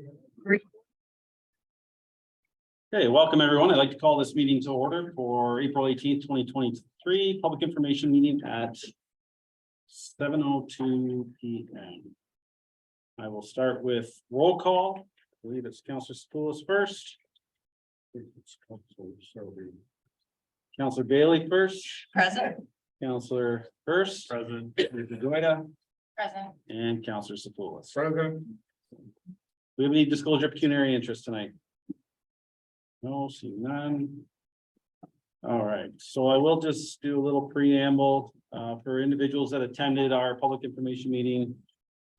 Okay, welcome everyone. I'd like to call this meeting to order for April 18th, 2023, public information meeting at 7:02 p.m. I will start with roll call. I believe it's Councillor Sepoulis first. Councillor Bailey first. Present. Councillor Hurst. Present. Goida, Present. and Councillor Sepoulis. Present. We have any disclosure of pecuniary interest tonight? No, see none. All right, so I will just do a little preamble for individuals that attended our public information meeting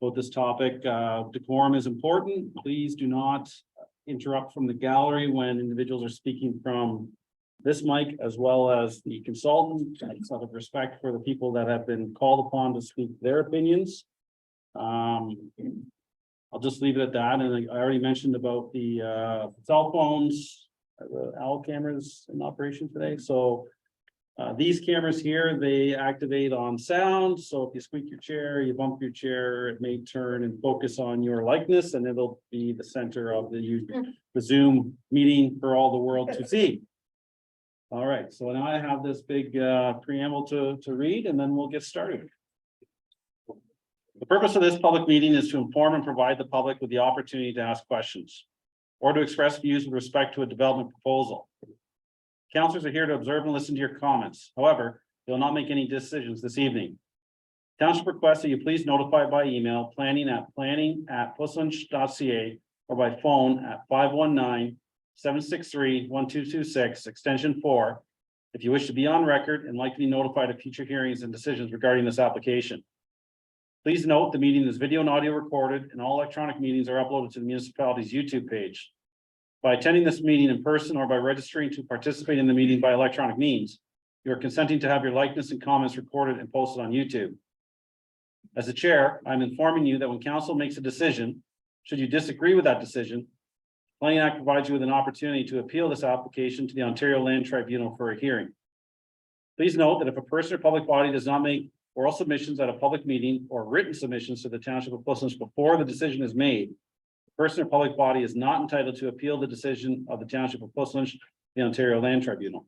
about this topic. Decorum is important. Please do not interrupt from the gallery when individuals are speaking from this mic, as well as the consultant. Out of respect for the people that have been called upon to speak their opinions. I'll just leave it at that. And I already mentioned about the cell phones, the OWL cameras in operation today. So these cameras here, they activate on sound. So if you squeak your chair, you bump your chair, it may turn and focus on your likeness, and it'll be the center of the Zoom meeting for all the world to see. All right, so now I have this big preamble to read, and then we'll get started. The purpose of this public meeting is to inform and provide the public with the opportunity to ask questions or to express views with respect to a development proposal. Councilors are here to observe and listen to your comments. However, they will not make any decisions this evening. Township requests that you please notify by email planning@planning@puslinch.ca or by phone at 519-763-1226 extension 4 if you wish to be on record and like to be notified of future hearings and decisions regarding this application. Please note the meeting is video and audio recorded, and all electronic meetings are uploaded to the municipality's YouTube page. By attending this meeting in person or by registering to participate in the meeting by electronic means, you are consenting to have your likeness and comments recorded and posted on YouTube. As the chair, I'm informing you that when council makes a decision, should you disagree with that decision, the Planning Act provides you with an opportunity to appeal this application to the Ontario Land Tribunal for a hearing. Please note that if a person or public body does not make oral submissions at a public meeting or written submissions to the Township of Puslinch before the decision is made, the person or public body is not entitled to appeal the decision of the Township of Puslinch, the Ontario Land Tribunal.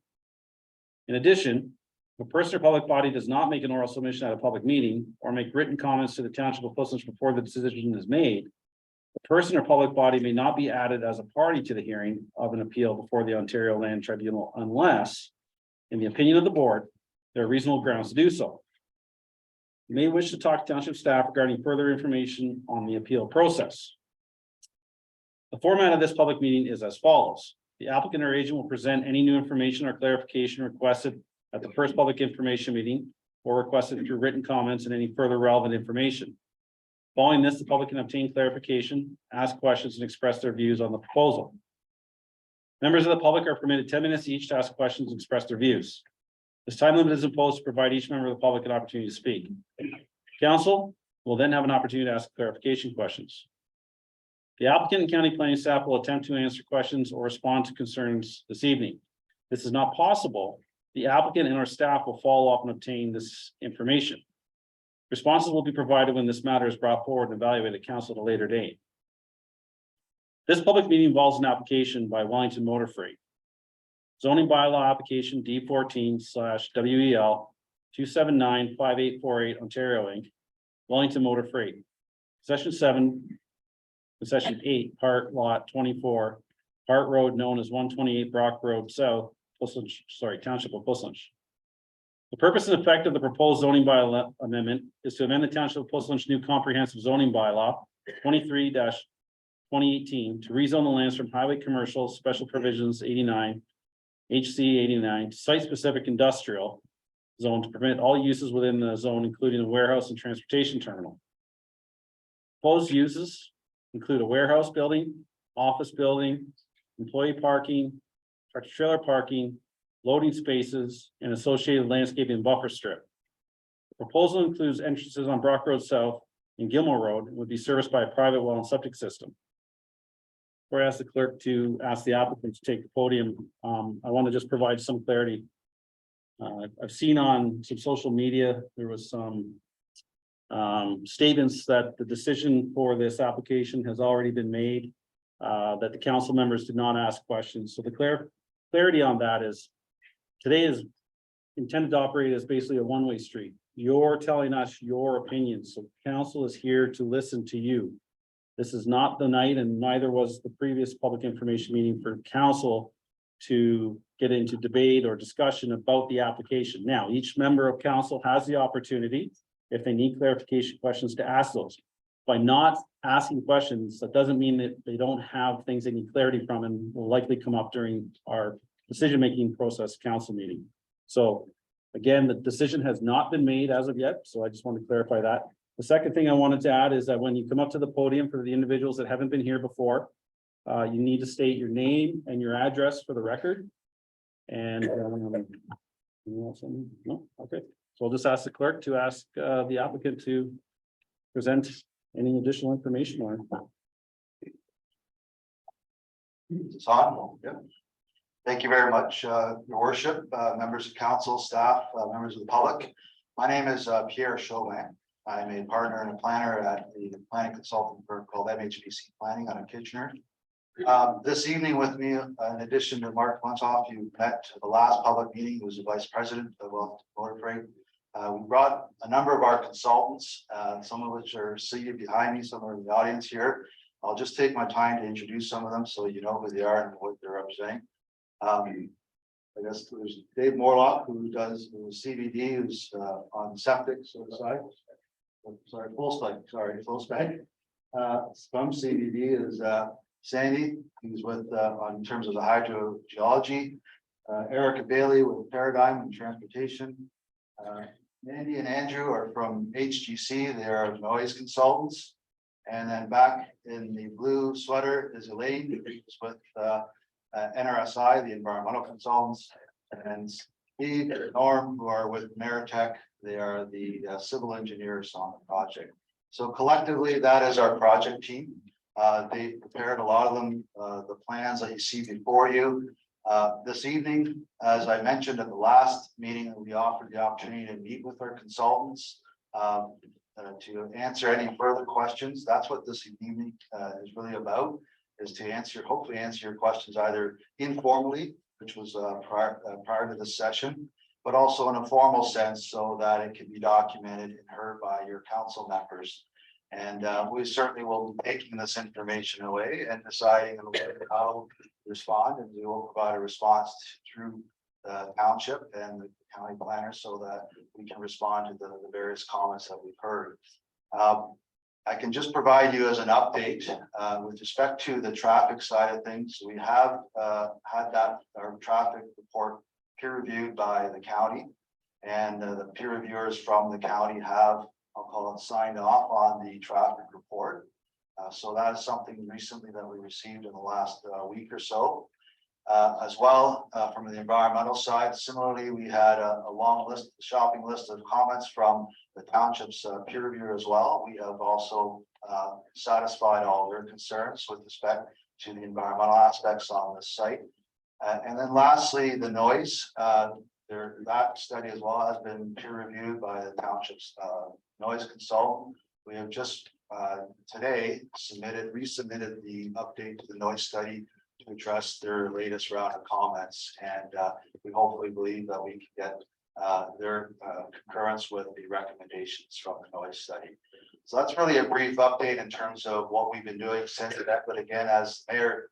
In addition, if a person or public body does not make an oral submission at a public meeting or make written comments to the Township of Puslinch before the decision is made, the person or public body may not be added as a party to the hearing of an appeal before the Ontario Land Tribunal unless, in the opinion of the board, there are reasonable grounds to do so. You may wish to talk to township staff regarding further information on the appeal process. The format of this public meeting is as follows. The applicant or agent will present any new information or clarification requested at the first public information meeting or requested through written comments and any further relevant information. Following this, the public can obtain clarification, ask questions, and express their views on the proposal. Members of the public are permitted 10 minutes each to ask questions and express their views. This time limit is imposed to provide each member of the public an opportunity to speak. Council will then have an opportunity to ask clarification questions. The applicant and county planning staff will attempt to answer questions or respond to concerns this evening. If this is not possible, the applicant and our staff will follow up and obtain this information. Responses will be provided when this matter is brought forward and evaluated at council at a later date. This public meeting involves an application by Wellington Motor Freight. Zoning bylaw application D14/WEL 2795848 Ontario Inc. Wellington Motor Freight. Section 7, Section 8, Part Lot 24, Part Road known as 128 Brock Road South, Township of Puslinch. The purpose and effect of the proposed zoning bylaw amendment is to amend the Township of Puslinch new comprehensive zoning bylaw 23-2018 to rezone the lands from highway commercial special provisions 89 HC 89 site-specific industrial zone to permit all uses within the zone, including a warehouse and transportation terminal. Proposed uses include a warehouse building, office building, employee parking, tractor trailer parking, loading spaces, and associated landscaping and buffer strip. The proposal includes entrances on Brock Road South and Gilmore Road and would be serviced by a private well and septic system. Before I ask the clerk to ask the applicant to take the podium, I want to just provide some clarity. I've seen on some social media, there was some statements that the decision for this application has already been made that the council members did not ask questions. So the clarity on that is today is intended to operate as basically a one-way street. You're telling us your opinions. So council is here to listen to you. This is not the night, and neither was the previous public information meeting for council to get into debate or discussion about the application. Now, each member of council has the opportunity, if they need clarification questions, to ask those. By not asking questions, that doesn't mean that they don't have things they need clarity from and will likely come up during our decision-making process council meeting. So again, the decision has not been made as of yet, so I just want to clarify that. The second thing I wanted to add is that when you come up to the podium, for the individuals that haven't been here before, you need to state your name and your address for the record. And no, okay. So I'll just ask the clerk to ask the applicant to present any additional information on it. It's on. Yeah. Thank you very much, Your Worship, members of council, staff, members of the public. My name is Pierre Chauvin. I'm a partner and a planner at the planning consulting firm called MHBC Planning out of Kitchener. This evening with me, in addition to Mark Montoff, you met the last public meeting, who was the vice president of Motor Freight. We brought a number of our consultants, some of which are seated behind me, some are in the audience here. I'll just take my time to introduce some of them so you know who they are and what they're representing. I guess there's Dave Morlock, who's CBD, who's on septic side. Sorry, full spec. From CBD is Sandy, who's with in terms of the hydrogeology. Erica Bailey with Paradigm and Transportation. Andy and Andrew are from HGC, they are noise consultants. And then back in the blue sweater is Elaine, who's with NRSI, the environmental consultants, and Steve and Norm, who are with Meritech. They are the civil engineers on the project. So collectively, that is our project team. They prepared a lot of them, the plans that you see before you. This evening, as I mentioned at the last meeting, we offered the opportunity to meet with our consultants to answer any further questions. That's what this evening is really about, is to hopefully answer your questions either informally, which was prior to this session, but also in a formal sense so that it can be documented and heard by your council members. And we certainly will be taking this information away and deciding how to respond, and we will provide a response through the township and the county planner so that we can respond to the various comments that we've heard. I can just provide you as an update with respect to the traffic side of things. We have had our traffic report peer reviewed by the county, and the peer reviewers from the county have, I'll call it, signed off on the traffic report. So that is something recently that we received in the last week or so. As well, from the environmental side, similarly, we had a long list, shopping list of comments from the township's peer reviewer as well. We have also satisfied all their concerns with respect to the environmental aspects on the site. And then lastly, the noise. That study as well has been peer reviewed by the township's noise consultant. We have just today resubmitted the update to the noise study to address their latest round of comments, and we hopefully believe that we can get their concurrence with the recommendations from the noise study. So that's really a brief update in terms of what we've been doing since that. But again, as Mayor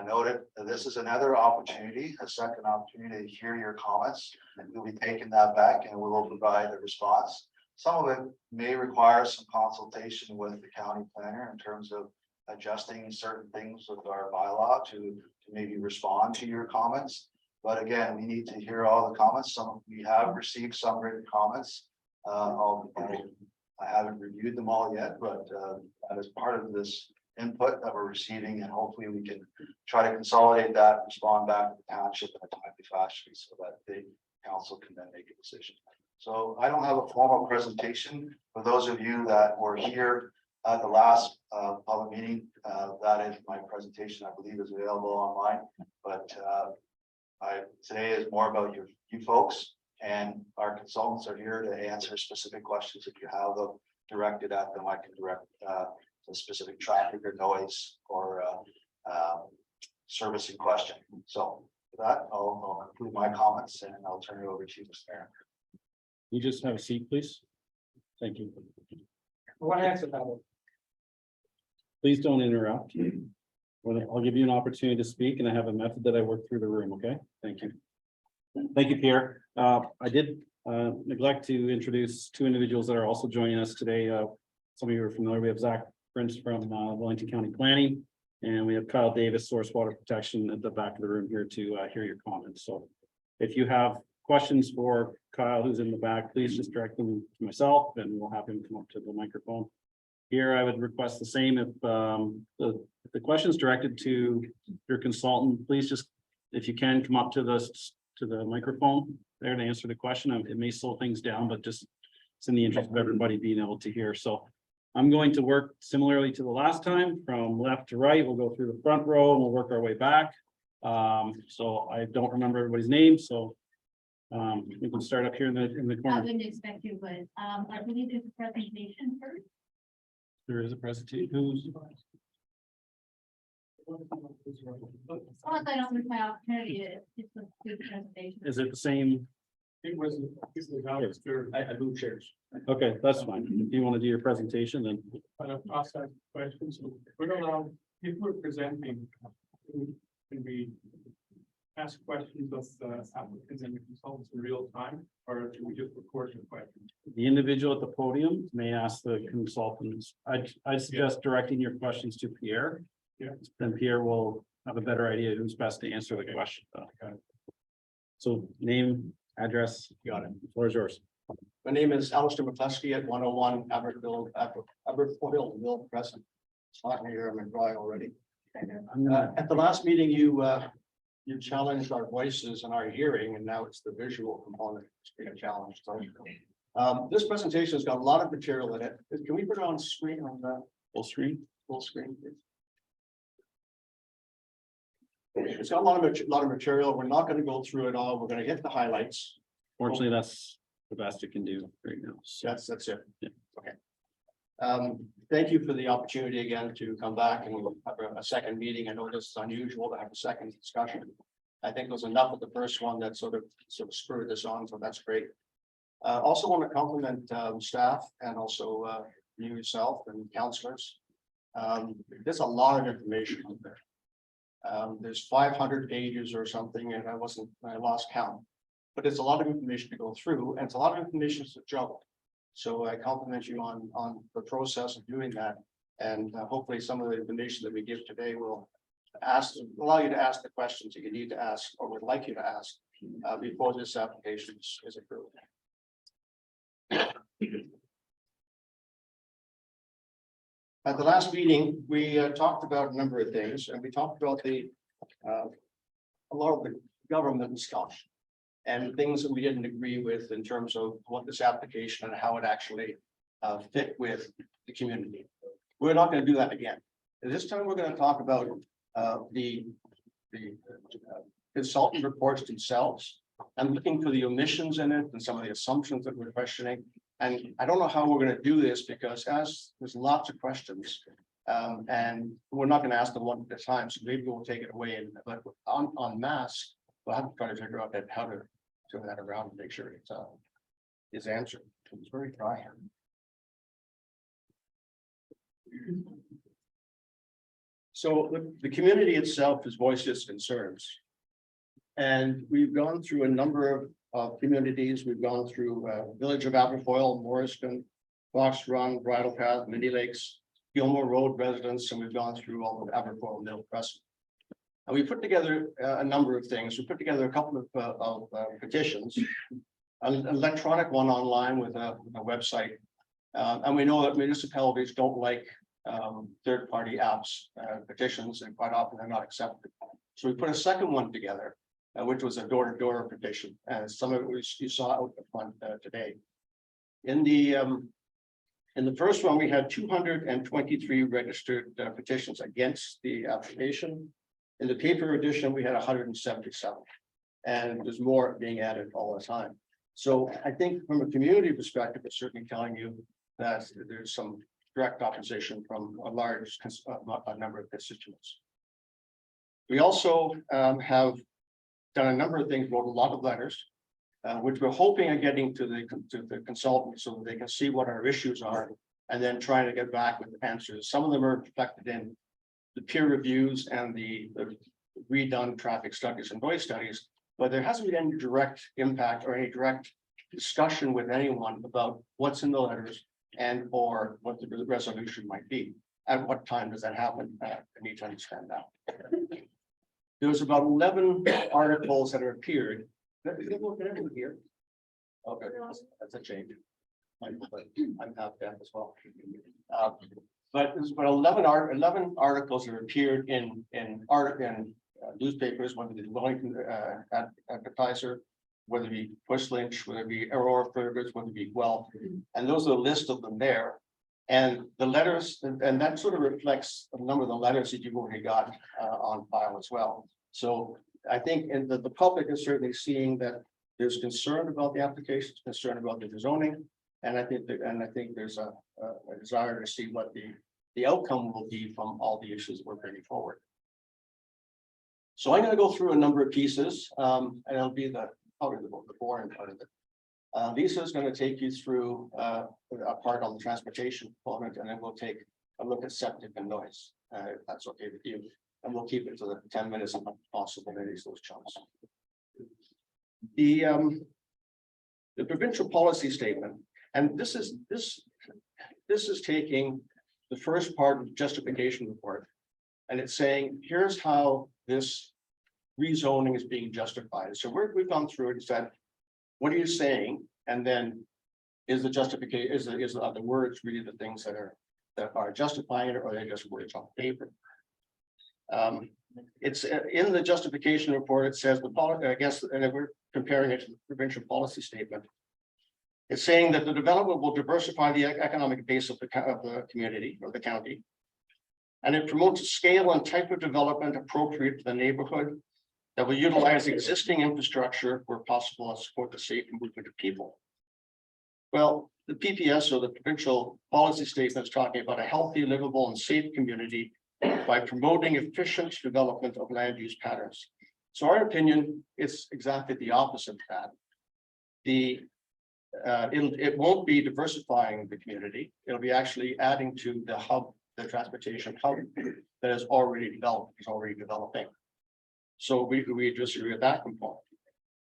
noted, this is another opportunity, a second opportunity to hear your comments, and we'll be taking that back and we will provide a response. Some of it may require some consultation with the county planner in terms of adjusting certain things with our bylaw to maybe respond to your comments. But again, we need to hear all the comments. We have received some written comments. I haven't reviewed them all yet, but that is part of this input that we're receiving, and hopefully we can try to consolidate that, respond back to the township in a timely fashion so that the council can then make a decision. So I don't have a formal presentation. For those of you that were here at the last public meeting, that is my presentation, I believe, is available online. But today is more about you folks, and our consultants are here to answer specific questions. If you have them directed at them, I can direct the specific traffic or noise or servicing question. So with that, I'll conclude my comments and I'll turn it over to you, Mr. Mayor. You just have a seat, please. Thank you. What answer that? Please don't interrupt. I'll give you an opportunity to speak, and I have a method that I work through the room, okay? Thank you. Thank you, Pierre. I did neglect to introduce two individuals that are also joining us today. Some of you are familiar. We have Zach Prince from Wellington County Planning, and we have Kyle Davis, Source Water Protection, at the back of the room here to hear your comments. So if you have questions for Kyle, who's in the back, please just direct them to myself, and we'll have him come up to the microphone. Here, I would request the same if the question's directed to your consultant, please just, if you can, come up to the microphone there to answer the question. It may slow things down, but just it's in the interest of everybody being able to hear. So I'm going to work similarly to the last time, from left to right. We'll go through the front row and we'll work our way back. So I don't remember everybody's name, so we can start up here in the I corner. wouldn't expect you, but I believe there's a presentation first. There is a presentation. Who's? Unless I don't lose my opportunity, it's a good presentation. Is it the same? It was. I do chairs. Okay, that's fine. If you want to do your presentation, then Process questions. We don't know if we're presenting. Can we ask questions of the applicants and the consultants in real time, or do we just record the questions? the individual at the podium may ask the consultants. I suggest directing your questions to Pierre. Yeah. Then Pierre will have a better idea who's best to answer the question. So name, address. Got it. The floor is yours. My name is Alistair McCluskey at 101 Aberfoyle Mill Crescent. It's hot in here, I'm in dry already. I'm gonna, At the last meeting, you challenged our voices and our hearing, and now it's the visual component that's being challenged. So, this presentation has got a lot of material in it. Can we put it on screen on the full screen. full screen, please? It's got a lot of material. We're not going to go through it all. We're going to hit the highlights. Fortunately, that's the best it can do right now. So That's it. Yeah. Okay. Thank you for the opportunity again to come back and have a second meeting. I know this is unusual to have a second discussion. I think it was enough of the first one that sort of spurred this on, so that's great. Also want to compliment staff and also you yourself and counselors. There's a lot of information out there. There's 500 pages or something, and I lost count. But it's a lot of information to go through, and it's a lot of information to juggle. So I compliment you on the process of doing that. And hopefully some of the information that we give today will allow you to ask the questions that you need to ask or would like you to ask before this application is approved. At the last meeting, we talked about a number of things, and we talked about a lot of the government stuff and things that we didn't agree with in terms of what this application and how it actually fit with the community. We're not going to do that again. This time, we're going to talk about the consultant reports themselves. I'm looking for the omissions in it and some of the assumptions that we're questioning. And I don't know how we're going to do this because as there's lots of questions and we're not going to ask them one at a time. So maybe we'll take it away. And but on mass, we'll have to try to figure out how to turn that around and make sure it's answered. It's very dry here. So the community itself has voiced its concerns. And we've gone through a number of communities. We've gone through Village of Aberfoyle, Morriston, Fox Run, Bridle Path, Mindy Lakes, Gilmore Road residents, and we've gone through all of Aberfoyle Mill Crescent. And we put together a number of things. We put together a couple of petitions, an electronic one online with a website. And we know that municipalities don't like third-party apps, petitions, and quite often they're not accepted. So we put a second one together, which was a door-to-door petition, and some of it you saw out the front today. In the first one, we had 223 registered petitions against the application. In the paper edition, we had 177, and there's more being added all the time. So I think from a community perspective, it's certainly telling you that there's some direct opposition from a large number of constituents. We also have done a number of things, wrote a lot of letters, which we're hoping of getting to the consultant so that they can see what our issues are, and then trying to get back with answers. Some of them are reflected in the peer reviews and the redone traffic studies and noise studies, but there hasn't been any direct impact or any direct discussion with anyone about what's in the letters and or what the resolution might be. At what time does that happen? I need to understand that. There was about 11 articles that have appeared. Here. Okay, that's a change. I'm half deaf as well. But there's about 11 articles that appeared in newspapers, whether it be Wellington Advertiser, whether it be Push Lynch, whether it be Aurora Fergus, whether it be Guelph, and those are a list of them there. And the letters, and that sort of reflects a number of the letters that you've already got on file as well. So I think the public is certainly seeing that there's concern about the applications, concern about the zoning. And I think there's a desire to see what the outcome will be from all the issues we're bringing forward. So I'm going to go through a number of pieces, and it'll be probably the boring part of it. Lisa is going to take you through a part on the transportation component, and then we'll take a look at septic and noise, if that's okay with you. And we'll keep it to the 10 minutes if possible, maybe those chunks. The provincial policy statement, and this is taking the first part of the justification report, and it's saying, here's how this rezoning is being justified. So we've gone through it and said, what are you saying? And then is the justification, are the words really the things that are justifying it, or are they just words on paper? It's in the justification report, it says I guess, and we're comparing it to the provincial policy statement. It's saying that the development will diversify the economic base of the community or the county. And it promotes a scale and type of development appropriate to the neighborhood that will utilize existing infrastructure where possible and support the safe movement of people. Well, the PPS, or the provincial policy statement, is talking about a healthy, livable, and safe community by promoting efficient development of land use patterns. So our opinion, it's exactly the opposite of that. It won't be diversifying the community. It'll be actually adding to the hub, the transportation hub that is already developed, is already developing. So we disagree with that component.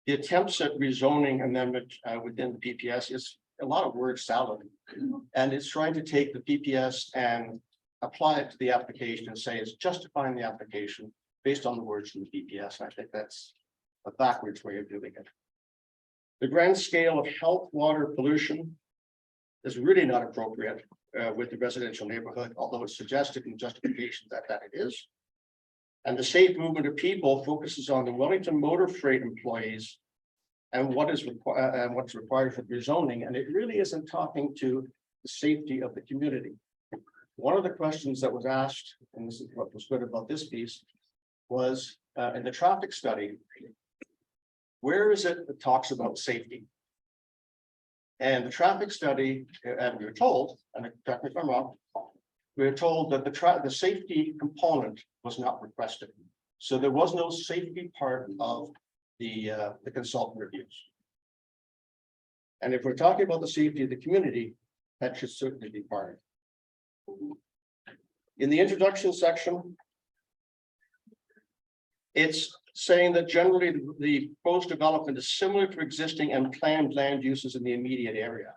The attempts at rezoning amendment within the PPS is a lot of word salad, and it's trying to take the PPS and apply it to the application and say it's justifying the application based on the words from the PPS. And I think that's a backwards way of doing it. The grand scale of health, water, pollution is really not appropriate with the residential neighborhood, although it's suggested in justification that it is. And the safe movement of people focuses on the Wellington Motor Freight employees and what's required for rezoning, and it really isn't talking to the safety of the community. One of the questions that was asked, and this is what was good about this piece, was in the traffic study, where is it that talks about safety? And the traffic study, and we were told, and correct me if I'm wrong, we were told that the safety component was not requested. So there was no safety part of the consultant reviews. And if we're talking about the safety of the community, that should certainly be part. In the introduction section, it's saying that generally the proposed development is similar to existing and planned land uses in the immediate area.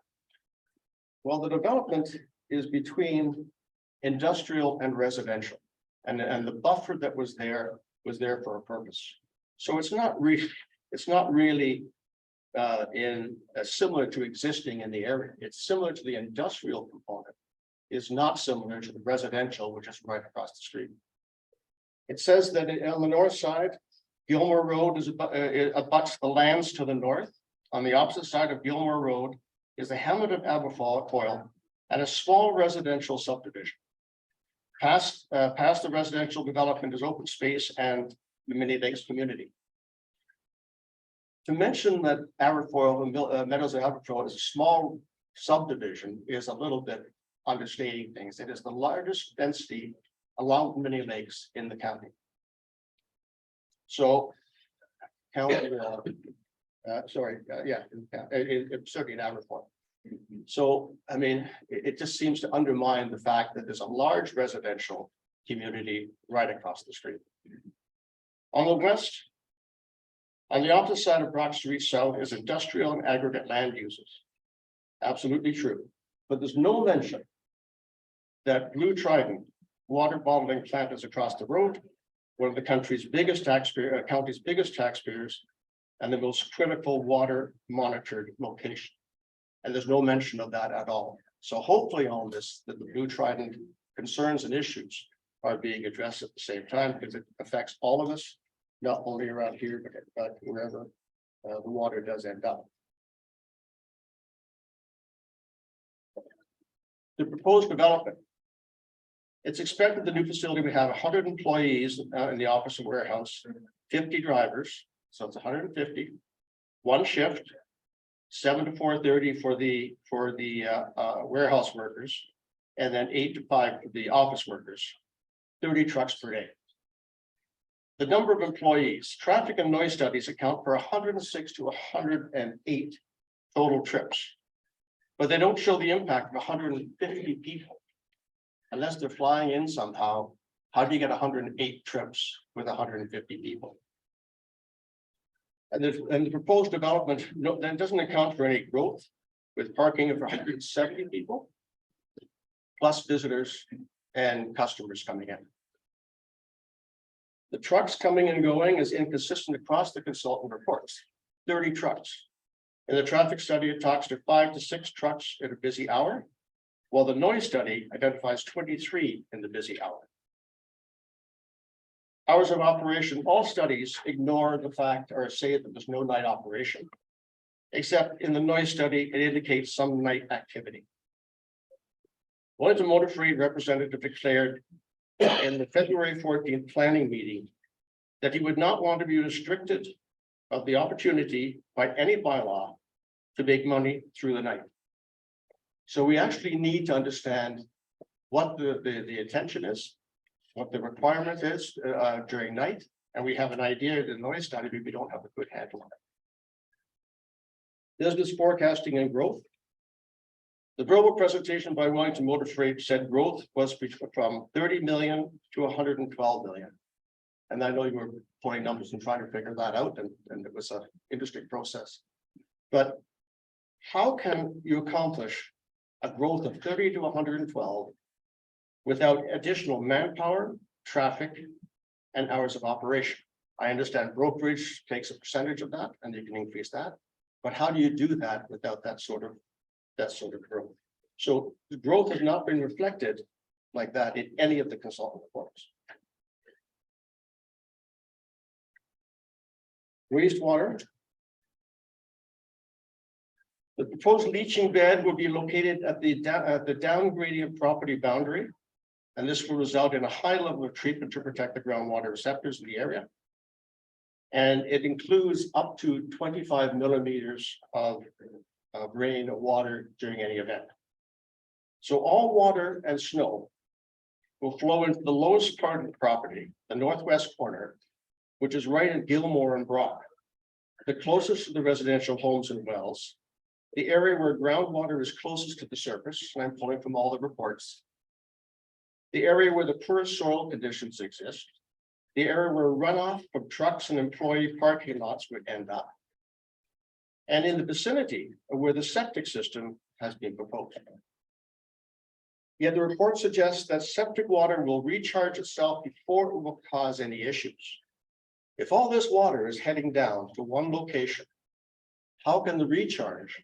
Well, the development is between industrial and residential, and the buffer that was there for a purpose. So it's not really similar to existing in the area. It's similar to the industrial component. It's not similar to the residential, which is right across the street. It says that on the north side, Gilmore Road abuts the lands to the north. On the opposite side of Gilmore Road is the hamlet of Aberfoyle and a small residential subdivision. Past the residential development is open space and the Mini Lakes community. To mention that Aberfoyle, Meadows of Aberfoyle is a small subdivision is a little bit understating things. It is the largest density along the Mini Lakes in the county. So. County, certainly in Aberfoyle. So, I mean, it just seems to undermine the fact that there's a large residential community right across the street. On the west. On the opposite side of Brock Street South is industrial and aggregate land uses. Absolutely true, but there's no mention. That Blue Trident water bottling plant is across the road, one of the country's biggest taxpayer, county's biggest taxpayers. And the most critical water monitored location. And there's no mention of that at all. So hopefully on this, that the Blue Trident concerns and issues are being addressed at the same time, because it affects all of us, not only around here, but wherever the water does end up. The proposed development. It's expected the new facility will have 100 employees in the office and warehouse, 50 drivers, so it's 150, one shift, 7 to 4:30 for the warehouse workers, and then 8 to 5 for the office workers, 30 trucks per day. The number of employees, traffic and noise studies account for 106 to 108 total trips. But they don't show the impact of 150 people. Unless they're flying in somehow, how do you get 108 trips with 150 people? And the proposed development, that doesn't account for any growth with parking of 170 people. Plus visitors and customers coming in. The trucks coming and going is inconsistent across the consultant reports, 30 trucks. In the traffic study, it talks to 5 to 6 trucks at a busy hour, while the noise study identifies 23 in the busy hour. Hours of operation, all studies ignore the fact or say that there's no night operation. Except in the noise study, it indicates some night activity. Wellington Motor Freight representative declared in the February 14th planning meeting that he would not want to be restricted of the opportunity by any bylaw to make money through the night. So we actually need to understand what the intention is, what the requirement is during night, and we have an idea of the noise study, but we don't have a good handle on it. Business forecasting and growth. The verbal presentation by Wellington Motor Freight said growth was from 30 million to 112 million. And I know you were pulling numbers and trying to figure that out, and it was an interesting process. But how can you accomplish a growth of 30 to 112 without additional manpower, traffic, and hours of operation? I understand brokerage takes a percentage of that, and you can increase that. But how do you do that without that sort of growth? So the growth has not been reflected like that in any of the consultant reports. Wastewater. The proposed leaching bed will be located at the down gradient property boundary. And this will result in a high level of treatment to protect the groundwater receptors in the area. And it includes up to 25 millimeters of rain or water during any event. So all water and snow will flow into the lowest part of the property, the northwest corner, which is right at Gilmore and Brock, the closest to the residential homes and wells, the area where groundwater is closest to the surface, and I'm pulling from all the reports, the area where the poorest soil conditions exist, the area where runoff from trucks and employee parking lots would end up, and in the vicinity of where the septic system has been proposed. Yet the report suggests that septic water will recharge itself before it will cause any issues. If all this water is heading down to one location, how can the recharge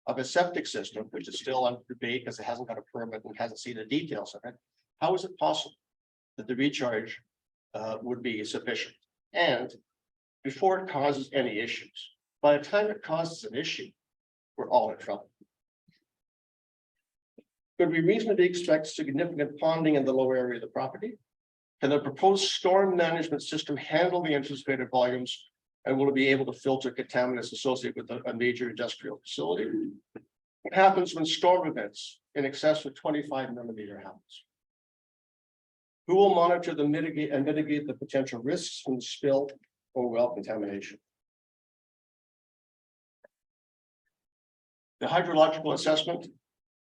of a septic system, which is still under debate because it hasn't got a permit and hasn't seen the details of it, how is it possible that the recharge would be sufficient? And before it causes any issues, by the time it causes an issue, we're all in trouble. Could we reasonably expect significant ponding in the lower area of the property? Can the proposed storm management system handle the anticipated volumes? And will it be able to filter contaminants associated with a major industrial facility? What happens when storm events in excess of 25 millimeter happens? Who will monitor the mitigate the potential risks from the spill or well contamination. The hydrological assessment,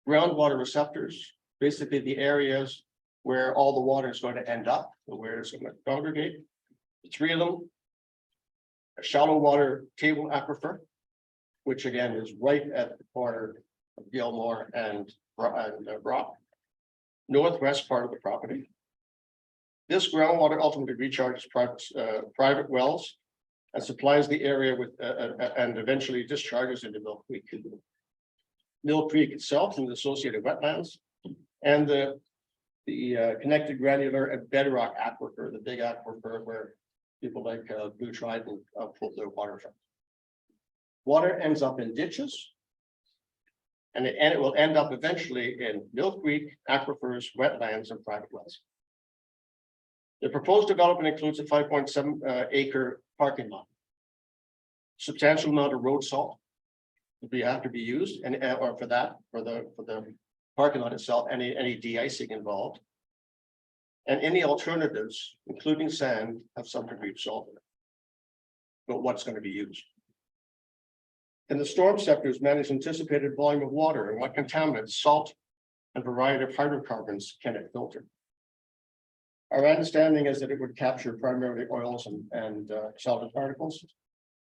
groundwater receptors, basically the areas where all the water is going to end up, where it's going to congregate. 3 of them. A shallow water table aquifer, which again is right at the corner of Gilmore and Brock, northwest part of the property. This groundwater ultimately recharges private wells and supplies the area with and eventually discharges into Mill Creek. Mill Creek itself and the associated wetlands, and the connected granular and bedrock aquifer, the big aquifer where people like Blue Trident pull their water from. Water ends up in ditches, and it will end up eventually in Mill Creek, aquifers, wetlands, and private wells. The proposed development includes a 5.7 acre parking lot. Substantial amount of road salt will have to be used, and or for the parking lot itself, any de-icing involved. And any alternatives, including sand, have some degree of salt in it. But what's going to be used? And the storm sectors manage anticipated volume of water and what contaminants, salt, and variety of hydrocarbons can it filter. Our understanding is that it would capture primarily oils and solid particles.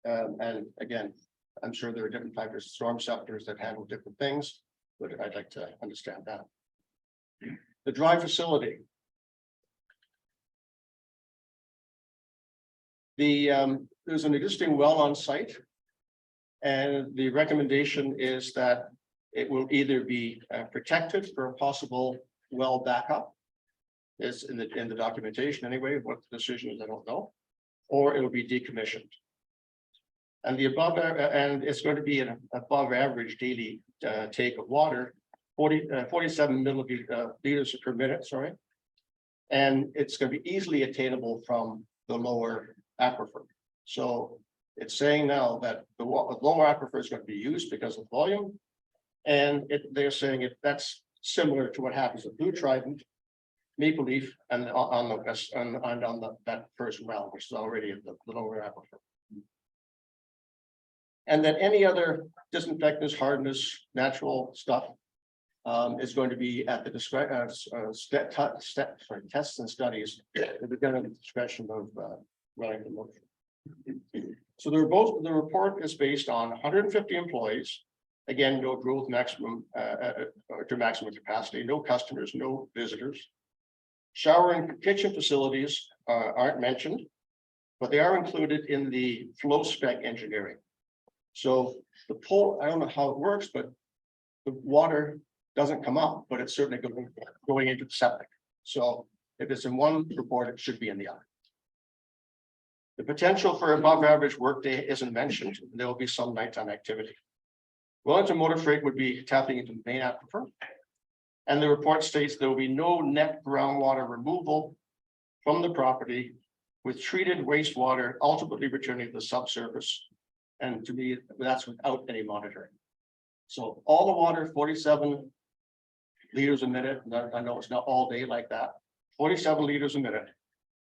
And again, I'm sure there are different types of storm sectors that handle different things, but I'd like to understand that. The dry facility. There's an existing well on site. And the recommendation is that it will either be protected for a possible well backup. It's in the documentation anyway. What the decision is, I don't know, or it will be decommissioned. And and it's going to be an above average daily take of water, 47 milliliters per minute, sorry. And it's going to be easily attainable from the lower aquifer. So it's saying now that the lower aquifer is going to be used because of volume. And they're saying that's similar to what happens at Blue Trident, Maple Leaf, and on the west on that first well, which is already at the lower aquifer. And then any other disinfectants, hardness, natural stuff is going to be at the tests and studies that are done at the discretion of Wellington Motion. So the report is based on 150 employees. Again, no growth maximum to maximum capacity, no customers, no visitors. Shower and kitchen facilities aren't mentioned, but they are included in the flow spec engineering. So the pole, I don't know how it works, but the water doesn't come up, but it's certainly going into the septic. So if it's in one report, it should be in the other. The potential for above average workday isn't mentioned. There will be some nighttime activity. Wellington Motor Freight would be tapping into the main aquifer. And the report states there will be no net groundwater removal from the property with treated wastewater ultimately returning to the subsurface. And to me, that's without any monitoring. So all the water, 47 liters a minute. I know it's not all day like that. 47 liters a minute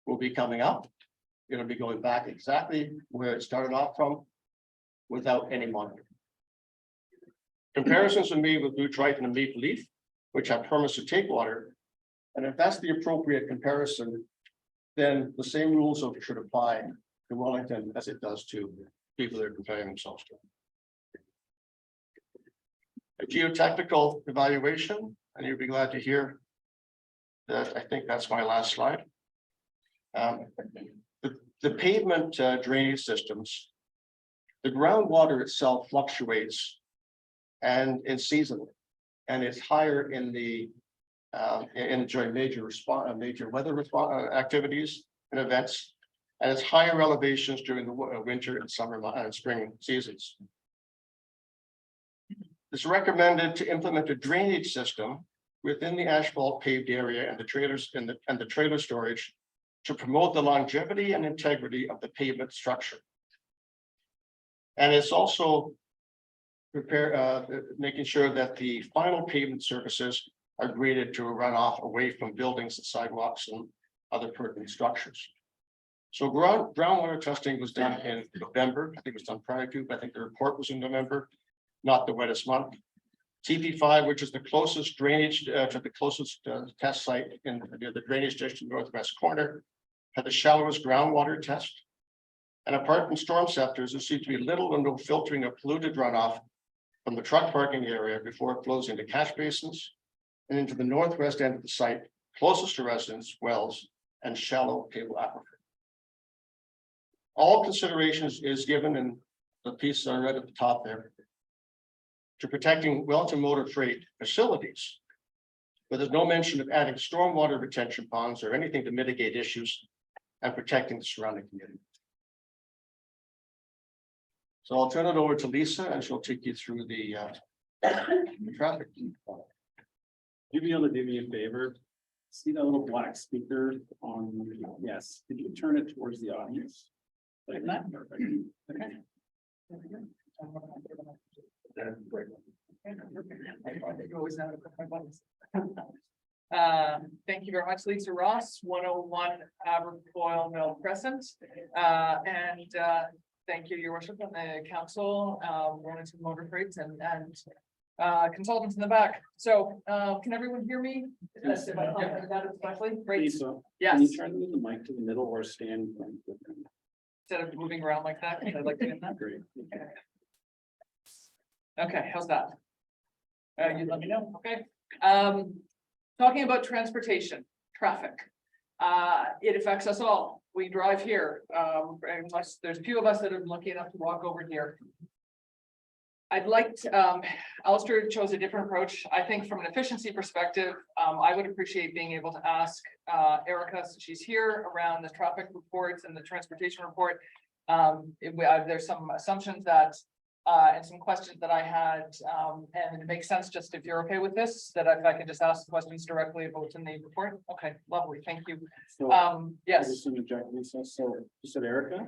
will be coming up. It'll be going back exactly where it started off from without any monitoring. Comparisons are made with Blue Trident and Maple Leaf, which have permits to take water. And if that's the appropriate comparison, then the same rules should apply to Wellington as it does to people that are comparing themselves to. A geotechnical evaluation, and you'll be glad to hear that. I think that's my last slide. The pavement drainage systems, the groundwater itself fluctuates and it's seasonal, and it's higher in the during major weather activities and events, and it's higher elevations during the winter and summer and spring seasons. It's recommended to implement a drainage system within the asphalt paved area and the trailers and the trailer storage to promote the longevity and integrity of the pavement structure. And it's also making sure that the final pavement surfaces are graded to run off away from buildings and sidewalks and other pertinent structures. So groundwater testing was done in November. I think it was done prior to, but I think the report was in November, not the wettest month. TP5, which is the closest drainage to the closest test site near the drainage ditch in the northwest corner, had the shallowest groundwater test. And apart from storm scepters, there seemed to be little or no filtering of polluted runoff from the truck parking area before it flows into catch basins and into the northwest end of the site, closest to residents, wells, and shallow table aquifer. All considerations is given in the piece I read at the top there to protecting Wellington Motor Freight facilities, but there's no mention of adding stormwater retention ponds or anything to mitigate issues and protecting the surrounding community. So I'll turn it over to Lisa and she'll take you through the traffic. You'd be able to do me a favor? See that little black speaker on, yes, could you turn it towards the audience? Like that, perfect. Okay. Thank you very much, Lisa Ross, 101 Aberfoyle Mill Crescent. Thank you, your worship, and the council, Wellington Motor Freight and consultants in the back. So can everyone hear me? Yes. If I talk like that especially, great. Lisa, Yes, can you turn the mic to the middle or stand? instead of moving around like that, I'd like to get that. Great. Okay, how's that? You let me know, okay? Talking about transportation, traffic. It affects us all. We drive here, unless there's a few of us that are lucky enough to walk over here. I'd like to, Alistair chose a different approach. I think from an efficiency perspective, I would appreciate being able to ask Erica, since she's here, around the traffic reports and the transportation report. There's some assumptions that and some questions that I had, and it makes sense just if you're okay with this, that if I can just ask the questions directly about what's in the report. Okay, lovely, thank you. So I Yes, just interject, Lisa. So you said Erica?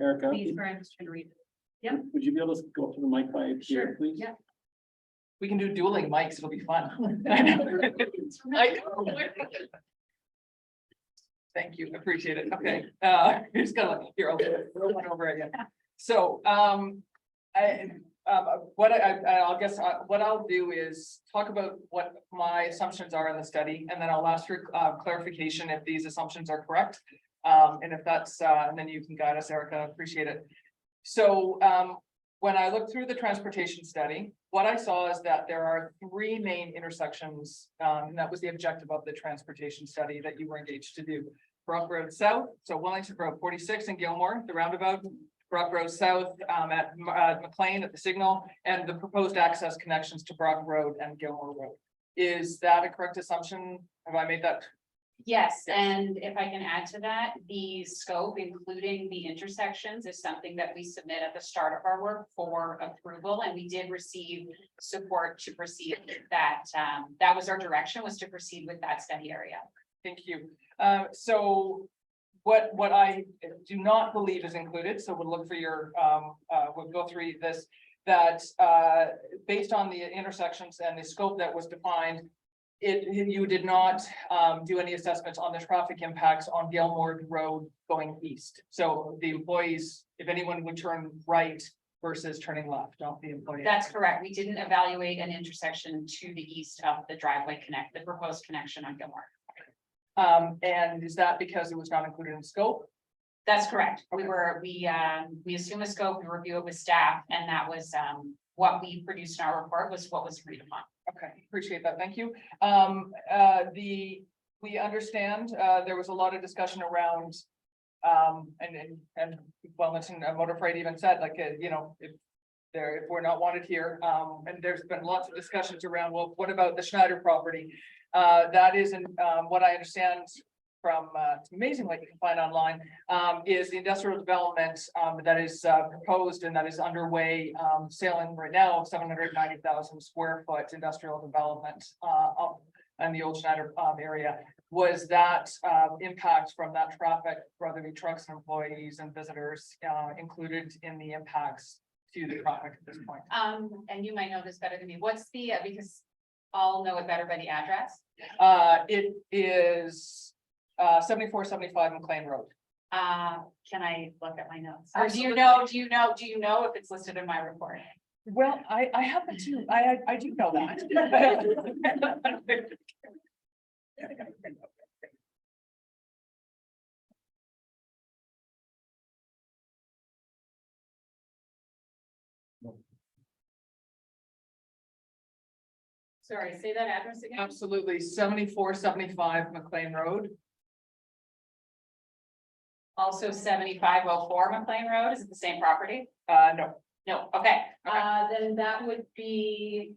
Erica, Please, I'm just trying to read it. would you be able to go up to the mic by here, Sure, please? yeah. we can do dueling mics, it'll be fun. Thank you, appreciate it. Okay, just gotta look here, I'll roll one over again. So, what I'll guess, what I'll do is talk about what my assumptions are in the study, and then I'll ask for clarification if these assumptions are correct. And if that's, and then you can guide us, Erica, appreciate it. So, when I looked through the transportation study, what I saw is that there are 3 main intersections, and that was the objective of the transportation study that you were engaged to do. Brock Road South, so Wellington Road 46 in Gilmore, the roundabout, Brock Road South at McLean at the signal, and the proposed access connections to Brock Road and Gilmore Road. Is that a correct assumption? Have I made that? Yes, and if I can add to that, the scope, including the intersections, is something that we submit at the start of our work for approval, and we did receive support to proceed with that. That was our direction, was to proceed with that study area. Thank you. So what I do not believe is included, so we'll look for your, we'll go through this, that based on the intersections and the scope that was defined, you did not do any assessments on the traffic impacts on Gilmore Road going east. So the employees, if anyone would turn right versus turning left, not the employee. That's correct. We didn't evaluate an intersection to the east of the driveway the proposed connection on Gilmore. And is that because it was not included in scope? That's correct. We assume a scope, we review it with staff, and that was what we produced in our report was what was agreed upon. Okay, appreciate that. Thank you. We understand, there was a lot of discussion around, and Wellington Motor Freight even said, like, you know, if we're not wanted here, and there's been lots of discussions around, well, what about the Schneider property? That isn't, what I understand from, it's amazing what you can find online, is the industrial development, that is, proposed and that is underway, sailing right now, 790,000 square foot industrial development, up in the old Schneider, area. Was that, impact from that traffic, whether it be trucks and employees and visitors, included in the impacts to the traffic at this point? And you might know this better than me. What's the, because I'll know it better by the address. It is 7475 McLean Road. Can I look at my notes? Or do you know if it's listed in my report? Well, I happen to, I do know that. Sorry, say that address again. Absolutely, 7475 McLean Road. Also 7504 McLean Road, is it the same property? No, No, okay, Okay. then that would be.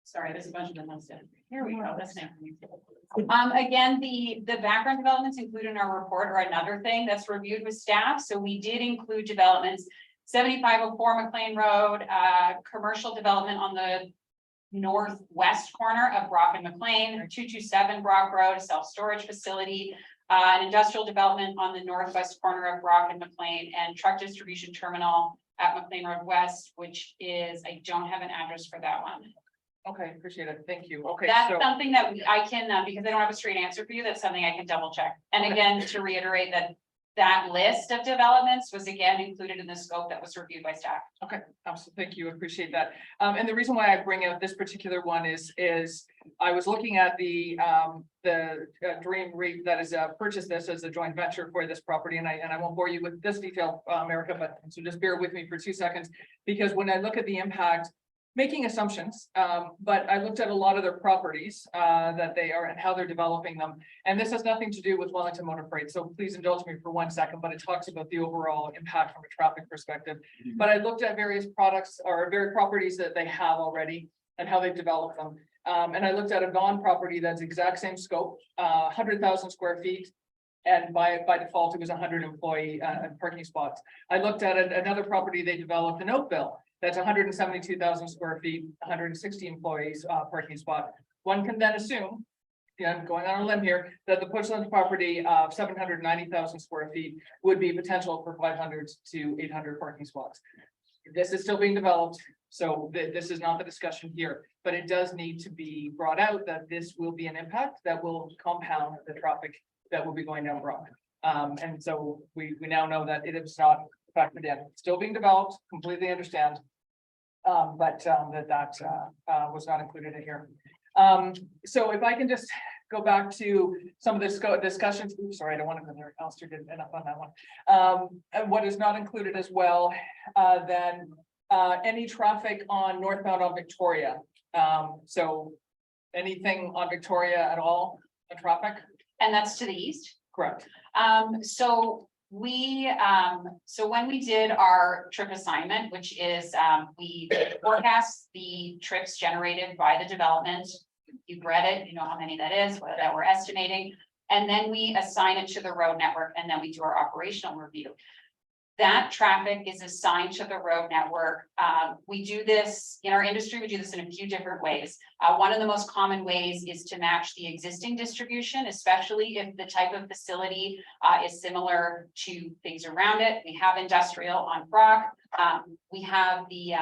Sorry, there's a bunch of them listed. Here we go, that's now. Again, the background developments included in our report are another thing that's reviewed with staff, so we did include developments. 7504 McLean Road, commercial development on the northwest corner of Brock and McLean, or 227 Brock Road, a self-storage facility. An industrial development on the northwest corner of Brock and McLean, and truck distribution terminal at McLean Road West, which is, I don't have an address for that one. okay, appreciate it, thank you, okay, That's so, something that I can, because I don't have a straight answer for you, that's something I can double check. And Okay. again, to reiterate that list of developments was again included in the scope that was reviewed by staff. okay, absolutely, thank you, appreciate that. And the reason why I bring out this particular one is I was looking at the Dream REIT that has purchased this as a joint venture for this property, and I won't bore you with this detail, Erica, but so just bear with me for 2 seconds, because when I look at the impact, making assumptions, but I looked at a lot of their properties that they are and how they're developing them. And this has nothing to do with Wellington Motor Freight, so please indulge me for 1 second, but it talks about the overall impact from a traffic perspective. But I looked at various products or various properties that they have already and how they've developed them. And I looked at a Vaughan property that's exact same scope, 100,000 square feet. And by default, it was 100 employee parking spots. I looked at another property they developed in Oakville. That's 172,000 square feet, 160 employees, parking spot. One can then assume, I'm going on a limb here, that the Pushland property of 790,000 square feet would be potential for 500 to 800 parking spots. This is still being developed, so this is not the discussion here, but it does need to be brought out that this will be an impact that will compound the traffic that will be going down Brock. And so we now know that it is not factored in, still being developed, completely understand. But that was not included in here. So if I can just go back to some of the discussions, oops, sorry, I don't want to go there, Alistair did enough on that one. And what is not included as well, then any traffic on northbound on Victoria. So anything on Victoria at all, the traffic? And that's to the east. Correct. So when we did our trip assignment, which is, we forecast the trips generated by the development. You've read it, you know how many that is, what that we're estimating. And then we assign it to the road network, and then we do our operational review. That traffic is assigned to the road network. We do this in our industry, we do this in a few different ways. One of the most common ways is to match the existing distribution, especially if the type of facility is similar to things around it. We have industrial on Brock. We have the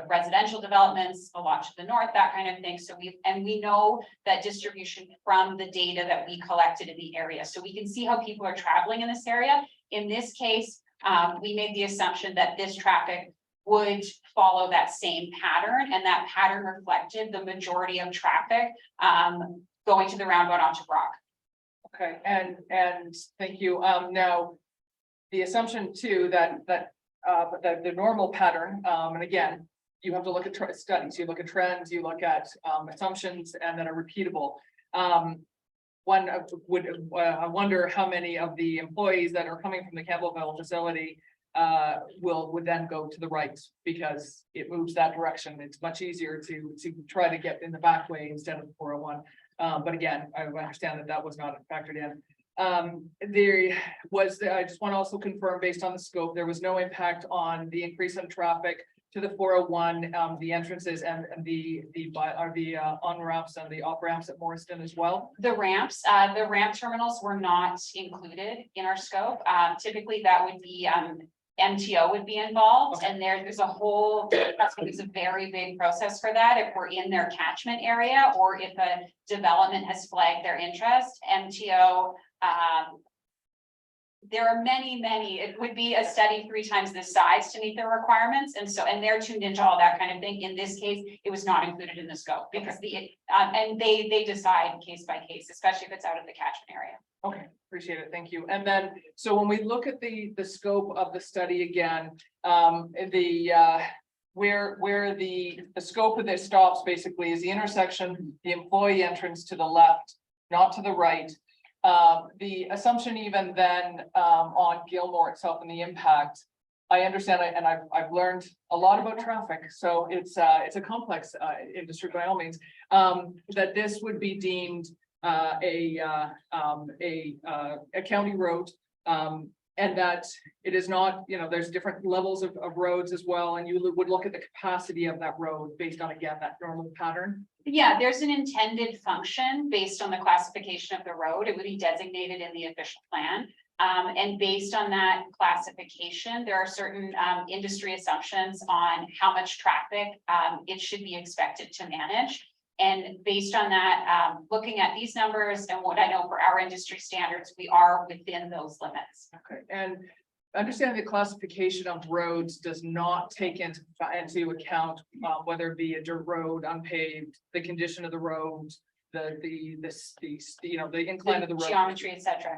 residential developments a lot to the north, that kind of thing. So we know that distribution from the data that we collected in the area. So we can see how people are traveling in this area. In this case, we made the assumption that this traffic would follow that same pattern, and that pattern reflected the majority of traffic going to the roundabout onto Brock. Okay, and thank you. Now, the assumption too, that the normal pattern, and again, you have to look at studies, you look at trends, you look at assumptions and that are repeatable. One I wonder how many of the employees that are coming from the Campbellville facility would then go to the right, because it moves that direction. It's much easier to try to get in the back way instead of the 401. But again, I understand that was not factored in. I just want to also confirm, based on the scope, there was no impact on the increase in traffic to the 401, the entrances and the on ramps and the off ramps at Morriston as well. The ramp terminals were not included in our scope. Typically, that would be MTO would be involved, Okay. and there's a whole, it's a very big process for that. If we're in their catchment area, or if a development has flagged their interest, MTO, there are many, it would be a study 3 times this size to meet their requirements, and so, and they're tuned into all that kind of thing. In this case, it was not included in the scope, because and they decide case by case, especially if it's out of the catchment area. Okay, appreciate it. Thank you. And then, so when we look at the scope of the study again, where the scope of this stops basically is the intersection, the employee entrance to the left, not to the right. The assumption even then, on Gilmore itself and the impact, I understand, and I've learned a lot about traffic, so it's a complex, industry by all means, that this would be deemed, a county road, and that it is not, there's different levels of roads as well, and you would look at the capacity of that road based on, again, that normal pattern. Yeah, there's an intended function based on the classification of the road. It would be designated in the official plan. And based on that classification, there are certain industry assumptions on how much traffic it should be expected to manage. And based on that, looking at these numbers and what I know for our industry standards, we are within those limits. Okay, and understanding the classification of roads does not take into account whether it be a dirt road, unpaved, the condition of the road, the incline of the road. Geometry, et cetera.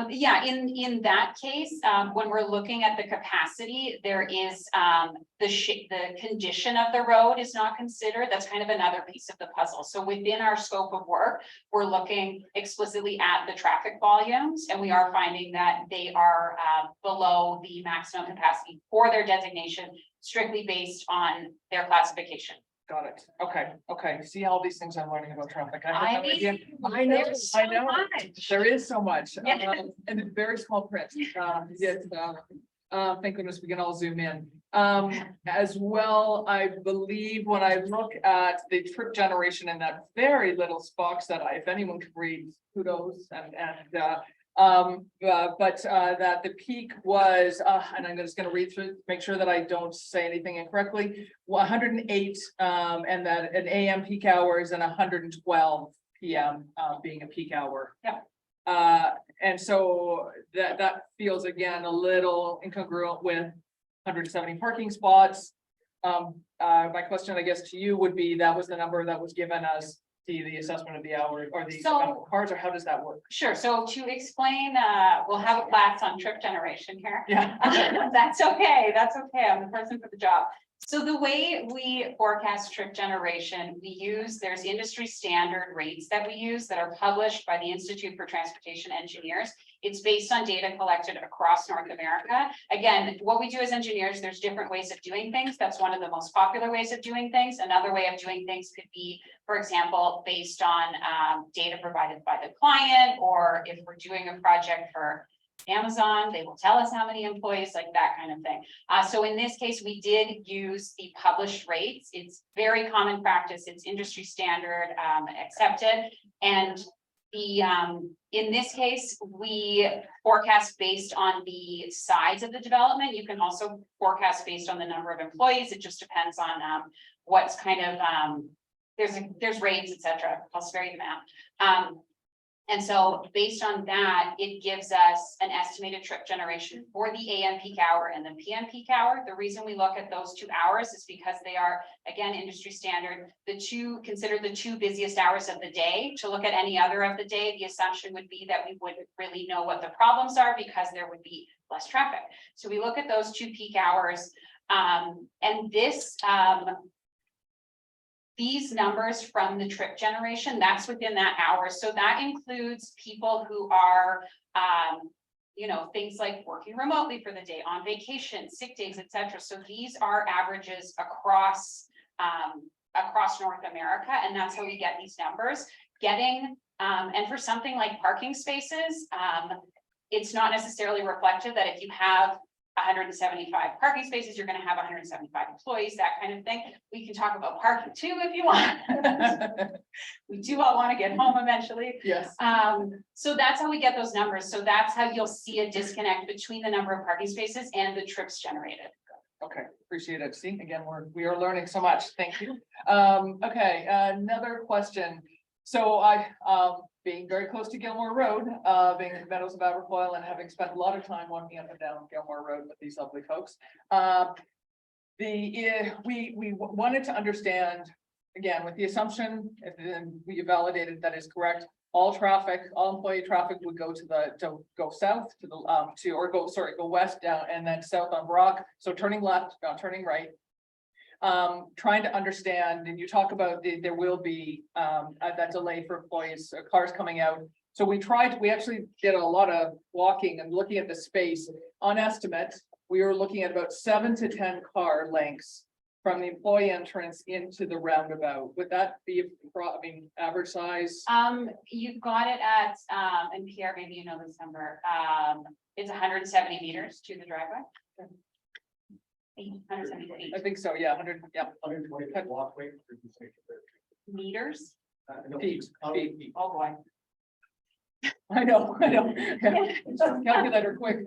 Yeah, in that case, when we're looking at the capacity, there is the condition of the road is not considered. That's kind of another piece of the puzzle. So within our scope of work, we're looking explicitly at the traffic volumes, and we are finding that they are below the maximum capacity for their designation, strictly based on their classification. Got it. Okay. See all these things I'm learning about traffic. I I have no idea. mean, I know, there's I so know. much. There is so much, Yeah. and it's very small print. Yes, thank goodness we can all zoom in. As well, I believe when I look at the trip generation in that very little box that if anyone could read, kudos that the peak was, and I'm just gonna read through, make sure that I don't say anything incorrectly, 108, and that an AM peak hours and 112 PM being a peak hour. Yeah. And so that feels again a little incongruent with 170 parking spots. My question, I guess, to you would be, that was the number that was given us, the assessment of the hour or the So- cars, or how does that work? Sure, so to explain, we'll have a class on trip generation here. Yeah. That's okay, I'm the person for the job. So the way we forecast trip generation, there's industry standard rates that we use that are published by the Institute for Transportation Engineers. It's based on data collected across North America. Again, what we do as engineers, there's different ways of doing things. That's one of the most popular ways of doing things. Another way of doing things could be, for example, based on data provided by the client, or if we're doing a project for Amazon, they will tell us how many employees, like that kind of thing. So in this case, we did use the published rates. It's very common practice. It's industry standard, accepted. And in this case, we forecast based on the size of the development. You can also forecast based on the number of employees. It just depends on what's kind of there's rates, etc. I'll spare you the math. And so based on that, it gives us an estimated trip generation for the AM peak hour and the PM peak hour. The reason we look at those 2 hours is because they are, again, industry standard. Considered the 2 busiest hours of the day. To look at any other of the day, the assumption would be that we wouldn't really know what the problems are because there would be less traffic. So we look at those 2 peak hours, and these numbers from the trip generation, that's within that hour. So that includes people who are, things like working remotely for the day, on vacation, sick days, etc. So these are averages across North America, and that's how we get these numbers. And for something like parking spaces, it's not necessarily reflective that if you have 175 parking spaces, you're going to have 175 employees, that kind of thing. We can talk about parking too if you want. We we do all want to get home eventually. Yes. So that's how we get those numbers. So that's how you'll see a disconnect between the number of parking spaces and the trips generated. Okay, appreciate it. See, again, we are learning so much. Thank you. Okay, another question. So being very close to Gilmore Road, being in the Meadows of Aberfoyle and having spent a lot of time walking up and down Gilmore Road with these lovely folks. We wanted to understand, again, with the assumption, and we validated that is correct. All traffic, all employee traffic would go to go south to the, go west down and then south on Brock. So turning left, turning right. Trying to understand, and you talk about there will be that delay for employees, cars coming out. So we actually did a lot of walking and looking at the space. On estimate, we were looking at about 7 to 10 car lengths from the employee entrance into the roundabout. Would that be, average size? You've got it at, and Pierre, maybe you know this number, it's 170 meters to the driveway. 170 feet. I think so, yeah, 100, yeah. Walkway. Meters. Feet. Oh, boy. I know. Calculator quick.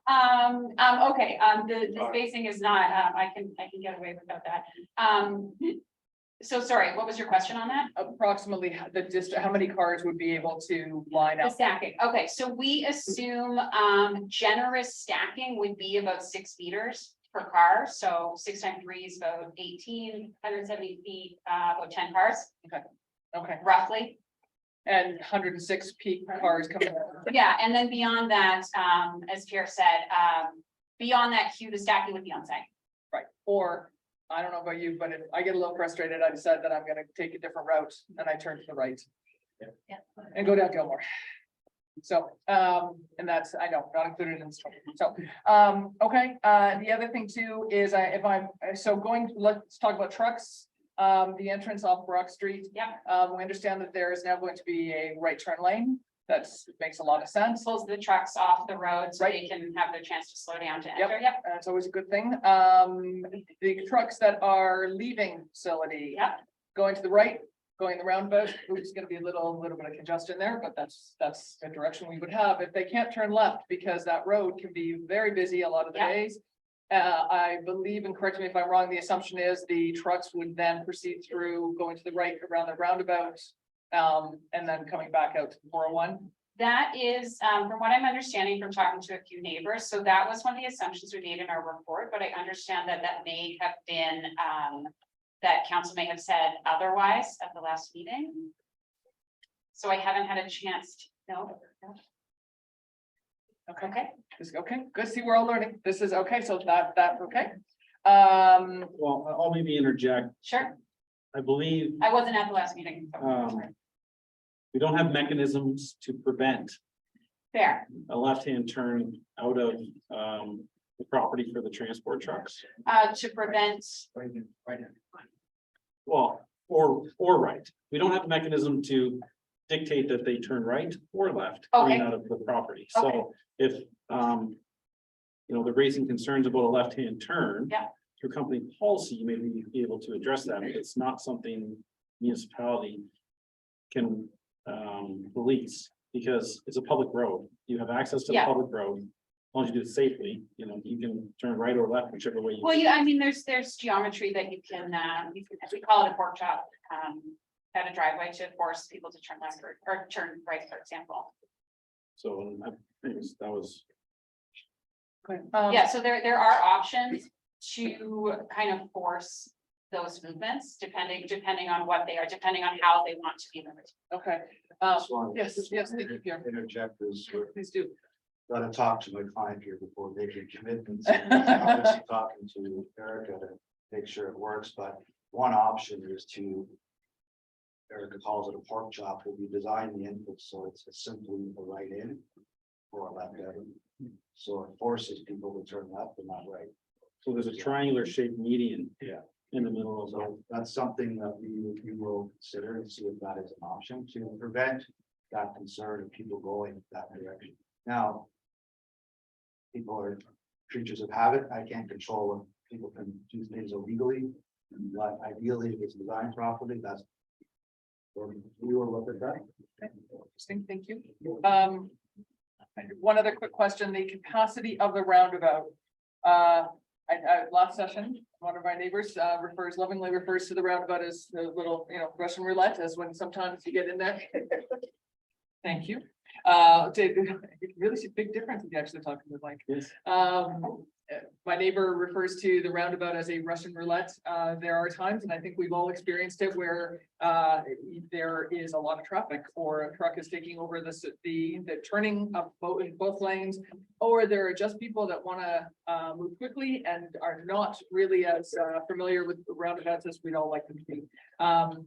Okay, the spacing is not, I can get away without that. So sorry, what was your question on that? Approximately how many cars would be able to line The up? stacking, okay, so we assume, generous stacking would be about 6 meters per car, so 6 times 3 is about 18, 170 feet, about 10 cars, Okay, roughly. and 106 peak cars coming out. Yeah, and then beyond that, as Pierre said, beyond that queue, the stacking would be on site. Right, or, I don't know about you, but if I get a little frustrated, I decide that I'm gonna take a different route and I turn to the right. Yeah. And go down Gilmore. So, and that's, I know, not included in this. So, okay, the other thing too is let's talk about trucks. The entrance off Brock Street. Yeah. We understand that there is now going to be a right turn lane. Makes a lot of sense. Pulls the trucks off the road so they can have their chance to slow down to enter. Yep. That's always a good thing. The trucks that are leaving facility. Yep. Going to the right, going the roundabout, there's gonna be a little bit of congestion there, but that's the direction we would have. If they can't turn left, because that road can be very busy a lot of the Yep. days. I believe, and correct me if I'm wrong, the assumption is the trucks would then proceed through, going to the right around the roundabout. And then coming back out to 401. That is, from what I'm understanding from talking to a few neighbors, so that was one of the assumptions we made in our report, but I understand that may have been, that council may have said otherwise at the last meeting. So I haven't had a chance to know. Okay. Okay, good. See, we're all learning. This is okay. So that, okay. Well, I'll maybe interject. Sure, I believe, I wasn't at the last meeting. So. we don't have mechanisms to prevent Fair, a left-hand turn out of, the property for the transport trucks. to prevent, Well, or right. We don't have a mechanism to dictate that they turn right or left coming Okay. out of the property. Okay. So if, they're raising concerns about a left-hand turn. Yeah. Through company policy, you may be able to address that, but it's not something municipality can, police, because it's a public road. You have access to the Yeah. public road. As long as you do it safely, you can turn right or left, whichever way you. well, I mean, there's geometry that you can, we call it a pork chop, at a driveway to force people to turn left or turn right, for example. So I think that was. Yeah, so there are options to kind of force those movements, depending on what they are, depending on how they want to be moved. Okay. Yes, thank you, Pierre. Interject this, Please do. gotta talk to my client here before making commitments. Obviously talking to Erica to make sure it works, but one option is to. Erica calls it a pork chop, will be design the input, so it's simply a right in. Or a left out, so it forces people to turn left and not right. So there's a triangular shaped median. Yeah. In the middle of the. So that's something that we will consider and see if that is an option to prevent that concern of people going that direction. Now. People are creatures of habit. I can't control if people can do things illegally. But ideally, if it's designed properly, that's We will look at that. Interesting, thank you. One other quick question, the capacity of the roundabout. Last session, one of my neighbors lovingly refers to the roundabout as the little, Russian roulette, as when sometimes you get in there. Thank you. It really see a big difference if you actually talk to the mic. Yes. My neighbor refers to the roundabout as a Russian roulette. There are times, and I think we've all experienced it, where there is a lot of traffic, or a truck is taking over the turning of both lanes, or there are just people that want to move quickly and are not really as familiar with roundabouts as we'd all like them to be. And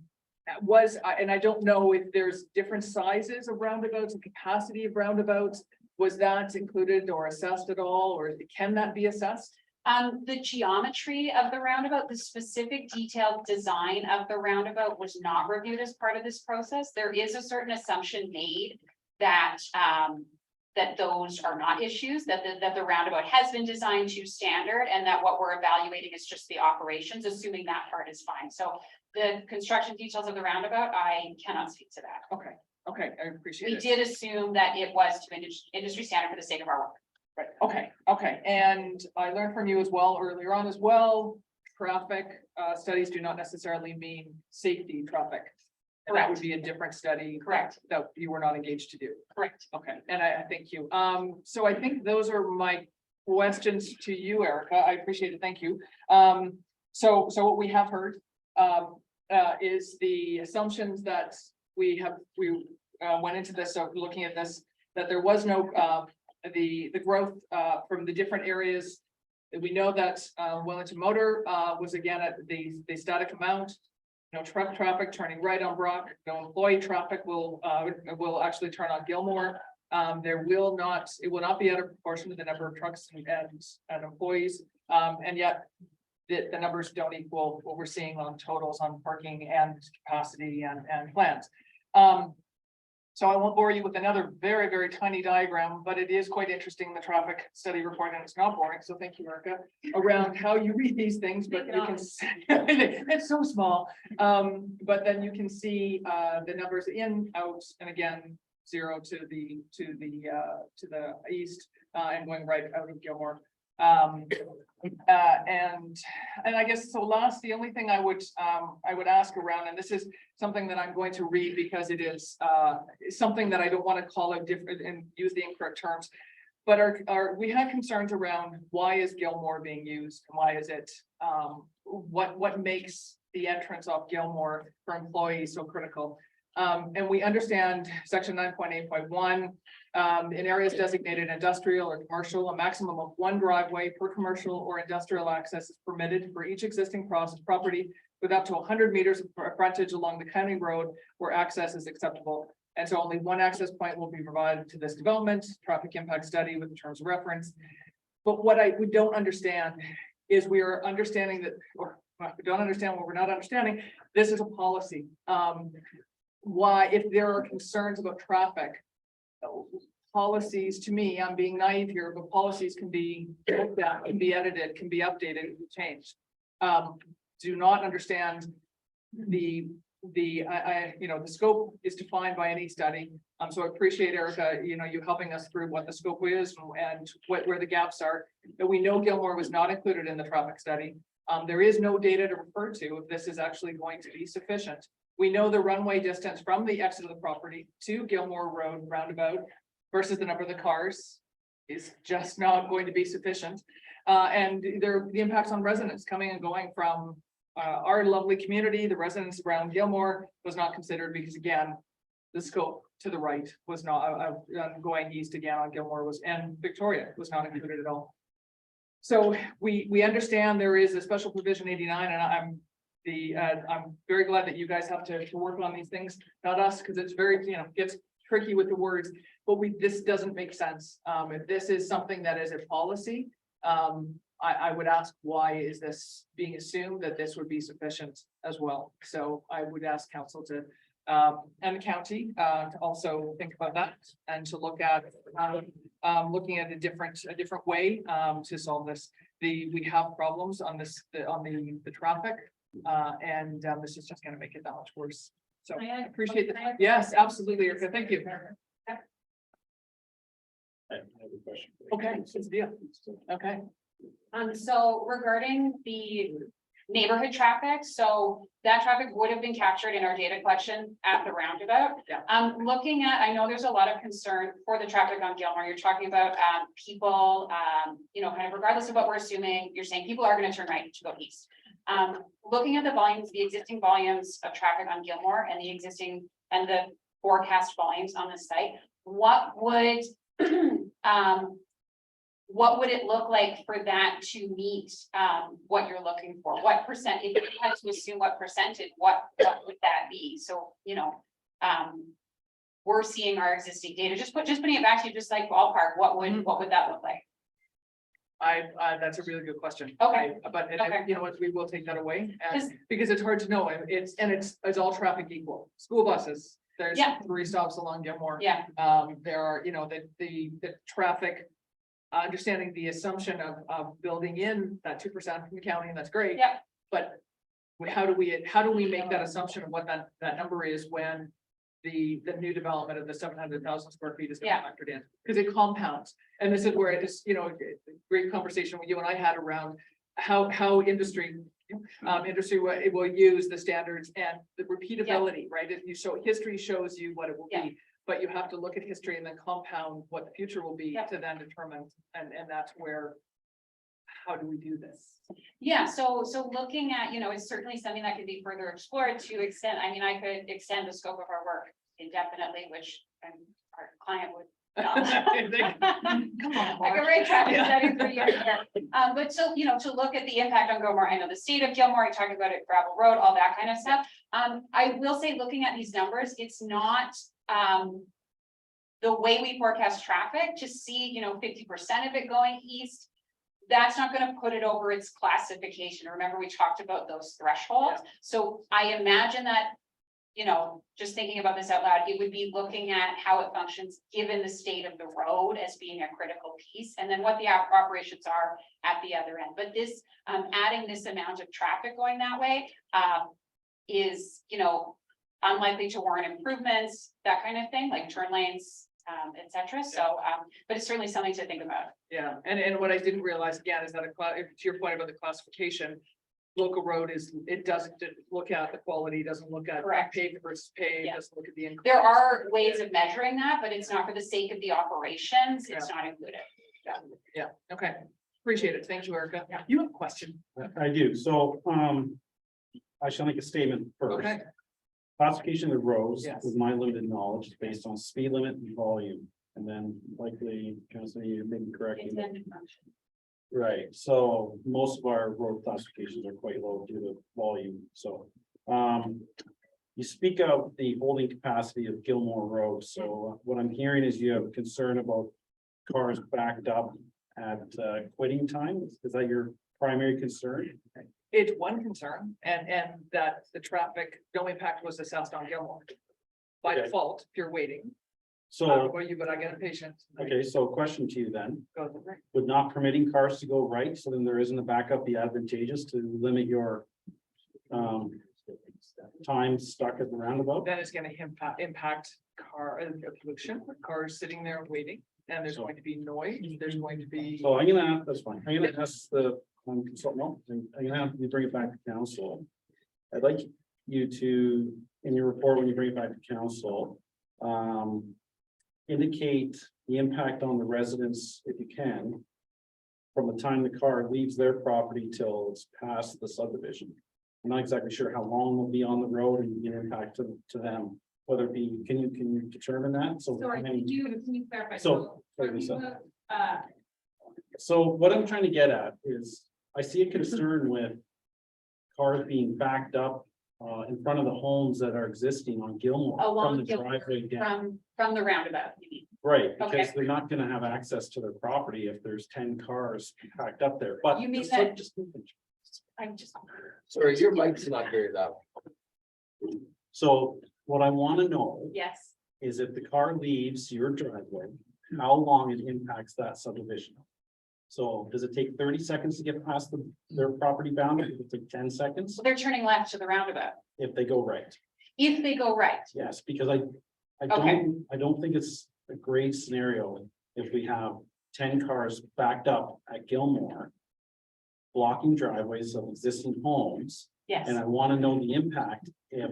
I don't know if there's different sizes of roundabouts and capacity of roundabouts. Was that included or assessed at all, or can that be assessed? The geometry of the roundabout, the specific detailed design of the roundabout was not reviewed as part of this process. There is a certain assumption made that that those are not issues, that the roundabout has been designed to standard, and that what we're evaluating is just the operations, assuming that part is fine. So the construction details of the roundabout, I cannot speak to that. Okay, I appreciate We it. did assume that it was to industry standard for the sake of our work. Right, okay, and I learned from you as well earlier on as well, traffic studies do not necessarily mean safety traffic. And that would Correct. be a different study. Correct. That you were not engaged to do. Correct. Okay, and I thank you. So I think those are my questions to you, Erica. I appreciate it. Thank you. So what we have heard is the assumptions that we went into this, so looking at this, that there was no the growth from the different areas. We know that Wellington Motor was again at the static amount. No truck traffic turning right on Brock, no employee traffic will actually turn on Gilmore. It will not be out of proportion to the number of trucks and employees. And yet the numbers don't equal what we're seeing on totals on parking and capacity and plans. So I won't bore you with another very, very tiny diagram, but it is quite interesting, the traffic study report, and it's not boring. So thank you, Erica, around how you read these things, but you can, it's so small. But then you can see the numbers in, out, and again, 0 to the east, and going right out of Gilmore. And I guess so last, the only thing I would ask around, and this is something that I'm going to read because it is something that I don't want to call out different and use the incorrect terms. But we had concerns around why is Gilmore being used? And why is it what makes the entrance off Gilmore for employees so critical? And we understand section 9.8.1, in areas designated industrial or commercial, a maximum of 1 driveway per commercial or industrial access is permitted for each existing property with up to 100 meters of frontage along the county road where access is acceptable. And so only 1 access point will be provided to this development, traffic impact study with the terms of reference. But what we don't understand is we are understanding that, or we don't understand what we're not understanding. This is a policy. Why, if there are concerns about traffic, policies, to me, I'm being naive here, but policies can be looked at, can be edited, can be updated, changed. Do not understand the scope is defined by any study. So I appreciate, Erica, you helping us through what the scope is and where the gaps are. But we know Gilmore was not included in the traffic study. There is no data to refer to if this is actually going to be sufficient. We know the runway distance from the exit of the property to Gilmore Road roundabout versus the number of the cars is just not going to be sufficient. And the impacts on residents coming and going from our lovely community, the residents around Gilmore was not considered because again, the scope to the right was not going east again on Gilmore and Victoria was not included at all. So we understand there is a special provision 89, and I'm very glad that you guys have to work on these things, not us, because it's very, gets tricky with the words, but this doesn't make sense. If this is something that is a policy, I would ask, why is this being assumed that this would be sufficient as well? So I would ask council to, and the county, to also think about that and to look at, looking at a different way, to solve this. We have problems on the traffic. And this is just going to make it that much worse. So May I I- appreciate can I- that. Yes, absolutely, Erica. Thank you. I have a question. Okay, good deal. Okay. So regarding the neighborhood traffic, so that traffic would have been captured in our data collection at the roundabout. Yeah. Looking at, I know there's a lot of concern for the traffic on Gilmore. You're talking about, people, you know, kind of regardless of what we're assuming, you're saying people are gonna turn right to go east. Looking at the volumes, the existing volumes of traffic on Gilmore and the existing and the forecast volumes on the site, what would, what would it look like for that to meet, what you're looking for? What percent, if you had to assume what percentage, what would that be? So, you know, we're seeing our existing data, just putting it back to you, just like ballpark, what would that look like? That's a really good question. Okay. But, Okay. you know what, we will take that away, and, 'Cause- because it's hard to know, and it's all traffic equal. School buses, there's Yeah. 3 stops along Gilmore. Yeah, There are, you know, the traffic. Understanding the assumption of building in that 2% from the county, and that's great. Yeah. But how do we make that assumption of what that number is when the new development of the 700,000 square feet is Yeah. factored in? Because it compounds, and this is where it is, you know, a great conversation with you and I had around how industry will use the standards and the repeatability, right? If you show, history shows you what it will Yeah. be. But you have to look at history and then compound what the future will be Yeah. to then determine, and that's where. How do we do this? yeah, so looking at, you know, it's certainly something that could be further explored to extend, I mean, I could extend the scope of our work indefinitely, which our client would. Come on, I could write traffic Yeah. studies for years here. But so, you know, to look at the impact on Gilmore, I know the state of Gilmore, you talked about it, gravel road, all that kind of stuff. I will say, looking at these numbers, it's not, the way we forecast traffic, to see, you know, 50% of it going east. That's not gonna put it over its classification. Remember, we talked about those thresholds. So I imagine that, you know, just thinking about this out loud, it would be looking at how it functions, given the state of the road as being a critical piece, and then what the operations are at the other end. But this, adding this amount of traffic going that way, is, you know, unlikely to warrant improvements, that kind of thing, like turn lanes, et cetera. So, but it's certainly something to think about. Yeah, and what I didn't realize again is that to your point about the classification. Local road it doesn't look at the quality, doesn't look at Correct. paved versus paved, Yeah. doesn't look at the. increase. There are ways of measuring that, but it's not for the sake of the operations. It's not included. Yeah, okay, appreciate it, thank you, Erica. You have a question? I do, so, I shall make a statement first. Okay, Classification of the roads, Yes. with my limited knowledge, is based on speed limit and volume, and then likely, you may be correct. Intended function. Right, so most of our road classifications are quite low due to volume, so. You speak of the holding capacity of Gilmore Road, so what I'm hearing is you have a concern about cars backed up at quitting time. Is that your primary concern? it's one concern, and that the traffic, no impact was assessed on Gilmore. By Okay. default, if you're waiting, I So, don't know about you, but I get a patient. okay, so question to you then, Goes, "Okay." would not permitting cars to go right, so then there isn't a backup be advantageous to limit your time stuck at the roundabout? Then it's gonna impact car pollution, cars sitting there waiting, and there's going to be noise, there's going to be. So I'm gonna, that's fine, I'm gonna ask the consultant, no, I'm gonna have you bring it back to council. I'd like you to, in your report, when you bring it back to council, indicate the impact on the residents, if you can, from the time the car leaves their property till it's past the subdivision. I'm not exactly sure how long they'll be on the road and the impact to them, whether it be, can you determine that? So how Sorry, many- can you clarify? So, for sorry, Lisa. people, So what I'm trying to get at is, I see a concern with cars being backed up in front of the homes that are existing on Gilmore Along from the Gilmore, driveway down. from the roundabout, you mean? Right, Okay. because they're not gonna have access to their property if there's 10 cars packed up there, but. You mean so that- just- I'm just. Sorry, your mic's not very loud. So what I wanna know Yes, is if the car leaves your driveway, how long it impacts that subdivision? So does it take 30 seconds to get past their property boundary? Does it take 10 seconds so they're turning left to the roundabout. if they go right? If they go right, Yes, because I Okay. don't think it's a great scenario if we have 10 cars backed up at Gilmore. Blocking driveways of existing homes, yes, and I want to know the impact if.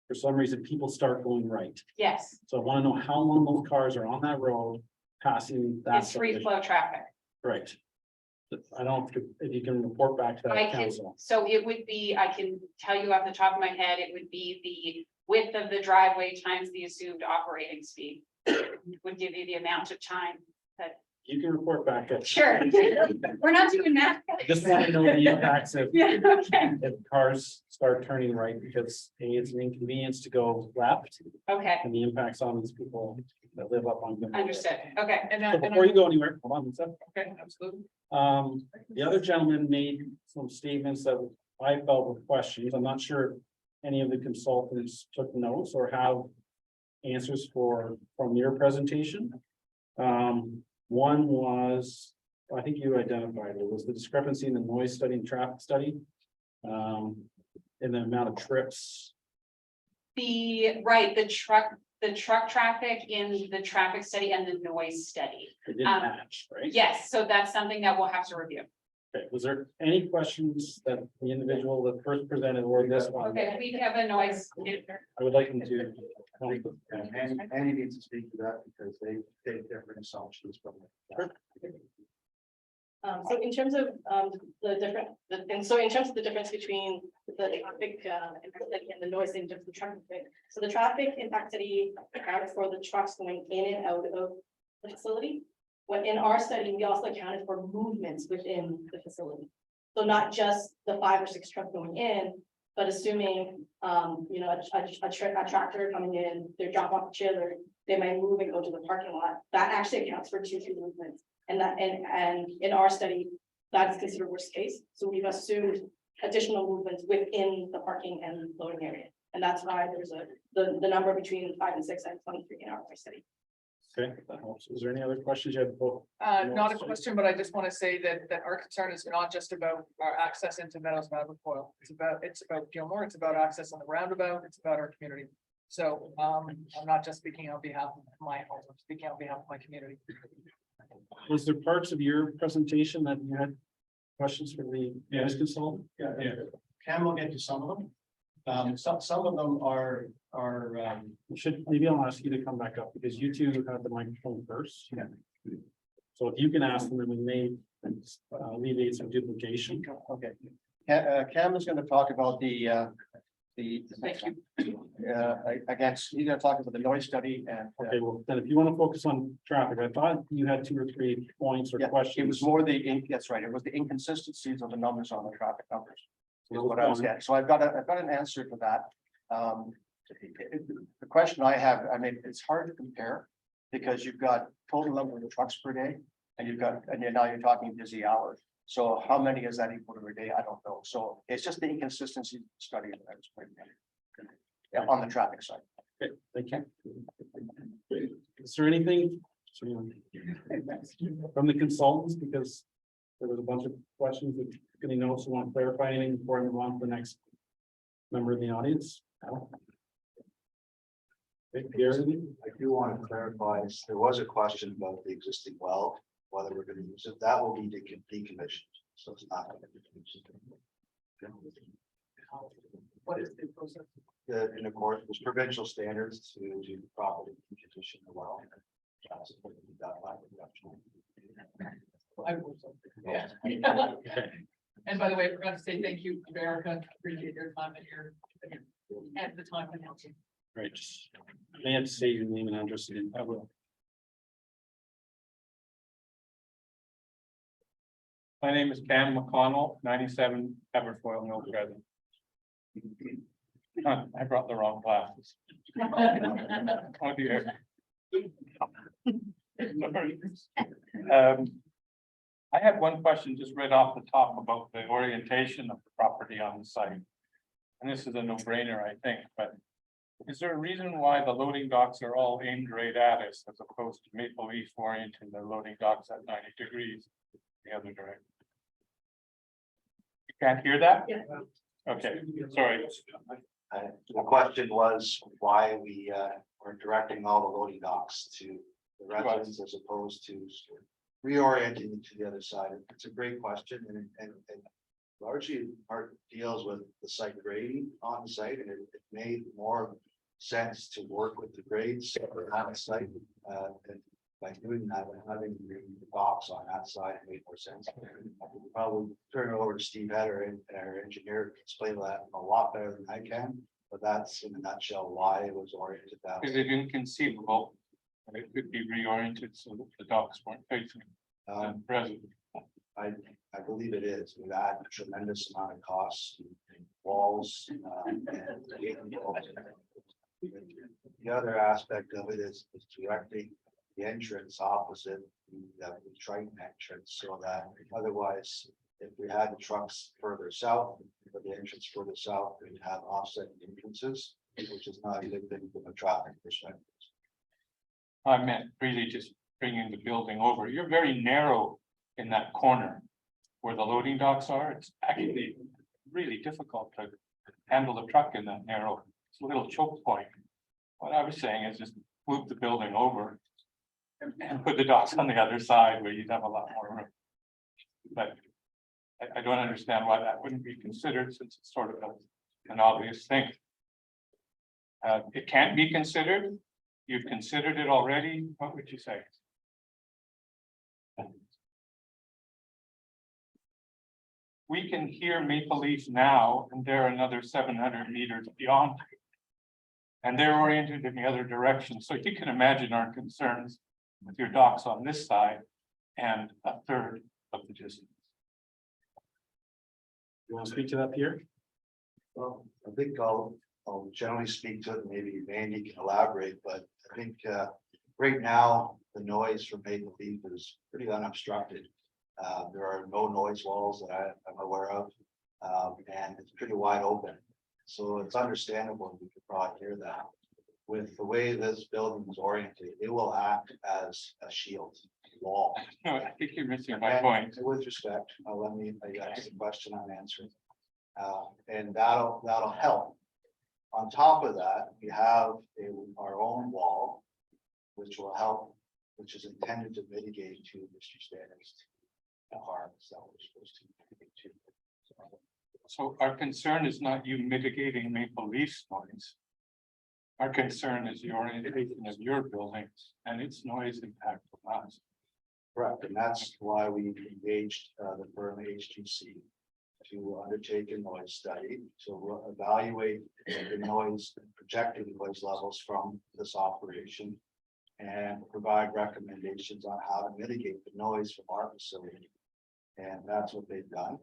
For some reason, people start going right, yes, so I want to know how long those cars are on that road passing that. it's free subdivision. flow traffic. Right. I don't, if you can report back to I that can, council. so it would be, I can tell you off the top of my head, it would be the width of the driveway times the assumed operating speed. Would give you the amount of time that, You can report back. sure, we're not doing that. I just want to know the impacts if, Yeah, okay, if cars start turning right, because A, it's an inconvenience to go left, okay, and the impacts on these people that live up on. Gilmore Road. understood, okay, So before you go anywhere, hold on one second. Okay, absolutely. The other gentleman made some statements that I felt were questions. I'm not sure if any of the consultants took notes or have answers from your presentation. One was, I think you identified it, was the discrepancy in the noise study and traffic study. In the amount of trips. right, the truck traffic in the traffic study and the noise study. It didn't match, right? Yes, so that's something that we'll have to review. Okay, was there any questions that the individual that first presented or this one? Okay, we have a noise. I would like them to. Annie needs to speak to that because they take different assumptions from. So in terms of in terms of the difference between the traffic and the noise in terms of the traffic. So the traffic impact study accounted for the trucks going in and out of the facility. When in our study, we also accounted for movements within the facility. So not just the 5 or 6 trucks going in, but assuming you know, a tractor coming in, they drop off a trailer, they might move and go to the parking lot. That actually accounts for 2-3 movements. And in our study, that is considered worst case. So we've assumed additional movements within the parking and loading area. And that's why there's the number between 5 and 6 and 23 in our study. Okay, that helps. Is there any other questions you have? Not a question, but I just want to say that our concern is not just about our access into Meadows Aberfoyle. It's about Gilmore, it's about access on the roundabout, it's about our community. So I'm not just speaking on behalf of my home, I'm speaking on behalf of my community. Was there parts of your presentation that you had questions for the noise consultant? Yeah. Cam will get to some of them. Some of them are, Maybe I'll ask you to come back up because you two have the microphone first. Yeah. So if you can ask them, and we may alleviate some duplication. okay. Cam is gonna talk about the. Thank you. Against, he's gonna talk about the noise study and. Okay, well, then if you want to focus on traffic, I thought you had 2 or 3 points or Yeah, questions. it was more that's right, it was the inconsistencies of the numbers on the traffic numbers. Is what I was getting, so I've got an answer to that. The question I have, I mean, it's hard to compare. Because you've got total number of trucks per day, and now you're talking busy hours. So how many is that equal to a day? I don't know, so it's just the inconsistency study that I was pointing out. Yeah, on the traffic side. Okay, thank you. Is there anything from the consultants, because there was a bunch of questions that any notes you want to clarify anything before I move on to the next member of the audience? Al? Okay, Pierre, anything? I do want to clarify, there was a question about the existing well, whether we're going to use it, that will be decommissioned, so it's not going to be used. What is the process? In accordance with provincial standards to properly decondition the well. That's what we got by the I will. Yeah. Okay. And by the way, I forgot to say thank you, Erica, appreciate your time and the time and help. Right, just, I may have to say your name and address again. I will. My name is Cam McConnell, 97 Aberfoyle Mill Crescent. I brought the wrong glasses. Oh dear. I have one question just right off the top about the orientation of the property on the site. And this is a no-brainer, I think, but is there a reason why the loading docks are all aimed right at us as opposed to Maple Leaf orienting the loading docks at 90 degrees the other direction? You can't hear that? Yeah. Okay, sorry. The question was why we are directing all the loading docks to the residents as opposed to reorienting to the other side. It's a great question and largely part deals with the site grading on the site, and it made more sense to work with the grades on the site. And by doing that, and having the box on that side, it made more sense. I could probably turn it over to Steve Header and our engineer to explain that a lot better than I can, but that's in a nutshell why it was oriented that Is way. it inconceivable? That it could be reoriented so that the docks weren't facing the resident. I believe it is. We've had a tremendous amount of costs, walls. And the other aspect of it is directing the entrance opposite the Triton entrance, so that otherwise, if we had the trucks further south, but the entrance further south, we'd have offset entrances, which is not a good thing from a traffic perspective. I meant really just bringing the building over. You're very narrow in that corner where the loading docks are. It's actually really difficult to handle the truck in that narrow, it's a little choke point. What I was saying is just move the building over and put the docks on the other side where you'd have a lot more room. But I don't understand why that wouldn't be considered, since it's sort of an obvious thing. It can't be considered. You've considered it already. What would you say? We can hear Maple Leaf now, and they're another 700 meters beyond. And they're oriented in the other direction. So you can imagine our concerns with your docks on this side and a third of the distance. You want to speak to that, Pierre? Well, I think I'll generally speak to it, maybe Mandy can elaborate, but I think right now, the noise from Maple Leaf is pretty unobstructed. There are no noise walls that I'm aware of, and it's pretty wide open. So it's understandable, we could probably hear that. With the way this building is oriented, it will act as a shield wall. No, I think you're missing my And point. with respect, let me, I asked the question I'm answering. And that'll help. On top of that, we have our own wall, which will help, which is intended to mitigate to Mr. Stanley's harms that we're supposed to mitigate to. So our concern is not you mitigating Maple Leaf's noise. Our concern is the orientation of your buildings and its noise impact on us. Correct, and that's why we engaged the firm HGC to undertake a noise study, to evaluate the noise, projected noise levels from this operation, and provide recommendations on how to mitigate the noise from our facility. And that's what they've done,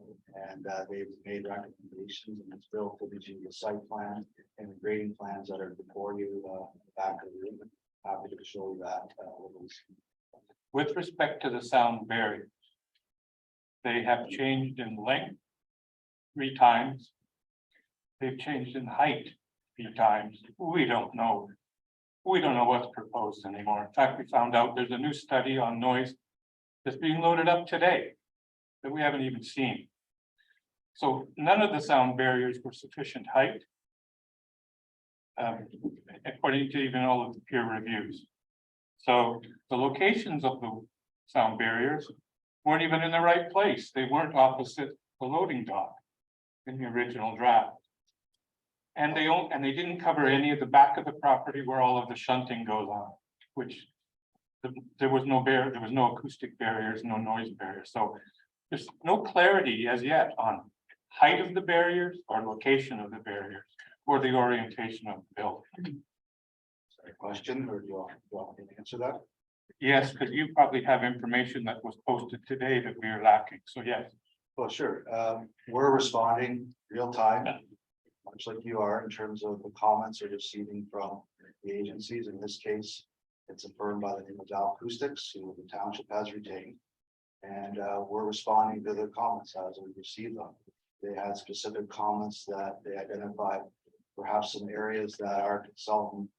and they've made recommendations, and it's built into the site plan and the grading plans that are before you, back of the room. Happy to show you that. With respect to the sound barriers, they have changed in length 3 times. They've changed in height 3 times. We don't know. We don't know what's proposed anymore. In fact, we found out there's a new study on noise that's being loaded up today that we haven't even seen. So none of the sound barriers were sufficient height, according to even all of the peer reviews. So the locations of the sound barriers weren't even in the right place. They weren't opposite the loading dock in the original draft. And they didn't cover any of the back of the property where all of the shunting goes on, which there was no acoustic barriers, no noise barriers. So there's no clarity as yet on height of the barriers or location of the barriers or the orientation of the building. Question, or do you want me to answer that? Yes, because you probably have information that was posted today that we are lacking. So yes. Well, sure. We're responding real time, much like you are, in terms of the comments we're receiving from the agencies. In this case, it's a firm by the name of Dow Acoustics, who the township has retained. And we're responding to their comments as we receive them. They had specific comments that they identified, perhaps some areas that our consultant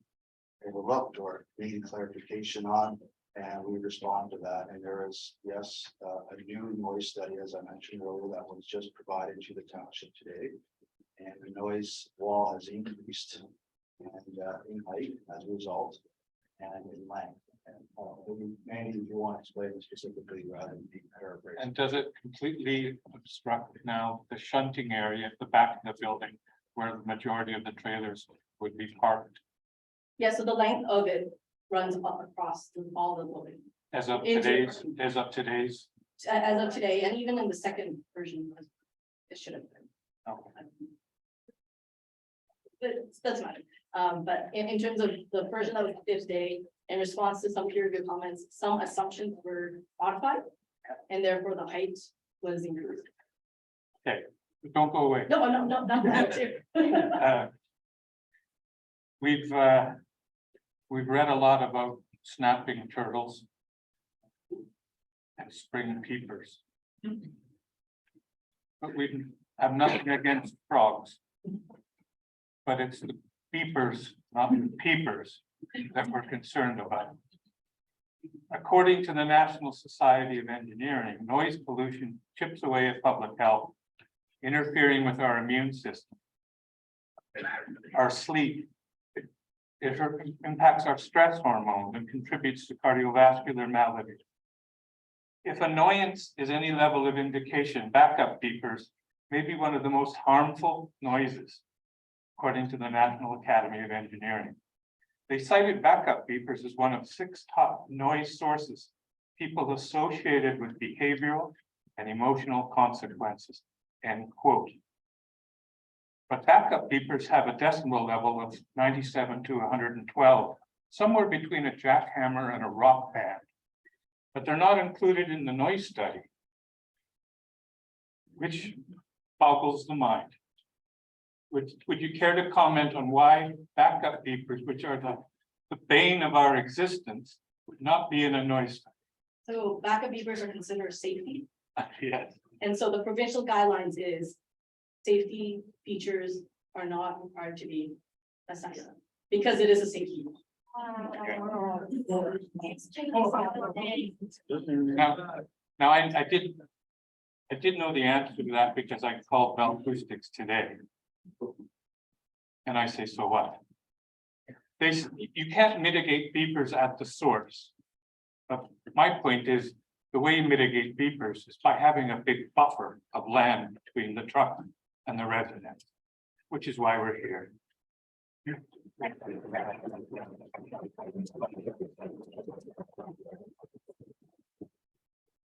overlooked or needed clarification on, and we respond to that. And there is, yes, a new noise study, as I mentioned earlier, that was just provided to the township today. And the noise wall has increased and in height as a result and in length. And maybe Mandy, if you want to explain it specifically rather than be paraphrased. And does it completely obstruct now the shunting area at the back of the building where the majority of the trailers would be parked Yeah, so the length of it runs up across all the building. as of Into- today's, As of today, and even in the second version, it should have been. Okay. But that's fine. But in terms of the version that was updated today, in response to some peer review comments, some assumptions were modified. And therefore the height was increased. Don't go away. No, not that too. Uh, We've read a lot about snapping turtles. And spring peepers. But we have nothing against frogs. But it's the peepers, not the peepers, that we're concerned about. According to the National Society of Engineering, noise pollution chips away at public health, interfering with our immune system. Our sleep. It impacts our stress hormone and contributes to cardiovascular maladies. If annoyance is any level of indication, backup beepers may be one of the most harmful noises, according to the National Academy of Engineering. They cited backup beepers as one of 6 top noise sources people associated with behavioral and emotional consequences, end quote. But backup beepers have a decibel level of 97 to 112, somewhere between a jackhammer and a rock band. But they're not included in the noise study, which boggles the mind. Would you care to comment on why backup beepers, which are the bane of our existence, would not be in a noise study? So backup beepers are considered safety. Yes. And so the provincial guidelines is safety features are not required to be assessed because it is a safety. Now I did know the answer to that because I called Bell Acoustics today. And I say, so what? You can't mitigate beepers at the source. But my point is, the way you mitigate beepers is by having a big buffer of land between the truck and the residents, which is why we're here.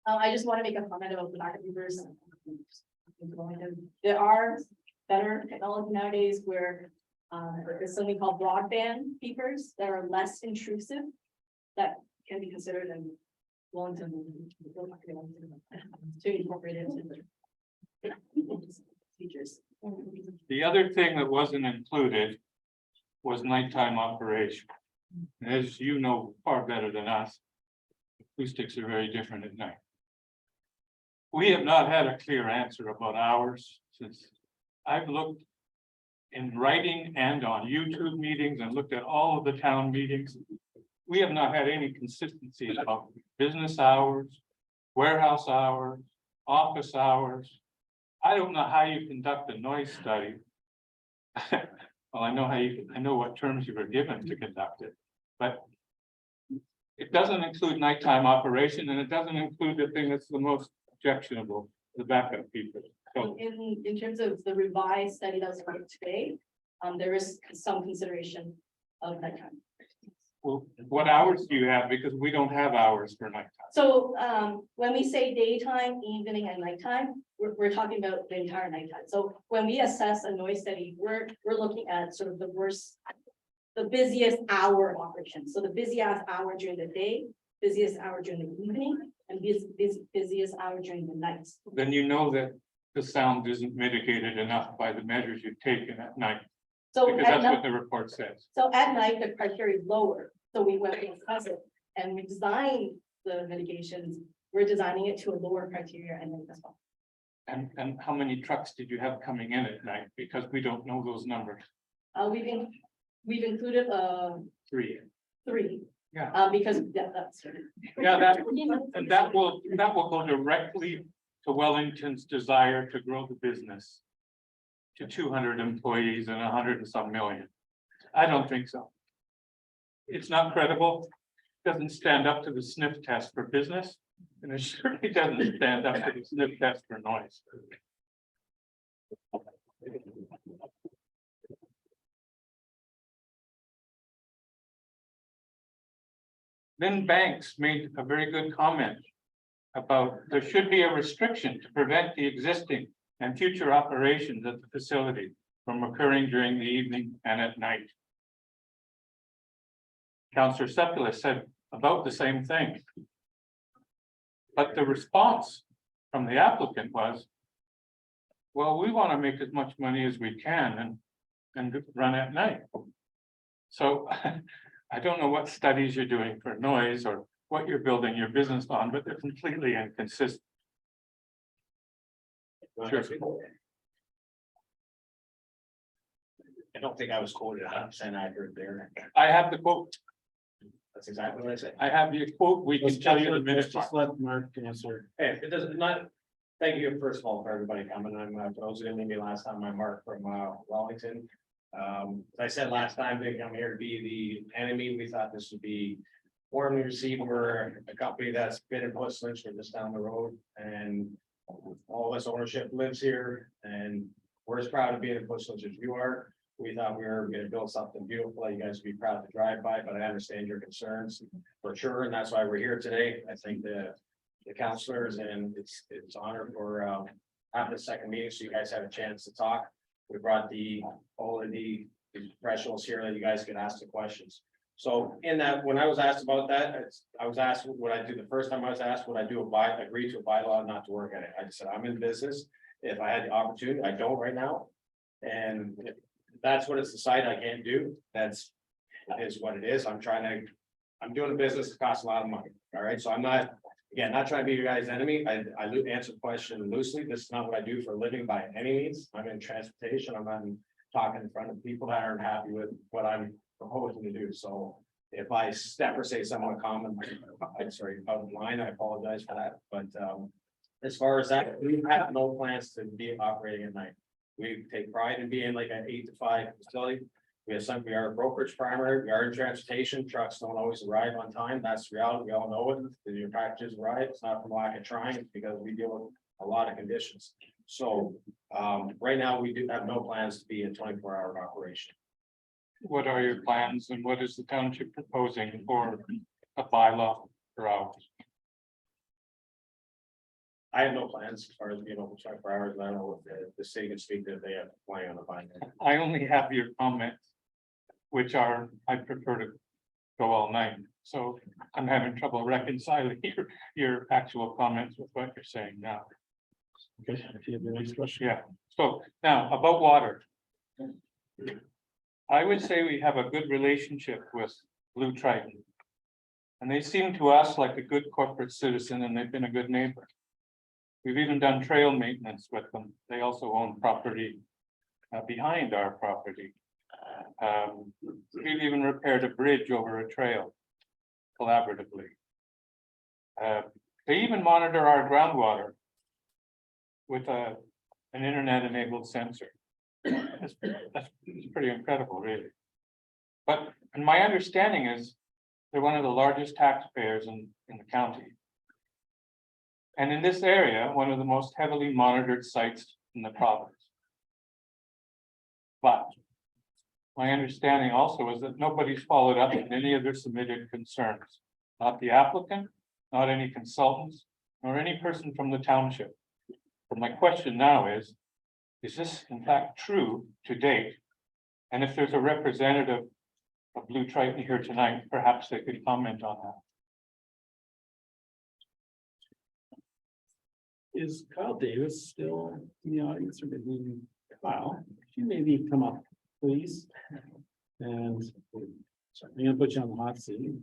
I just want to make a comment about the backup beepers. There are better technology nowadays where there's something called broadband beepers that are less intrusive that can be considered in Wellington to incorporate it into the features. The other thing that wasn't included was nighttime operation. As you know far better than us, acoustics are very different at night. We have not had a clear answer about hours since I've looked in writing and on YouTube meetings and looked at all of the town meetings. We have not had any consistency about business hours, warehouse hours, office hours. I don't know how you conduct a noise study. Well, I know what terms you were given to conduct it, but it doesn't include nighttime operation, and it doesn't include the thing that's the most objectionable, the backup people. So In terms of the revised study that was run today, there is some consideration of nighttime. well, what hours do you have? Because we don't have hours for nighttime. So when we say daytime, evening and nighttime, we're talking about the entire nighttime. So when we assess a noise study, we're looking at sort of the busiest hour of operation. So the busiest hour during the day, busiest hour during the evening, and busiest hour during the night. Then you know that the sound isn't mitigated enough by the measures you've taken at night, So because at that's night, what the report says. so at night, the criteria is lower. So we went and assessed it and we designed the mitigations. We're designing it to a lower criteria and then as well. And how many trucks did you have coming in at night? Because we don't know those numbers. We've included 3. 3. Yeah. Because that's. Yeah, that will go directly to Wellington's desire to grow the business. to 200 employees and 100 and some million. I don't think so. It's not credible, doesn't stand up to the sniff test for business, and it certainly doesn't stand up to the sniff test for noise. Then Banks made a very good comment about there should be a restriction to prevent the existing and future operations at the facility from occurring during the evening and at night. Councillor Sepulveda said about the same thing. But the response from the applicant was, well, we want to make as much money as we can and run at night. So I don't know what studies you're doing for noise or what you're building your business on, but they're completely inconsistent. Sure. I don't think I was quoted 100% accurate there. I have the quote. That's exactly what I said. I have the quote. We can tell you the minute. Just let Mark answer. Hey, it doesn't not, thank you first of all for everybody coming. I'm, for those who didn't meet me last time, I'm Mark from Wellington. As I said last time, they come here to be the enemy. We thought this would be warmly received. We're a company that's been in Portsmouth, we're just down the road, and all of us ownership lives here, and we're as proud of being in Portsmouth as you are. We thought we were gonna build something beautiful. You guys would be proud to drive by, but I understand your concerns for sure, and that's why we're here today. I think the counselors, and it's honor for having the second meeting, so you guys have a chance to talk. We brought all of the professionals here that you guys can ask the questions. So in that, when I was asked about that, I was asked what I do the first time I was asked, would I agree to a bylaw not to work at it? I just said, I'm in business. If I had the opportunity, I don't right now. And if that's what it's decided I can't do, that is what it is. I'm doing a business that costs a lot of money. All right, so I'm not, again, not trying to be your guys' enemy. I answer the question loosely. This is not what I do for a living by any means. I'm in transportation. I'm not talking in front of people that aren't happy with what I'm proposing to do. So if I step or say somewhat common, I'm sorry, out of line, I apologize for that. But as far as that, we have no plans to be operating at night. We take pride in being like an 8 to 5 facility. We are a brokerage primary, we are in transportation, trucks don't always arrive on time, that's the reality, we all know it. Your packages arrive, it's not from lack of trying, it's because we deal with a lot of conditions. So right now, we do have no plans to be a 24-hour operation. What are your plans and what is the township proposing for a bylaw for hours? I have no plans as far as being open 24 hours. I don't know if the city can speak that they have a plan on the bylaw. I only have your comments, which are, I prefer to go all night. So I'm having trouble reconciling your actual comments with what you're saying now. Okay, if you have the next question. Yeah, so now about water. I would say we have a good relationship with Blue Triton. And they seem to us like a good corporate citizen, and they've been a good neighbor. We've even done trail maintenance with them. They also own property behind our property. We've even repaired a bridge over a trail collaboratively. They even monitor our groundwater with an internet-enabled sensor. That's pretty incredible, really. But and my understanding is they're one of the largest taxpayers in the county. And in this area, one of the most heavily monitored sites in the province. But my understanding also is that nobody's followed up on any of their submitted concerns. Not the applicant, not any consultants, nor any person from the township. But my question now is this in fact true to date? And if there's a representative of Blue Triton here tonight, perhaps they could comment on that. Is Kyle Davis still in the audience, or did he? Kyle, could you maybe come up, please? And I'm gonna put you on the hot seat.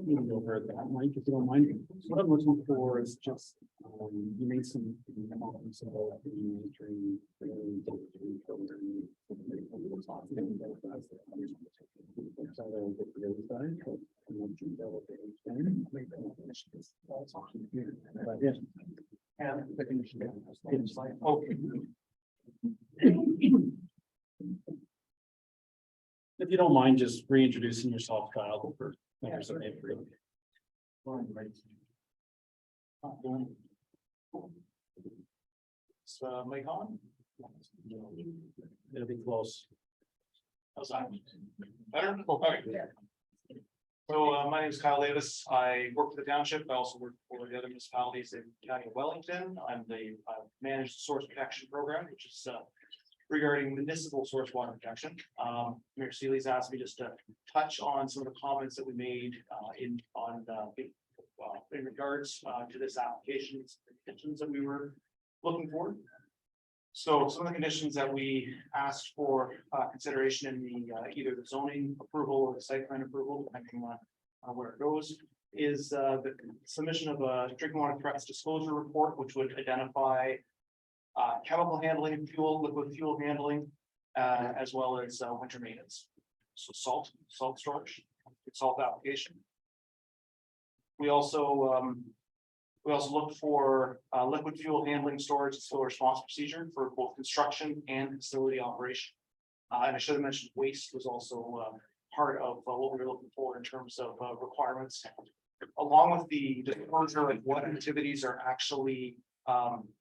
You can go over that, Mike, if you don't mind. What I'm looking for is just You made some. If you don't mind just reintroducing yourself, Kyle, for members of April. Mike on? It'll be close. How's that? Better? Okay. So my name is Kyle Davis. I work for the township. I also work for the other municipalities in County of Wellington. I'm the managed source protection program, which is regarding municipal source water protection. Mayor Seeley's asked me just to touch on some of the comments that we made in regards to this application, conditions that we were looking for. So some of the conditions that we asked for consideration in the either the zoning approval or the site plan approval, depending on where it goes, is the submission of a drinking water threats disclosure report, which would identify chemical handling, liquid fuel handling, as well as winter maintenance. So salt storage, salt application. We also look for liquid fuel handling, storage, and spill response procedure for both construction and facility operation. And I should have mentioned waste was also part of what we were looking for in terms of requirements, along with the disclosure of what activities are actually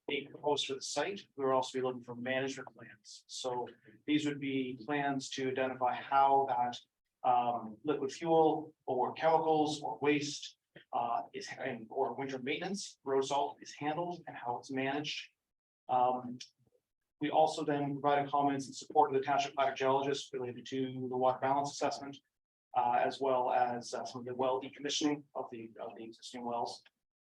being proposed for the site. We will also be looking for management plans. So these would be plans to identify how that liquid fuel or chemicals or waste or winter maintenance, road salt is handled and how it's managed. We also then provided comments in support of the township hydrogeologist related to the water balance assessment, as well as some of the well decommissioning of the existing wells,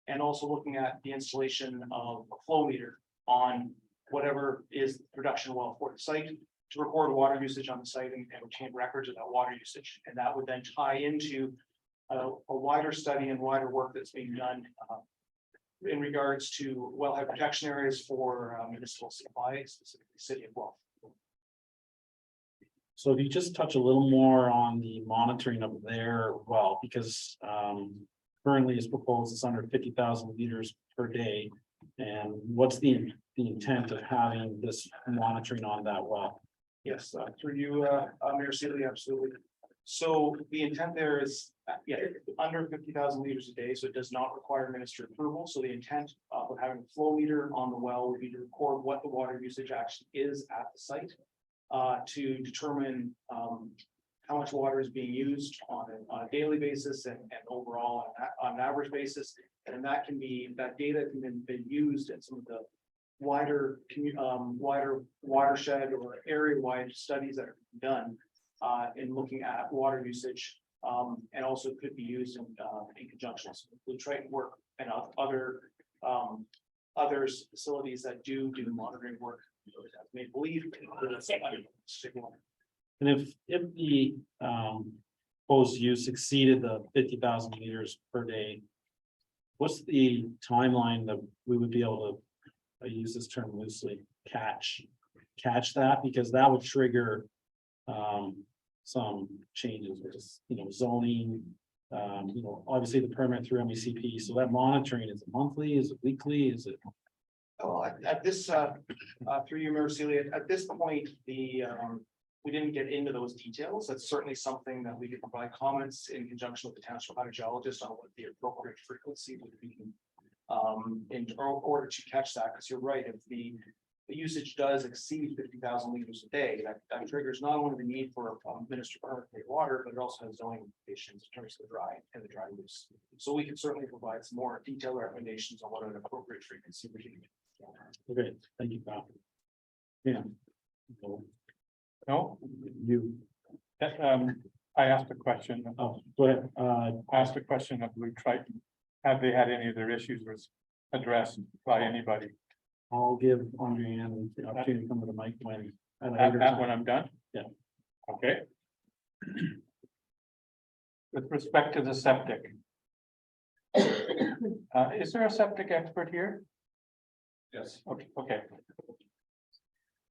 and also looking at the installation of a flow meter on whatever is the production well for the site to record water usage on the site and obtain records of that water usage. And that would then tie into a wider study and wider work that's being done in regards to wellhead protection areas for municipal supply, specifically city of Guelph. So if you just touch a little more on the monitoring of their well, because currently is proposed it's under 50,000 liters per day. And what's the intent of having this monitoring on that well? Yes, through you, Mayor Seeley, absolutely. So the intent there is, under 50,000 liters a day, so it does not require ministry approval. So the intent of having a flow meter on the well would be to record what the water usage actually is at the site, to determine how much water is being used on a daily basis and overall on an average basis. And that data can then be used in some of the wider watershed or area-wide studies that are done in looking at water usage, and also could be used in conjunction with Triton work and other facilities that do monitoring work. May believe. And if the proposed use exceeded the 50,000 liters per day, what's the timeline that we would be able to, I use this term loosely, catch that? Because that would trigger some changes, which is, zoning, obviously the permit through MECP. So that monitoring, is it monthly, is it weekly, is it? Oh, at this, through you, Mayor Seeley, at this point, we didn't get into those details. That's certainly something that we could provide comments in conjunction with the township hydrogeologist on what the appropriate frequency would be in order to catch that. Because you're right, if the usage does exceed 50,000 liters a day, that triggers not only the need for ministry permit water, but it also has zoning implications in terms of the dry use. So we can certainly provide some more detailed recommendations on what an appropriate frequency would be. Okay, thank you, Kyle. Yeah. No, You, I asked a question. oh, go ahead, Asked a question of Blue Triton. Have they had any of their issues was addressed by anybody? I'll give Andreanne the opportunity to come to the mic when. When I'm done? Yeah. Okay. With respect to the septic. Is there a septic expert here? Yes. Okay.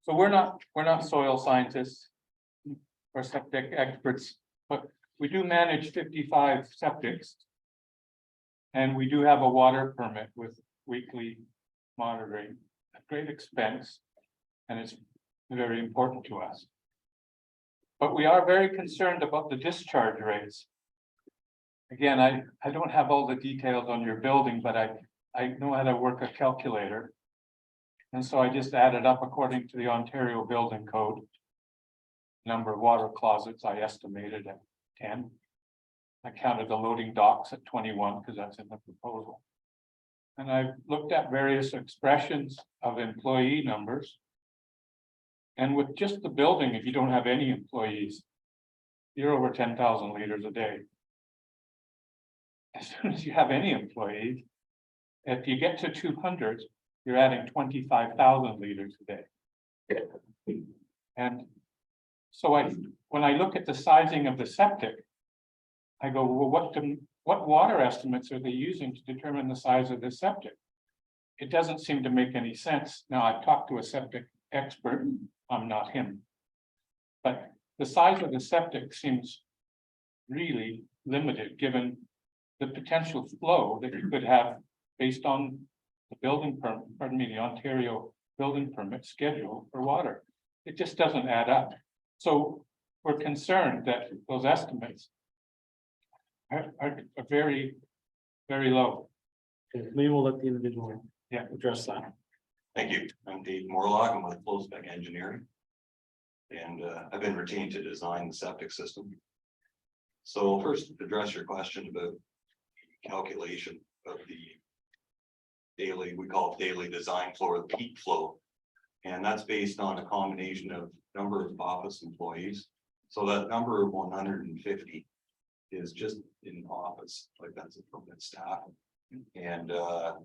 So we're not soil scientists or septic experts, but we do manage 55 septics. And we do have a water permit with weekly monitoring at great expense. And it's very important to us. But we are very concerned about the discharge rates. Again, I don't have all the details on your building, but I know how to work a calculator. And so I just added up according to the Ontario Building Code. Number of water closets I estimated at 10. I counted the loading docks at 21 because that's in the proposal. And I looked at various expressions of employee numbers. And with just the building, if you don't have any employees, you're over 10,000 liters a day. As soon as you have any employees, if you get to 200, you're adding 25,000 liters a day. And so when I look at the sizing of the septic, I go, well, what water estimates are they using to determine the size of the septic? It doesn't seem to make any sense. Now, I've talked to a septic expert, I'm not him. But the size of the septic seems really limited, given the potential flow that you could have based on the building permit, pardon me, the Ontario building permit schedule for water. It just doesn't add up. So we're concerned that those estimates are very, very low. Okay, maybe we'll let the individual address that. Thank you. I'm Dave Morlock. I'm with Flowspec Engineering. And I've been retained to design the septic system. So first, address your question about calculation of the daily, we call it daily design flow or the peak flow. And that's based on a combination of number of office employees. So that number of 150 is just in office, like that's a permanent staff. And a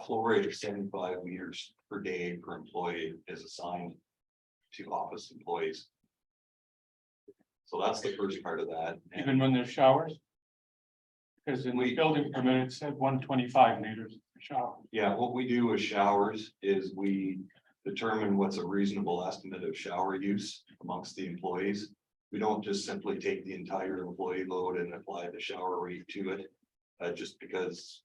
flow rate of 75 liters per day per employee is assigned to office employees. So that's the first part of that. And Even when there's showers? Because in the building permit, it said 125 liters per shower. yeah, what we do with showers is we determine what's a reasonable estimate of shower use amongst the employees. We don't just simply take the entire employee load and apply the shower rate to it. Just because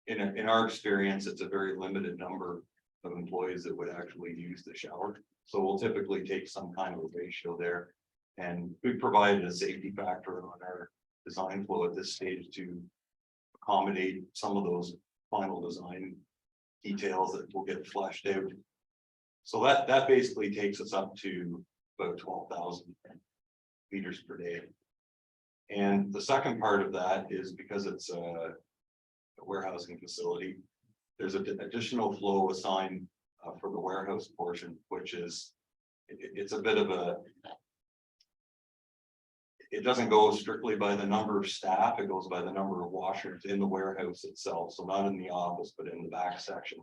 in our experience, it's a very limited number of employees that would actually use the shower. So we'll typically take some kind of a ratio there. And we provided a safety factor on our design flow at this stage to accommodate some of those final design details that will get fleshed out. So that basically takes us up to about 12,000 liters per day. And the second part of that is because it's a warehousing facility, there's an additional flow assigned for the warehouse portion, which is, it's a bit of a, it doesn't go strictly by the number of staff, it goes by the number of washers in the warehouse itself. So not in the office, but in the back section,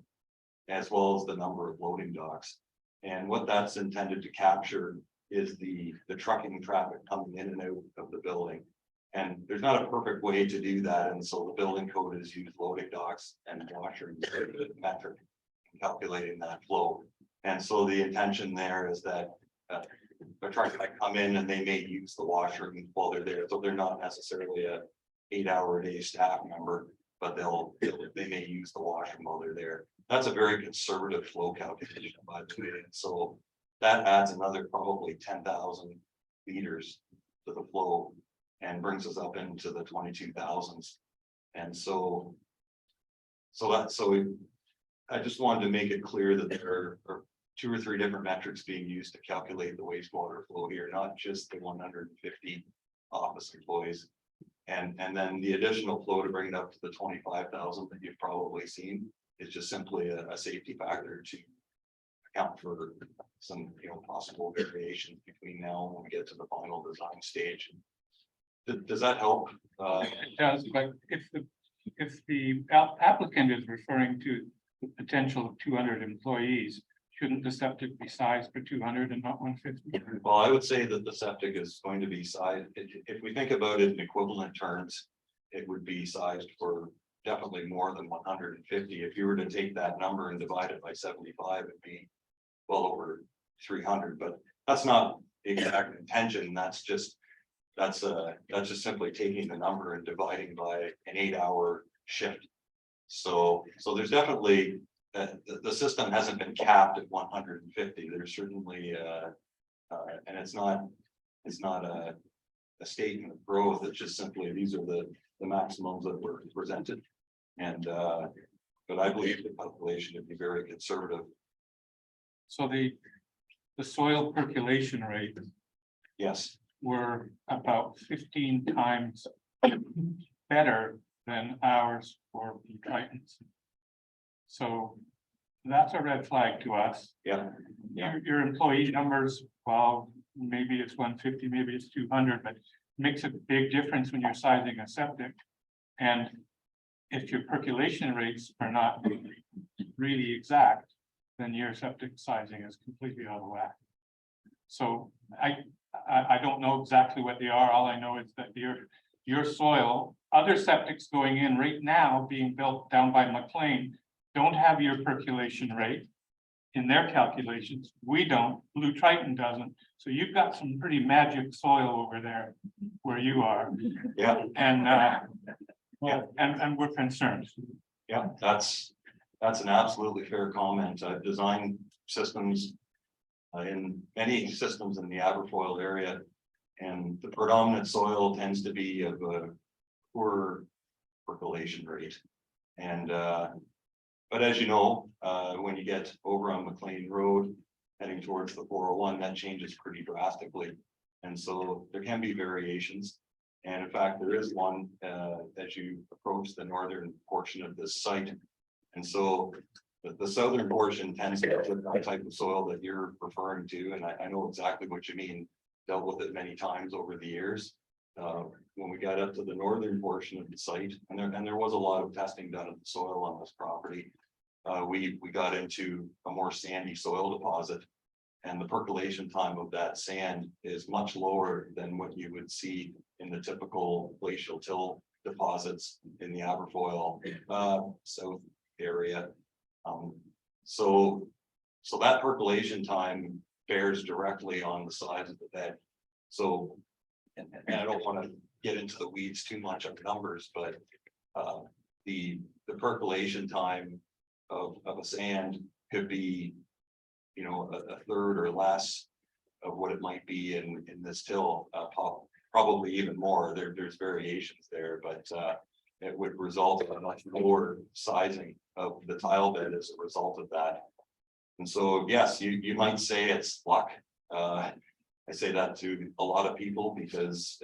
as well as the number of loading docks. And what that's intended to capture is the trucking traffic coming in and out of the building. And there's not a perfect way to do that. And so the building code is used loading docks and washers as a metric in calculating that flow. And so the intention there is that a truck might come in and they may use the washroom while they're there. So they're not necessarily a 8-hour a day staff member, but they may use the washroom while they're there. That's a very conservative flow calculation, by the way. So that adds another probably 10,000 liters to the flow and brings us up into the 22,000s. And so I just wanted to make it clear that there are 2 or 3 different metrics being used to calculate the wastewater flow here, not just the 150 office employees. And then the additional flow to bring it up to the 25,000 that you've probably seen is just simply a safety factor to account for some, possible variations between now and when we get to the final design stage. Does that help? It does, but if the applicant is referring to the potential of 200 employees, shouldn't the septic be sized for 200 and not 150? Well, I would say that the septic is going to be sized, if we think about it in equivalent terms, it would be sized for definitely more than 150. If you were to take that number and divide it by 75, it'd be well over 300, but that's not the exact intention. That's just simply taking the number and dividing by an 8-hour shift. So there's definitely, the system hasn't been capped at 150. There's certainly, and it's not a statement of growth. It's just simply, these are the maximums that were presented. And, but I believe the population would be very conservative. So the soil percolation rate Yes, were about 15 times better than ours for the Tritons. So that's a red flag to us. yeah, Your employee numbers, well, maybe it's 150, maybe it's 200, but it makes a big difference when you're sizing a septic. And if your percolation rates are not really exact, then your septic sizing is completely out of whack. So I don't know exactly what they are. All I know is that your soil, other septics going in right now being built down by McLean don't have your percolation rate in their calculations. We don't, Blue Triton doesn't. So you've got some pretty magic soil over there where you are. yeah, And and we're concerned. yeah. That's an absolutely fair comment. I've designed systems in many systems in the Aberfoyle area, and the predominant soil tends to be of a poor percolation rate. And but as you know, when you get over on McLean Road heading towards the 401, that changes pretty drastically. And so there can be variations. And in fact, there is one as you approach the northern portion of this site. And so the southern portion tends to have that type of soil that you're referring to. And I know exactly what you mean, dealt with it many times over the years. When we got up to the northern portion of the site, and there was a lot of testing done of the soil on this property, we got into a more sandy soil deposit, and the percolation time of that sand is much lower than what you would see in the typical glacial till deposits in the Aberfoyle south area. So that percolation time bears directly on the size of the bed. So, and I don't want to get into the weeds too much of numbers, but the percolation time of a sand could be, you know, a third or less of what it might be in this till, probably even more. There's variations there, but it would result in a much lower sizing of the tile bed as a result of that. And so, yes, you might say it's luck. I say that to a lot of people because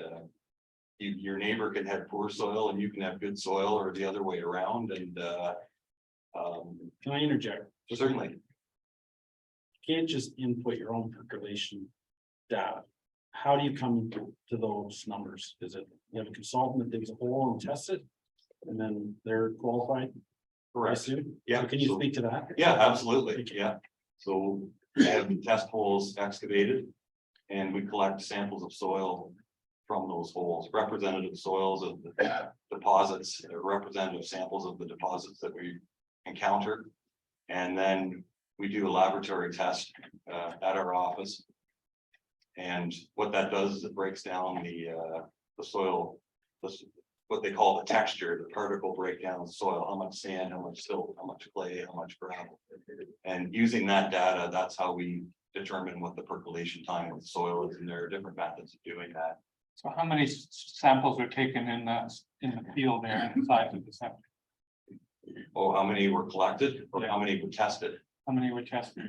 your neighbor can have poor soil and you can have good soil, or the other way around. And Can I interject? certainly, You can't just input your own percolation data. How do you come to those numbers? Is it, you have a consultant that digs a hole and tests it? And then they're qualified? I correct. assume? Yeah, So can you so- speak to that? Yeah, absolutely. Yeah. So we have test holes excavated and we collect samples of soil from those holes, representative soils of the deposits, representative samples of the deposits that we encounter. And then we do a laboratory test at our office. And what that does is it breaks down the soil, what they call the texture, the particle breakdown of the soil, how much sand, how much silt, how much clay, how much gravel. And using that data, that's how we determine what the percolation time of the soil is, and there are different methods of doing that. So how many samples are taken in the field there inside of the septic? Oh, how many were collected or how many were tested? How many were tested?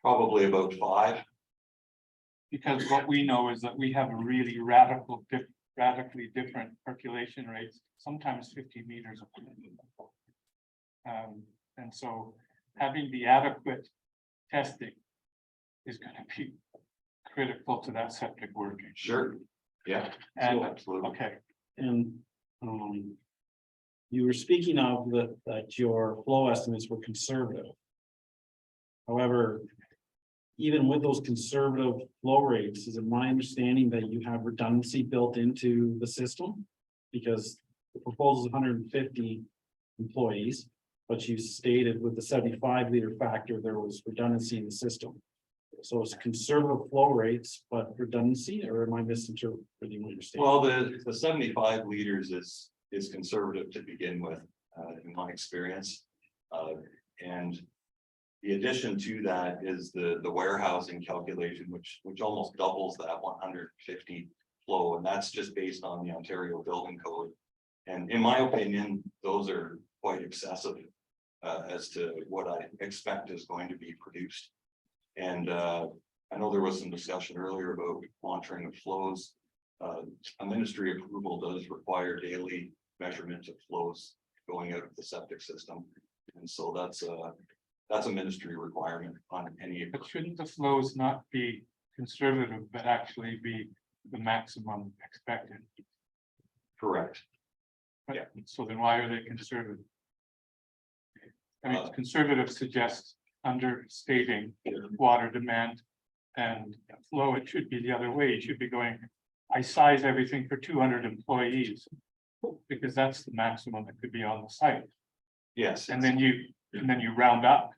Probably about 5. Because what we know is that we have a really radically different percolation rates, sometimes 50 meters. And so having the adequate testing is going to be critical to that septic working. Sure. Yeah, And absolutely. okay, And you were speaking of that your flow estimates were conservative. However, even with those conservative flow rates, is it my understanding that you have redundancy built into the system? Because The proposal is 150 employees, but you stated with the 75-liter factor, there was redundancy in the system. So it's conservative flow rates, but redundancy, or am I misinterpreting what you're saying? Well, the 75 liters is conservative to begin with, in my experience. And the addition to that is the warehousing calculation, which almost doubles that 150 flow, and that's just based on the Ontario Building Code. And in my opinion, those are quite excessive as to what I expect is going to be produced. And I know there was some discussion earlier about monitoring of flows. A ministry approval does require daily measurement of flows going out of the septic system. And so that's a ministry requirement on any. But shouldn't the flows not be conservative, but actually be the maximum expected? Correct. Yeah. So then why are they conservative? I mean, conservative suggests understating water demand and flow. It should be the other way. It should be going, I size everything for 200 employees. Because that's the maximum that could be on the site. Yes. And then you round up.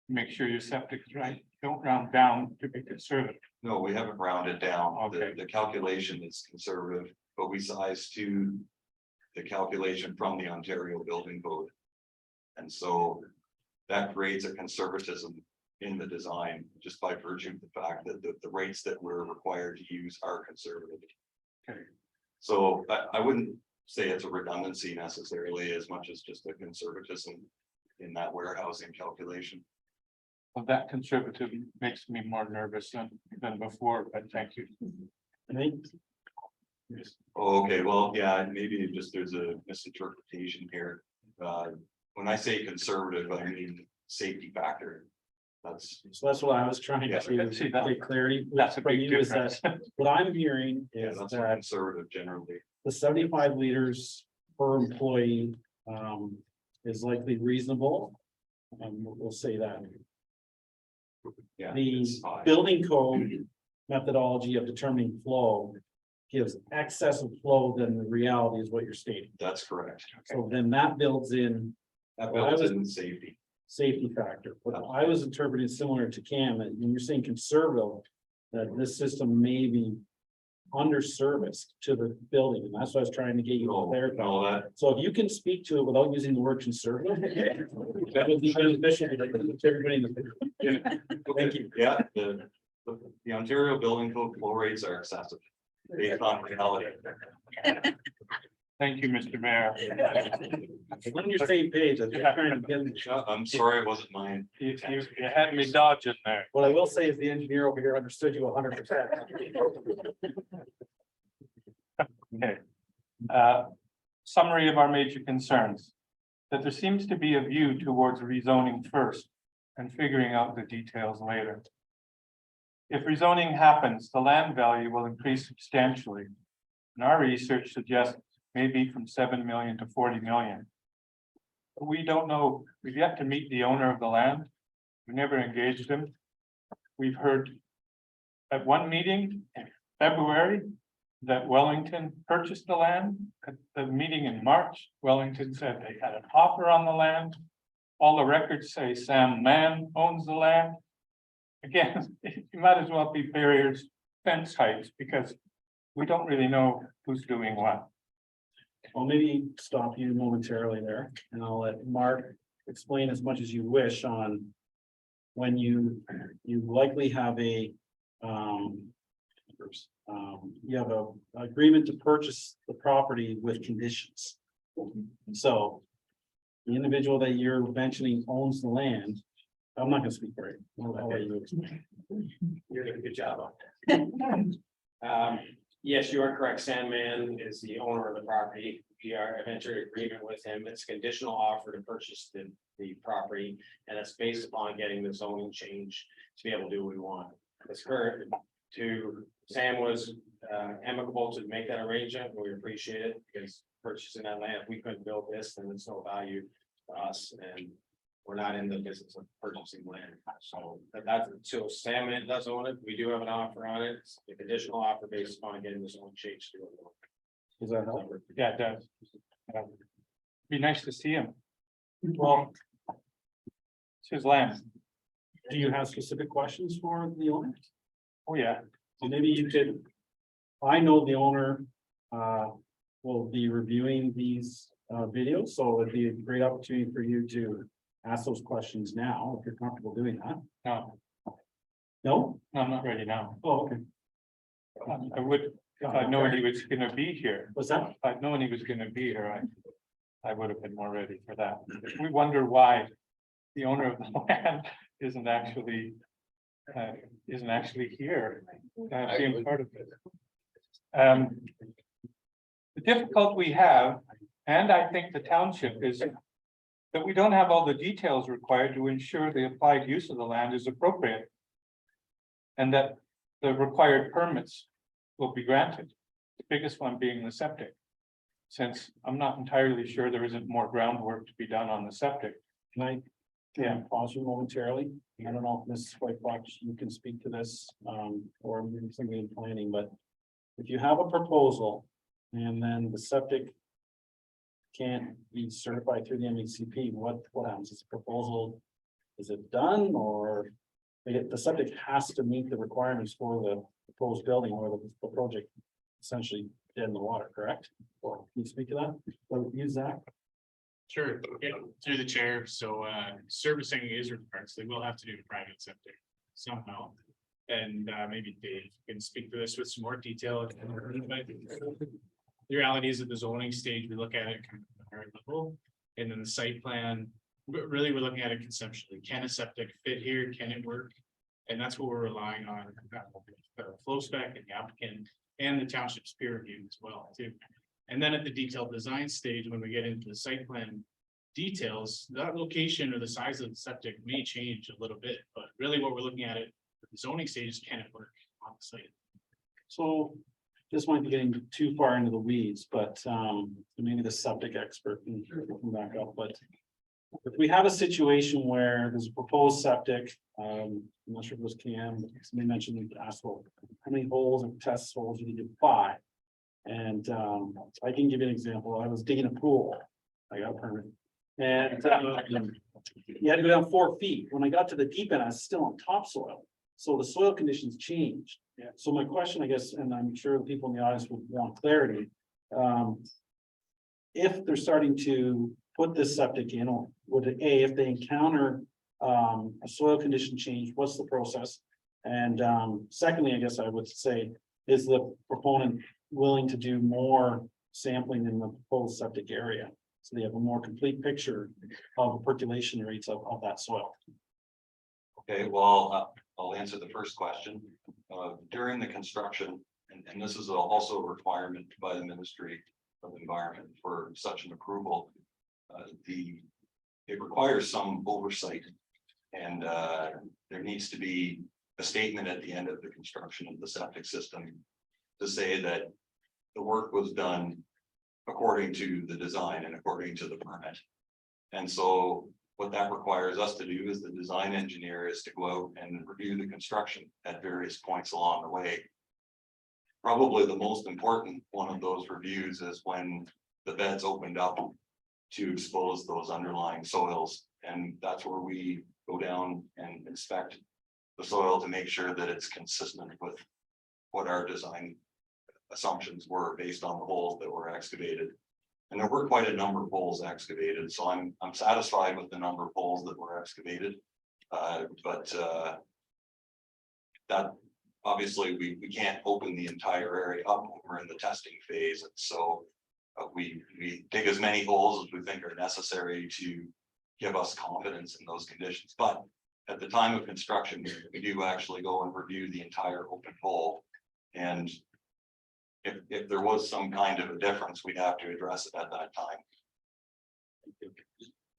Make sure your septic is right. Don't round down to be conservative. No, we haven't rounded down. Okay. The calculation is conservative, but we size to the calculation from the Ontario Building Code. And so that creates a conservatism in the design, just by virtue of the fact that the rates that we're required to use are conservative. Okay. So I wouldn't say it's a redundancy necessarily as much as just a conservatism in that warehousing calculation. Well, that conservative makes me more nervous than before, but thank you. I think Oh, okay, well, yeah, maybe just there's a misinterpretation here. When I say conservative, I mean safety factor. so. That's what I was trying Yeah, to see that. get clarity. That's a from big you is that difference. What I'm hearing Yeah, is that's that conservative generally. the 75 liters per employee is likely reasonable. We'll say that. Yeah. The it's high. building code methodology of determining flow gives excess of flow than the reality is what you're stating. That's correct. So then that builds in That Well, I builds was- in safety. safety factor. But I was interpreting similar to Cam, that when you're saying conservative, that this system may be underserviced to the building, and that's what I was trying to get you to No, clarify. no, that, So if you can speak to it without using the word conservative, that would be beneficial to everybody in the. Thank you. yeah, the Ontario Building Code flow rates are excessive. Based on reality. Thank you, Mr. Mayor. On your same page, I'm just trying to get. I'm sorry, it wasn't mine. You had me dodging there. What I will say is the engineer over here understood you 100%. Okay. Summary of our major concerns. That there seems to be a view towards rezoning first and figuring out the details later. If rezoning happens, the land value will increase substantially. And our research suggests maybe from 7 million to 40 million. But we don't know, we've yet to meet the owner of the land. We never engaged him. We've heard at one meeting in February that Wellington purchased the land. At the meeting in March, Wellington said they had an offer on the land. All the records say Sam Mann owns the land. Again, you might as well be barriers, fence heights, because we don't really know who's doing what. I'll maybe stop you momentarily there, and I'll let Mark explain as much as you wish on when you likely have a you have a agreement to purchase the property with conditions. So the individual that you're mentioning owns the land. I'm not gonna speak for you. I'll let you explain. You're doing a good job on that. Yes, you are correct. Sandman is the owner of the property. We are entered an agreement with him. It's a conditional offer to purchase the property. And it's based upon getting the zoning change to be able to do what we want. It's current to Sam was amicable to make that arrangement. We appreciate it because purchasing that land, if we couldn't build this, then it's no value to us. And we're not in the business of purchasing land, so so Sam does own it. We do have an offer on it. It's a conditional offer based upon getting this own change to it. Does that help? Yeah, it does. Be nice to see him. Well. It's his land. Do you have specific questions for the owner? Oh, yeah. So maybe you could, I know the owner, will be reviewing these, videos, so it'd be a great opportunity for you to ask those questions now, if you're comfortable doing that. No, No? I'm not ready now. Oh, okay. I would, if I'd known he was gonna be here. What's that? If I'd known he was gonna be here, I would have been more ready for that. We wonder why the owner of the land isn't actually here, being part of it. The difficulty we have, and I think the township, is that we don't have all the details required to ensure the applied use of the land is appropriate. And that the required permits will be granted, the biggest one being the septic. Since I'm not entirely sure there isn't more groundwork to be done on the septic. Can I, pause you momentarily? I don't know if Mrs. Whitebox, you can speak to this, or maybe somebody in planning, but if you have a proposal and then the septic can't be certified through the MECP, what happens? Is the proposal, is it done, or the septic has to meet the requirements for the proposed building, or the project essentially dead in the water, correct? Or can you speak to that? Or use that? Sure, yeah, through the chair, so servicing is required, so they will have to do private septic somehow. And maybe Dave can speak to this with some more detail. The reality is at the zoning stage, we look at it kind of at a higher level, and then the site plan, but really we're looking at it conceptually. Can a septic fit here? Can it work? And that's what we're relying on, the flow spec and the applicant and the township's peer review as well too. And then at the detailed design stage, when we get into the site plan details, that location or the size of the septic may change a little bit, but really what we're looking at it, the zoning stage is, can it work on the site? So this might be getting too far into the weeds, but maybe the septic expert can come back up, but if we have a situation where there's a proposed septic, I'm not sure if it was Cam, but somebody mentioned we could ask, well, how many holes or test holes you need to buy? And I can give you an example. I was digging a pool. I got a permit. And you had to go down 4 feet. When I got to the deep end, I was still on topsoil. So the soil conditions changed. Yeah. So my question, I guess, and I'm sure the people in the audience would want clarity. If they're starting to put this septic in, or would it, if they encounter a soil condition change, what's the process? And secondly, I guess I would say, is the proponent willing to do more sampling in the proposed septic area? So they have a more complete picture of the percolation rates of that soil. Okay, well, I'll answer the first question. During the construction, and this is also a requirement by the Ministry of Environment for such an approval. It requires some oversight, and there needs to be a statement at the end of the construction of the septic system to say that the work was done according to the design and according to the permit. And so what that requires us to do as the design engineer is to go out and review the construction at various points along the way. Probably the most important one of those reviews is when the beds opened up to expose those underlying soils. And that's where we go down and inspect the soil to make sure that it's consistent with what our design assumptions were based on the holes that were excavated. And there were quite a number of holes excavated, so I'm satisfied with the number of holes that were excavated. But that obviously we can't open the entire area up when we're in the testing phase. And so we dig as many holes as we think are necessary to give us confidence in those conditions. But at the time of construction, we do actually go and review the entire open hole. And if there was some kind of a difference, we'd have to address it at that time.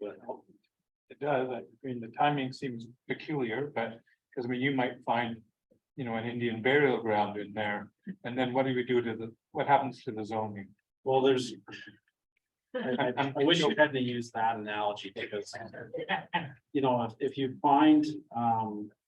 It does, I mean, the timing seems peculiar, but, because I mean, you might find, you know, an Indian burial ground in there, and then what do we do to what happens to the zoning? Well, there's. I wish you hadn't used that analogy, because, you know, if you find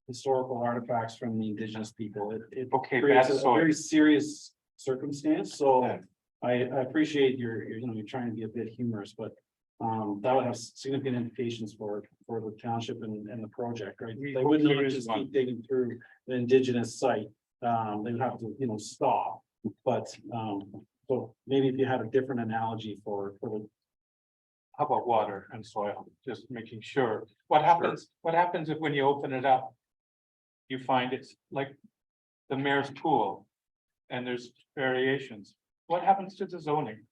historical artifacts from the indigenous people, it Okay, creates bad a soil. very serious circumstance. So I appreciate you're trying to be a bit humorous, but that would have significant implications for the township and the project, right? They would not just keep digging through the indigenous site. They would have to, stop, but so maybe if you had a different analogy for the. How about water and soil? Just making sure. What happens if when you open it up? You find it's like the mayor's pool and there's variations. What happens to the zoning?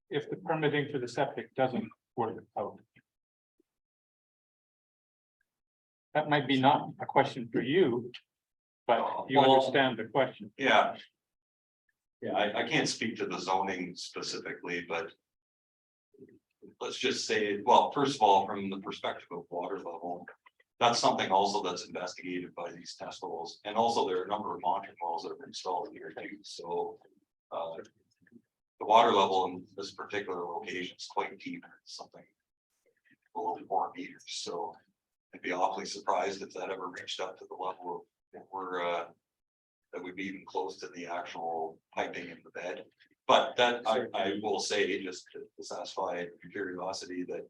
If the permitting for the septic doesn't work out? That might be not a question for you, but you Well, understand the question. Yeah. Yeah, I can't speak to the zoning specifically, but. Let's just say, well, first of all, from the perspective of water level. That's something also that's investigated by these test holes, and also there are a number of monitoring wells that are installed here too, so. The water level in this particular location is quite deep, it's something. Below 4 meters, so. I'd be awfully surprised if that ever reached up to the level of, if we're, that we'd be even close to the actual piping in the bed. But that, I will say, just to satisfy your curiosity, that.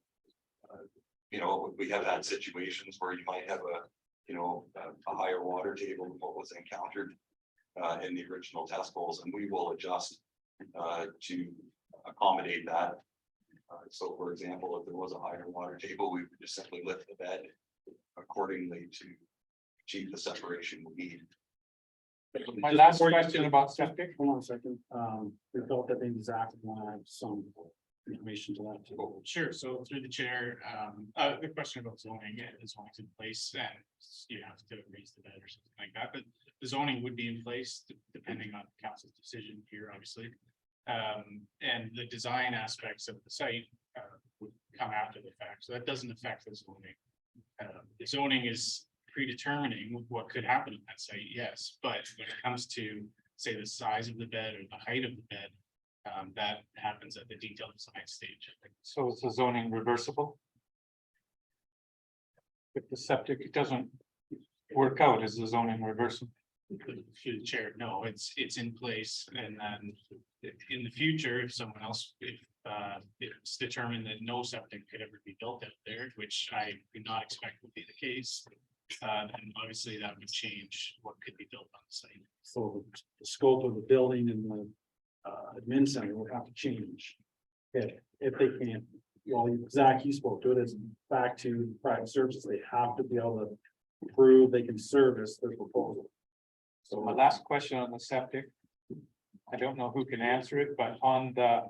We have had situations where you might have a higher water table than what was encountered. In the original test holes, and we will adjust to accommodate that. So for example, if there was a higher water table, we would just simply lift the bed accordingly to achieve the separation we need. My last question about septic. Hold on a second, we felt that maybe Zach would want to have some information to that too. Sure, so through the chair, the question about zoning, the zoning's in place and you have to raise the bed or something like that, but the zoning would be in place depending on council's decision here, obviously. And the design aspects of the site would come after the fact, so that doesn't affect the zoning. The zoning is predetermining what could happen in that site, yes, but when it comes to, say, the size of the bed or the height of the bed, that happens at the detailed design stage. So is the zoning reversible? If the septic doesn't work out, is the zoning reversible? Through the chair, no, it's in place, and then in the future, if someone else, if it's determined that no septic could ever be built out there, which I do not expect would be the case. And obviously that would change what could be built on the site. So the scope of the building and the admin center would have to change. If they can't, well, Zach, you spoke to it, it's back to private services, they have to be able to prove they can service their proposal. So my last question on the septic. I don't know who can answer it, but on the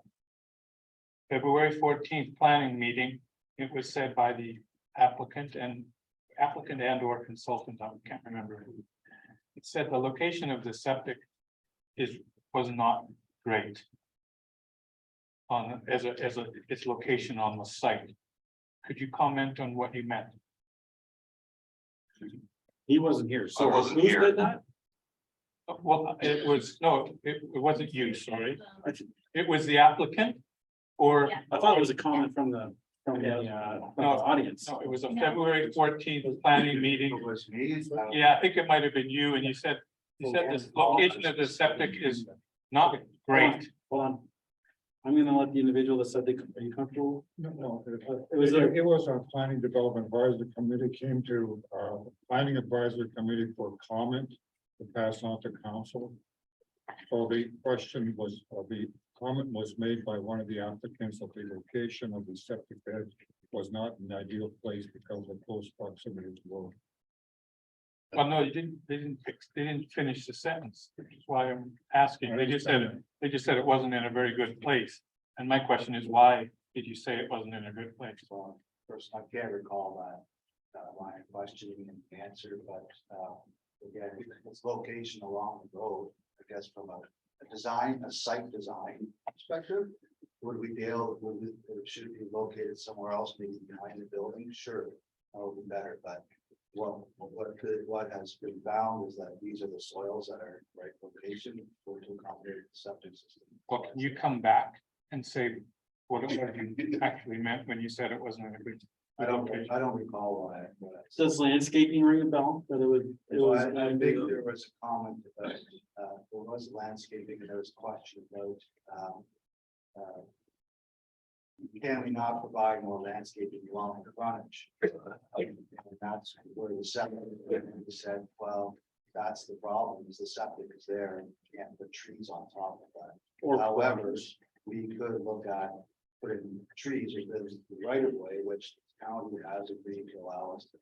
February 14th planning meeting, it was said by the applicant and or consultant, I can't remember who. It said the location of the septic was not great. On its location on the site. Could you comment on what you meant? He wasn't here, so I wasn't who here. said that? Well, it wasn't you, sorry. It was the applicant or? Yeah. I thought it was a comment from the audience. No, it was a February 14th planning meeting. It was me. Yeah, I think it might have been you, and you said this location of the septic is not great. Hold on. I'm gonna let the individual that said are you comfortable? No, It was a, it was our planning development advisory committee came to planning advisory committee for comment to pass on to council. So the question was, the comment was made by one of the applicants that the location of the septic bed was not an ideal place because of close proximity to road. Well, no, they didn't finish the sentence, which is why I'm asking. They just said it wasn't in a very good place. And my question is, why did you say it wasn't in a good place? Well, first, I can't recall that line of questioning and answer, but again, Its location along the road, I guess from a site design perspective. Would we be able, should it be located somewhere else, maybe behind the building? Sure, that would be better, but what has been found is that these are the soils that are in the right location for to accommodate the septic system. Well, can you come back and say what you actually meant when you said it wasn't in a good I don't recall why, but. Does landscaping ring a bell? That it would, it was. I think there was a comment about, there was landscaping, and there was a question about, can we not provide more landscaping along the frontage? And that's where the septic, we said, well, that's the problem, is the septic is there and you can't put trees on top of that. However, we could look at putting trees or the right of way, which the county has agreed to allow us to.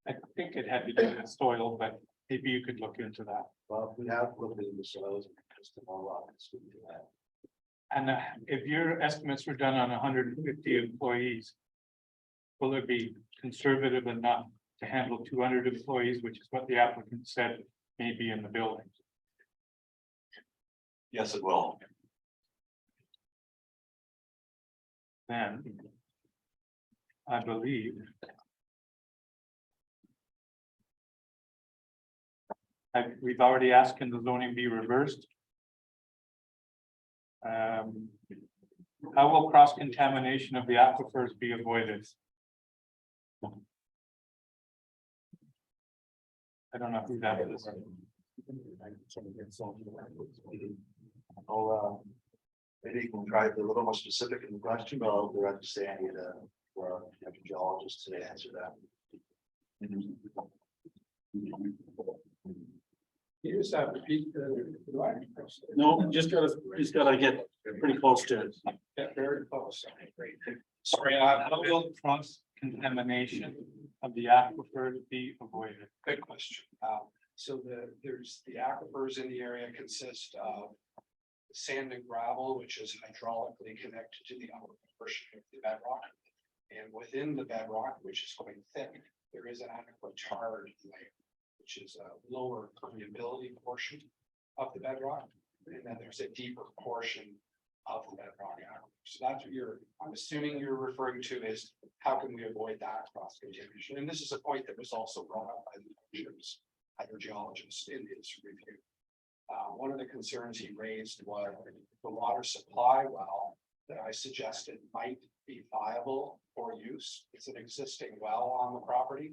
I think it had to do with soil, but maybe you could look into that. Well, we have looked into the soils, just to follow up and speak to that. And if your estimates were done on 150 employees, will it be conservative enough to handle 200 employees, which is what the applicant said may be in the building? Yes, it will. Then I believe we've already asked, can the zoning be reversed? How will cross-contamination of the aquifers be avoided? I don't know who that is. Maybe you can try to be a little more specific in the question, but I'll direct Sandy to, for our geologist to answer that. You just have to repeat No, just gotta get pretty close to it. very close. Sorry, how will cross contamination of the aquifer be avoided? Good question. So there's the aquifers in the area consist of sand and gravel, which is hydraulically connected to the upper portion of the bedrock. And within the bedrock, which is quite thick, there is an aquitard layer, which is a lower permeability portion of the bedrock. And then there's a deeper portion of the bedrock aquifer. So that's what I'm assuming you're referring to is how can we avoid that cross contamination? And this is a point that was also brought up by the hydrogeologist in his review. One of the concerns he raised was the water supply well that I suggested might be viable for use. It's an existing well on the property.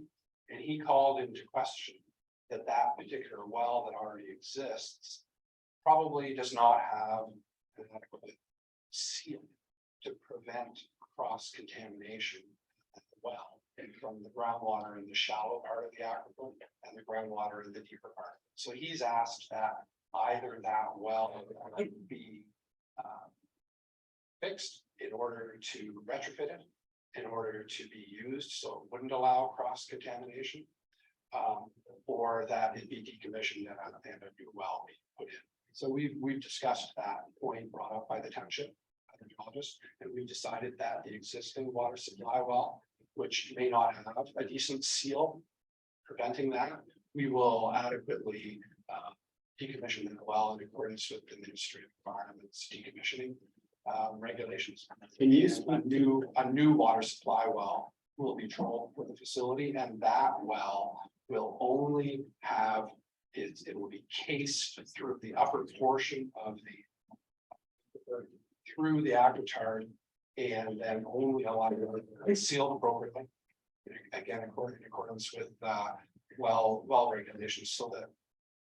And he called into question that particular well that already exists probably does not have an adequate seal to prevent cross contamination at the well and from the groundwater in the shallow part of the aquifer and the groundwater in the deeper part. So he's asked that either that well be fixed in order to retrofit it, in order to be used, so it wouldn't allow cross contamination, or that it be decommissioned and a new well be put in. So we've discussed that point brought up by the township hydrologist, and we've decided that the existing water supply well, which may not have a decent seal preventing that, we will adequately decommission the well in accordance with the Ministry of Environment's decommissioning regulations. Can you A new water supply well will be drilled for the facility, and that well will only have it will be cased through the upper portion of through the aquitard, and then only allow it sealed appropriately. Again, in accordance with well regulations, so that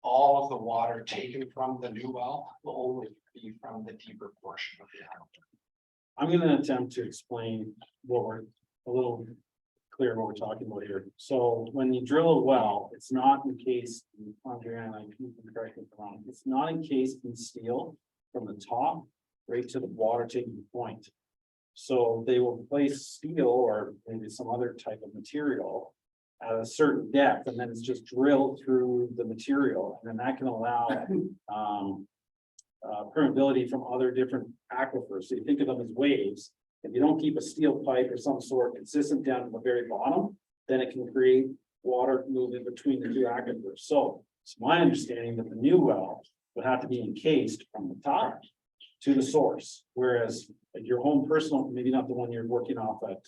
all of the water taken from the new well will only be from the deeper portion of the aquifer. I'm gonna attempt to explain what we're a little clear what we're talking about here. So when you drill a well, it's not encased, Andrea, you can correct me if I'm wrong, it's not encased in steel from the top right to the water taking point. So they will place steel or maybe some other type of material at a certain depth, and then it's just drilled through the material, and then that can allow permeability from other different aquifers. So you think of them as waves. If you don't keep a steel pipe or some sort consistent down to the very bottom, then it can create water moving between the two aquifers. So it's my understanding that the new well would have to be encased from the top to the source, whereas your home personal, maybe not the one you're working off at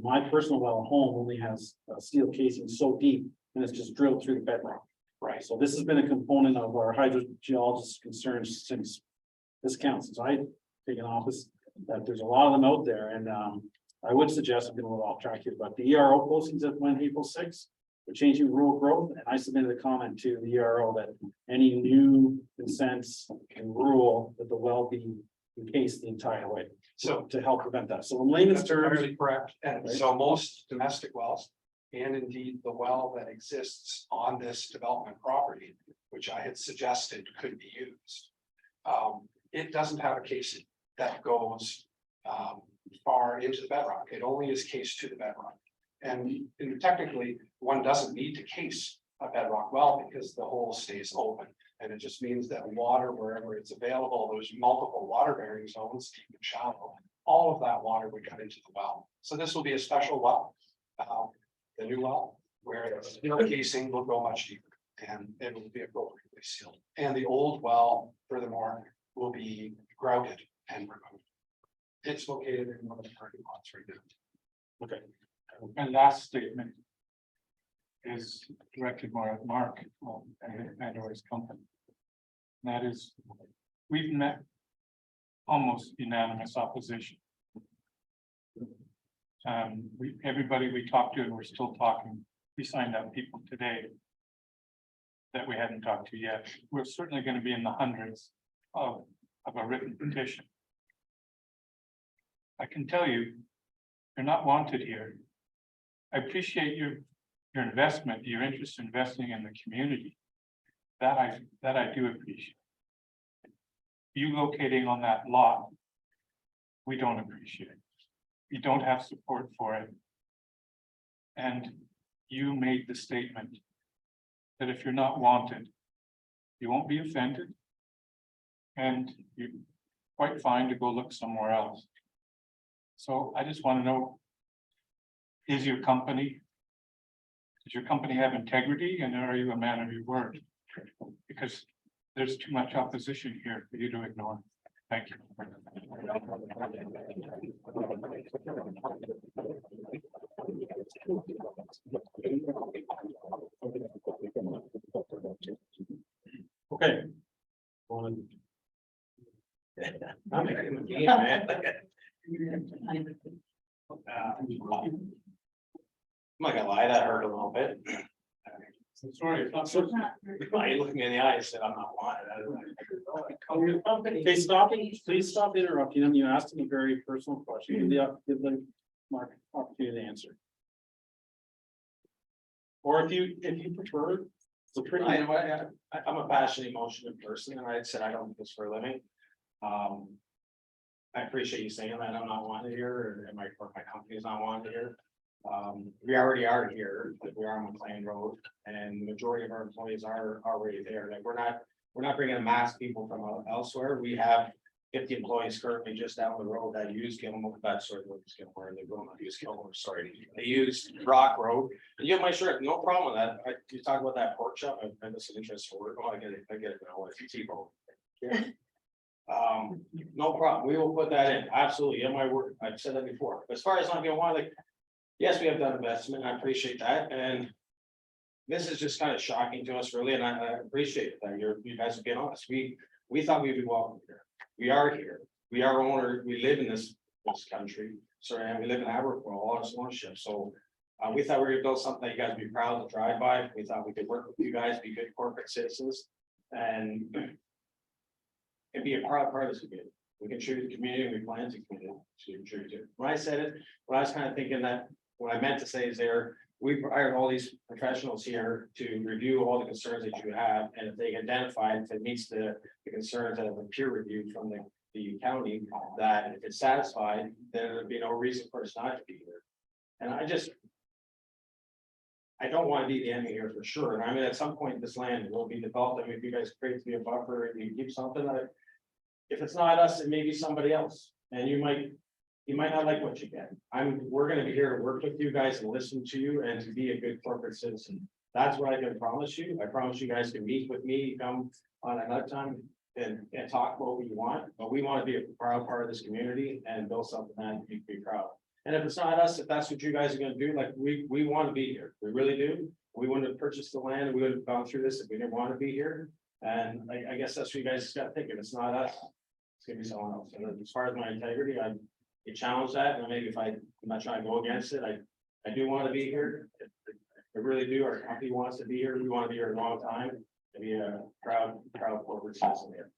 my personal well at home only has a steel casing so deep and it's just drilled through the bedrock. Right. So this has been a component of our hydrogeologist's concerns since this council. So I've taken office. that there's a lot of them out there, and, I would suggest, I'm getting a little off track here, but the ERO postings that went April 6th. We're changing rural growth, and I submitted a comment to the ERO that any new consents in rural, that the well be encased the entire way. So To help prevent that, so in layman's that's terms, entirely correct. And so most domestic wells, and indeed the well that exists on this development property, which I had suggested could be used. It doesn't have a casing that goes far into the bedrock. It only is cased to the bedrock. And technically, one doesn't need to case a bedrock well because the hole stays open. And it just means that water, wherever it's available, there's multiple water bearing zones, deep and shallow. All of that water would come into the well. So this will be a special well. The new well, where the casing will go much deeper and it will be appropriately sealed. And the old well, furthermore, will be grouted and removed. It's located in one of the parking lots right now. okay, My last statement is directed more at Mark and or his company. And that is, we've met almost unanimous opposition. Everybody we talked to, and we're still talking, we signed up people today that we hadn't talked to yet. We're certainly going to be in the hundreds of a written petition. I can tell you, you're not wanted here. I appreciate your investment, your interest in investing in the community. That I do appreciate. You locating on that lot, we don't appreciate. You don't have support for it. And you made the statement that if you're not wanted, you won't be offended. And you're quite fine to go look somewhere else. So I just want to know, does your company have integrity, and are you a man of your word? Because there's too much opposition here for you to ignore. Thank you. okay. I'm making the game, man. I'm not gonna lie, that hurt a little bit. Sorry, it's not so. Why you looking me in the eye and said, I'm not wanted. Okay, please stop interrupting him. You asked him a very personal question. Give the Mark opportunity to answer. Or if you prefer, it's a pretty. I'm a passionate, emotional person, and I said I don't do this for a living. I appreciate you saying that I'm not wanted here, and my company is not wanted here. We already are here, like we are on McLean Road, and the majority of our employees are already there. Like we're not bringing a mass people from elsewhere. We have 50 employees currently just down the road that use Gilmore, they will not use Gilmore, sorry. They use Rock Road. You have my shirt, no problem with that. You talk about that pork chop, I'm just interested in work. Oh, I get it now, it's T-bone. Yeah. No problem, we will put that in, absolutely, in my word, I've said that before. As far as not being one, like, yes, we have done investment, I appreciate that, and this is just kind of shocking to us, really, and I appreciate that you guys have been honest. We thought we'd be welcome here. We are here, we are owner, we live in this country, sorry, and we live in Aberfoyle, all our ownership, so we thought we were gonna build something that you guys would be proud to drive by. We thought we could work with you guys, be good corporate citizens, and be a part of this community. We contribute to the community, and we plan to contribute to. When I said it, what I was kind of thinking that, what I meant to say is we've hired all these professionals here to review all the concerns that you have, and if they identify, if it meets the concerns that have been peer reviewed from the county, that if it's satisfied, then there'd be no reason for us not to be here. And I don't want to be the enemy here for sure. And I mean, at some point, this land will be developed. I mean, if you guys create to be a buffer and you keep something, if it's not us, it may be somebody else. And you might not like what you get. We're gonna be here to work with you guys and listen to you and to be a good corporate citizen. That's what I can promise you. I promise you guys can meet with me, come on another time and talk about what you want. But we want to be a proud part of this community and build something that you can be proud of. And if it's not us, if that's what you guys are gonna do, like we want to be here. We really do. We wouldn't have purchased the land. We would have gone through this if we didn't want to be here. And I guess that's what you guys got to think. If it's not us, it's gonna be someone else. And as far as my integrity, I challenge that, and maybe if I'm not trying to go against it, I do want to be here. I really do. Our company wants to be here. We want to be here a long time, and be a proud corporate citizen here.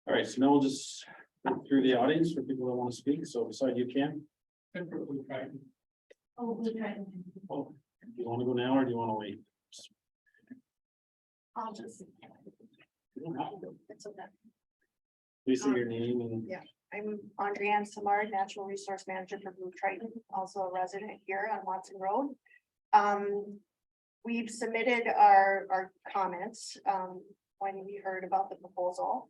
All right, so now we'll just go through the audience for people that want to speak. So beside you, Cam, Oh, we'll try to. do you want to go now or do you want to wait? I'll just, You don't have to go. it's okay. Please say your name and. Yeah. I'm Andrienne Samard, Natural Resource Manager for Blue Triton, also a resident here on Watson Road. We've submitted our comments, when we heard about the proposal.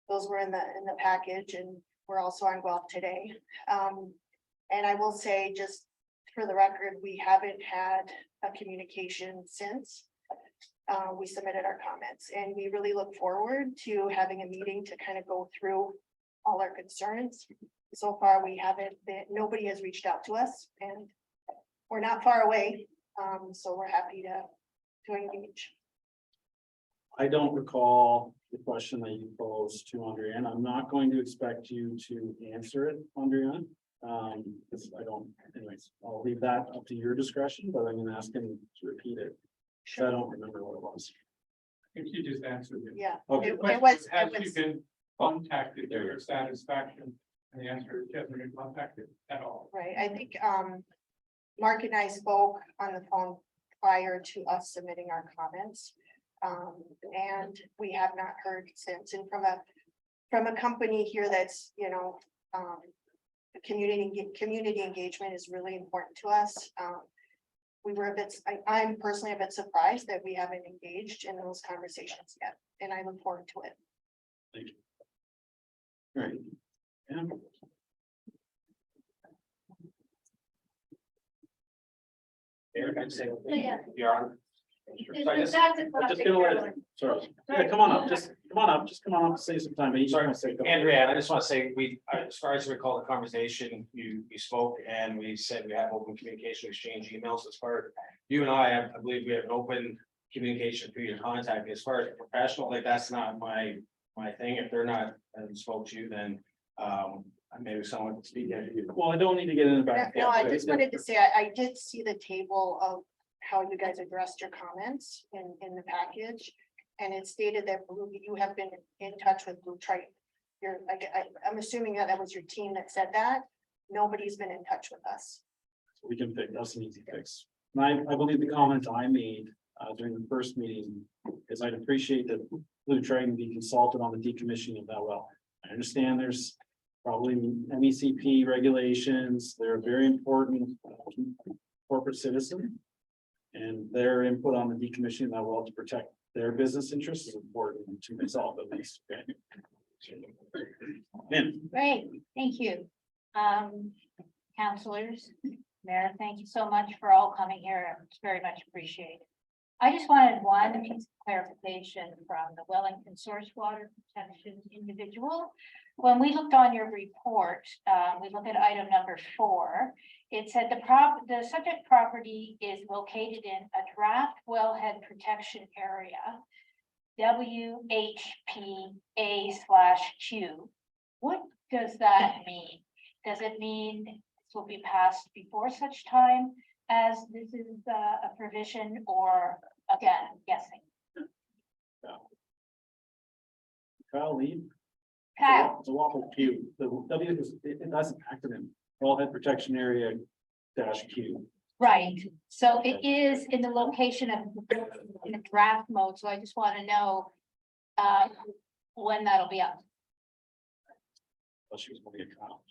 Those were in the package and we're also on Guelph today. And I will say, just for the record, we haven't had a communication since. We submitted our comments and we really look forward to having a meeting to kind of go through all our concerns. So far, we haven't been, nobody has reached out to us and we're not far away. So we're happy to engage. I don't recall the question that you posed to Andrea, and I'm not going to expect you to answer it, Andrea. Because I don't, anyways, I'll leave that up to your discretion, but I'm gonna ask him to repeat it. So I don't remember what it was. I think you just answered it. Yeah. Okay. It was, Has she been contacted to your satisfaction? And the answer is she hasn't been contacted at all. right. I think, Mark and I spoke on the phone prior to us submitting our comments. And we have not heard since, and from a company here that's, you know, community engagement is really important to us. We were a bit, I'm personally a bit surprised that we haven't engaged in those conversations yet, and I look forward to it. Thank you. All right. And Eric, I'd say, Yeah. you're on. So I It's just- that's a I'm just gonna let, sorry, yeah, come on up, just come on up, say some time, but you just want to say. a couple- Andrea, I just want to say, as far as I recall the conversation, you spoke and we said we have open communication, exchange emails as far. You and I believe we have an open communication for you to contact me. As far as professional, like that's not my thing. If they're not spoke to you, then maybe someone can speak to you. Well, I don't need to get in the back. No, I just wanted to say, I did see the table of how you guys addressed your comments in the package. And it stated that you have been in touch with Blue Triton. You're, I'm assuming that was your team that said that. Nobody's been in touch with us. We can fix, that's an easy fix. And I believe the comment I made during the first meeting is I'd appreciate that Blue Triton be consulted on the decommissioning of that well. I understand there's probably MECP regulations, they're a very important corporate citizen. And their input on the decommissioning of that well to protect their business interests is important to myself at least. Okay. Lynn, Great, thank you. Counselors, Mayor, thank you so much for all coming here. It's very much appreciated. I just wanted one piece of clarification from the Wellington Source Water Protection individual. When we looked on your report, we looked at item number 4. It said the subject property is located in a draft wellhead protection area, WHPA/Q. What does that mean? Does it mean this will be passed before such time as this is a provision, or again, guessing? Kyle Lee. Kyle, It's a waffle Q. The W is, that's an acronym, wellhead protection area -Q. right, so it is in the location of in a draft mode, so I just want to know when that'll be up. Well, she was only a Kyle.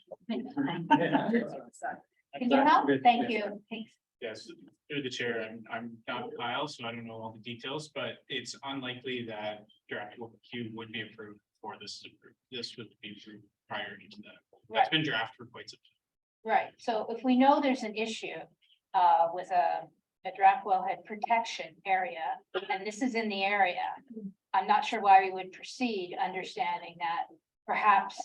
Can you help? Thank you. Thanks. Yes, through the chair, I'm not Kyle, so I don't know all the details, but it's unlikely that draft Q would be approved before this is approved. This would be approved prior to that. That's been drafted for quite some time. Right, so if we know there's an issue with a draft wellhead protection area, and this is in the area, I'm not sure why we would proceed, understanding that perhaps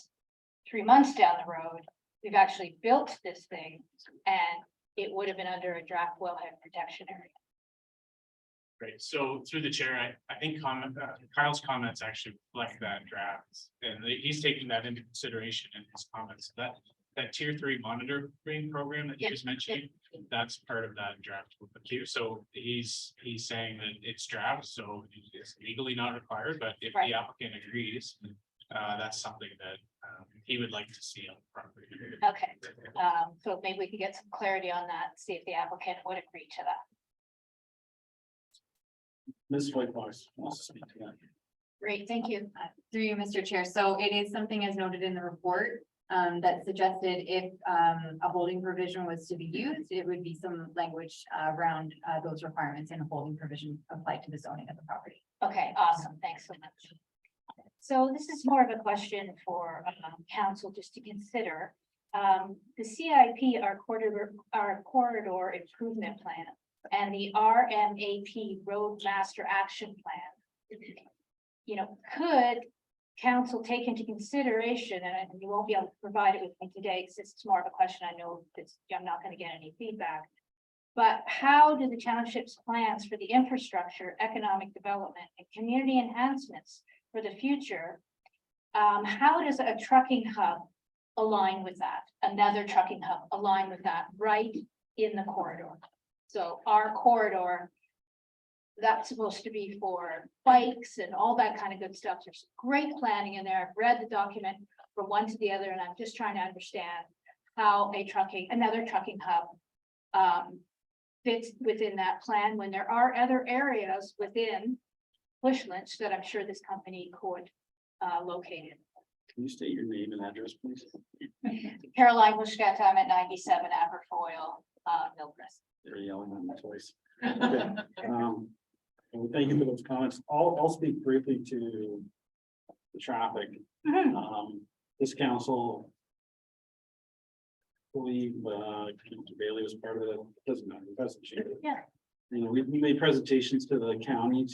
3 months down the road, we've actually built this thing and it would have been under a draft wellhead protection area. Great, so through the chair, I think Kyle's comments actually reflect that draft, and he's taking that into consideration in his comments, that tier 3 monitoring program that he was mentioning, that's part of that draft queue, so he's saying that it's draft, so it's legally not required, but if Right. the applicant agrees, that's something that he would like to see on the property. Okay, so maybe we could get some clarity on that, see if the applicant would agree to that. Ms. Whitebox wants to speak to that. Great, thank you. Through you, Mr. Chair. So it is something as noted in the report that suggested if a holding provision was to be used, it would be some language around those requirements and a holding provision applied to the zoning of the property. Okay, awesome. Thanks so much. So this is more of a question for council just to consider. The CIP, our corridor improvement plan, and the RMAP Road Master Action Plan. You know, could council take into consideration, and you won't be able to provide it with me today, because it's more of a question I know that I'm not going to get any feedback. But how do the township's plans for the infrastructure, economic development, and community enhancements for the future? How does a trucking hub align with that? Another trucking hub align with that right in the corridor? So our corridor, that's supposed to be for bikes and all that kind of good stuff. There's great planning in there. I've read the document from one to the other, and I'm just trying to understand how another trucking hub fits within that plan when there are other areas within Bushland that I'm sure this company could locate in. Can you state your name and address, please? Caroline Muschetta, I'm at 97 Aberfoyle, Millcrest. They're yelling at me twice. Okay, well, thank you for those comments. I'll speak briefly to the traffic. This council, I believe, Mr. Bailey was part of it. Doesn't matter. It doesn't change. Yeah. You know, we made presentations to the county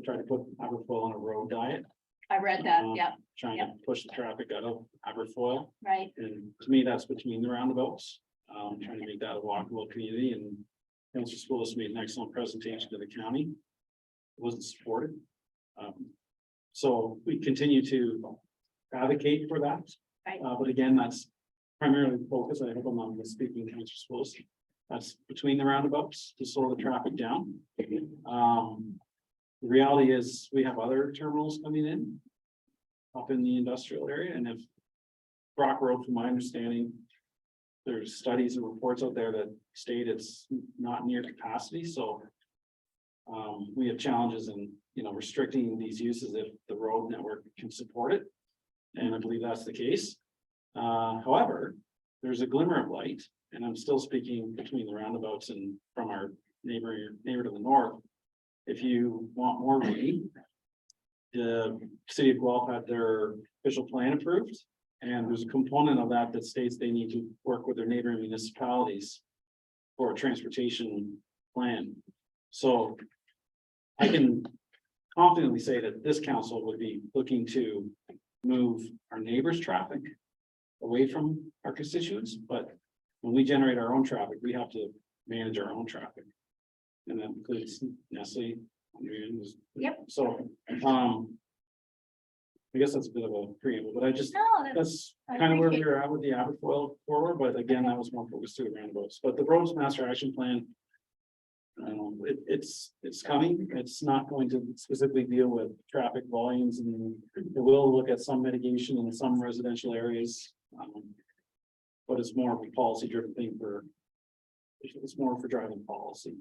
try to put Aberfoyle on a road diet, I read that, yeah, trying to push the traffic out of Aberfoyle. right. And to me, that's between the roundabouts, trying to make that a walkable community, and Councilor Spoulos made an excellent presentation to the county. It wasn't supported. So we continue to advocate for that. Right. But again, that's primarily the focus. I hope I'm not misspeaking, Councilor Spoulos. That's between the roundabouts to slow the traffic down. The reality is we have other terminals coming in up in the industrial area, and if Brock Road, from my understanding, there's studies and reports out there that state it's not near capacity, so we have challenges in, restricting these uses if the road network can support it, and I believe that's the case. However, there's a glimmer of light, and I'm still speaking between the roundabouts and from our neighbor to the north. If you want more rain, the city of Guelph had their official plan approved. And there's a component of that that states they need to work with their neighboring municipalities for a transportation plan. So I can confidently say that this council would be looking to move our neighbors' traffic away from our constituents, but when we generate our own traffic, we have to manage our own traffic. And that includes Nestle. Yep. So, I guess that's a bit of a preamble, but No, that's I kind of where we appreciate were at with the Aberfoyle forward, but again, that was more focused to the roundabouts, but the roads master action plan. It's coming. It's not going to specifically deal with traffic volumes, and it will look at some mitigation in some residential areas. But it's more of a policy driven thing it's more for driving policy.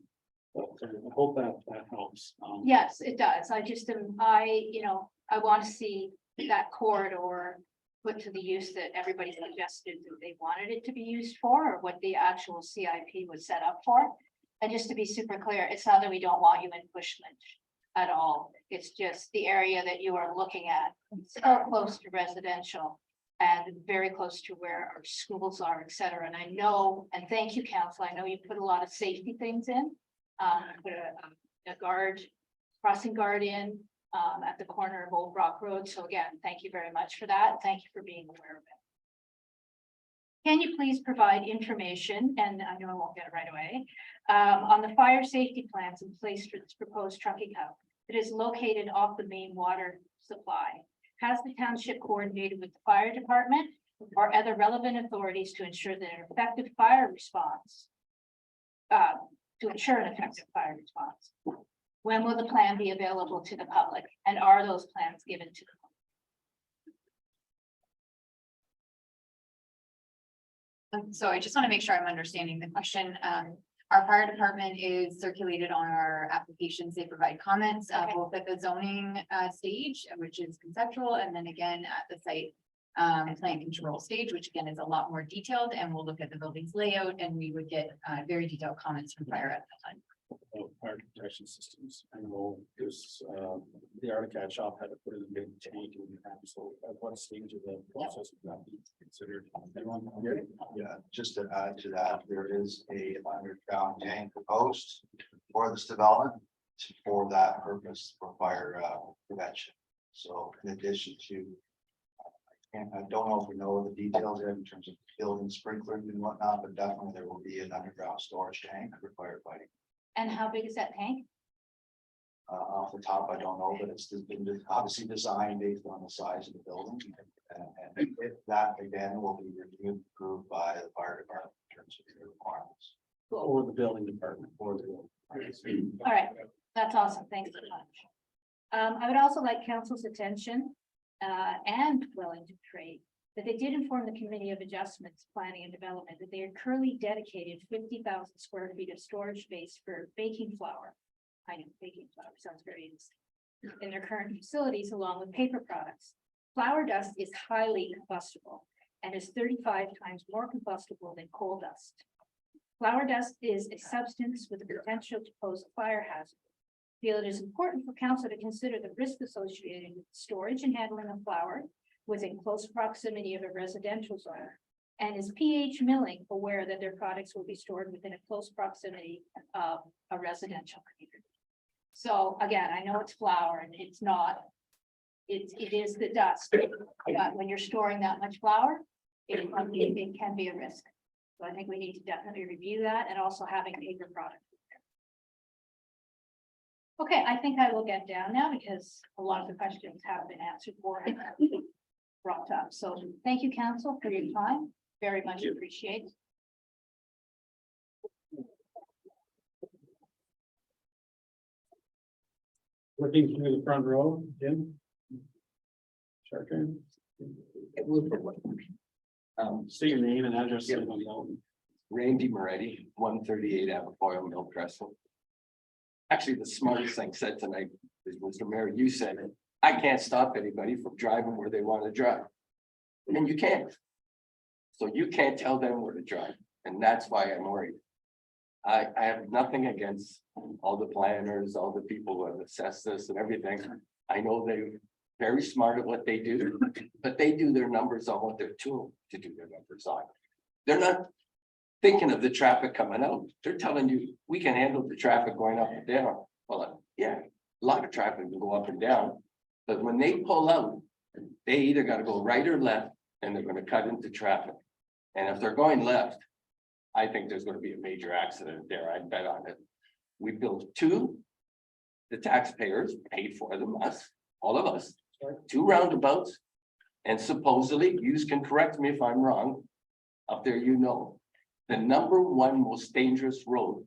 But I hope that helps. yes, it does. I want to see that corridor put to the use that everybody suggested that they wanted it to be used for, or what the actual CIP was set up for. And just to be super clear, it's not that we don't want you in Bushland at all. It's just the area that you are looking at, so close to residential and very close to where our schools are, et cetera. And I know, and thank you, council, I know you put a lot of safety things in. Put a crossing guard in at the corner of Old Brock Road. So again, thank you very much for that. Thank you for being aware of it. Can you please provide information, and I know I won't get it right away, on the fire safety plans in place for this proposed trucking hub that is located off the main water supply? Has the township coordinated with the fire department or other relevant authorities to ensure that an effective fire response? To ensure an effective fire response? When will the plan be available to the public, and are those plans given to the So I just want to make sure I'm understanding the question. Our fire department is circulated on our applications. They provide comments, Okay. both at the zoning stage, which is conceptual, and then again at the site plan control stage, which again is a lot more detailed, and we'll look at the building's layout, and we would get very detailed comments from fire at that time. Fire protection systems, I know there's, the Arctic shop had to put in a big tank in the house, so at what stage of the process would that be considered? Everyone here? Yeah, just to add to that, there is a underground tank proposed for this development for that purpose for fire prevention. So in addition to, I don't know if we know the details yet in terms of building sprinklers and whatnot, but definitely there will be an underground storage tank for firefighting. And how big is that tank? Off the top, I don't know, but it's been obviously designed based on the size of the building. And if that again will be reviewed, approved by the fire department in terms of the requirements. Or the building department, or the. All right, that's awesome. Thanks so much. I would also like council's attention, and Wellington Trade, that they did inform the Committee of Adjustments, Planning and Development, that they are currently dedicated 50,000 square feet of storage space for baking flour. I know baking flour sounds very interesting. In their current facilities, along with paper products. Flour dust is highly combustible and is 35 times more combustible than coal dust. Flour dust is a substance with the potential to pose a fire hazard. Feel it is important for council to consider the risk associated with storage and handling of flour within close proximity of a residential zone. And is PH Milling aware that their products will be stored within a close proximity of a residential community? So again, I know it's flour and it's not, it is the dust, but when you're storing that much flour, it can be a risk. So I think we need to definitely review that, and also having paper products. Okay, I think I will get down now because a lot of the questions have been answered for and brought up. So thank you, council, for your time. Very much appreciated. Working through the front row, Jim. Sharkey. State your name and address. So everyone knows. Randy Moretti, 138 Aberfoyle Mill Trestle. Actually, the smartest thing said tonight is, Mr. Mayor, you said it. I can't stop anybody from driving where they want to drive. And you can't. So you can't tell them where to drive, and that's why I'm worried. I have nothing against all the planners, all the people who have assessed this and everything. I know they're very smart at what they do, but they do their numbers on what they're told to do their numbers on. They're not thinking of the traffic coming out. They're telling you, we can handle the traffic going up and down. Well, yeah, a lot of traffic will go up and down, but when they pull out, they either got to go right or left, and they're going to cut into traffic. And if they're going left, I think there's going to be a major accident there. I bet on it. We built two. The taxpayers paid for them, us, all of us, 2 roundabouts. And supposedly, you can correct me if I'm wrong. Up there, you know, the #1 most dangerous road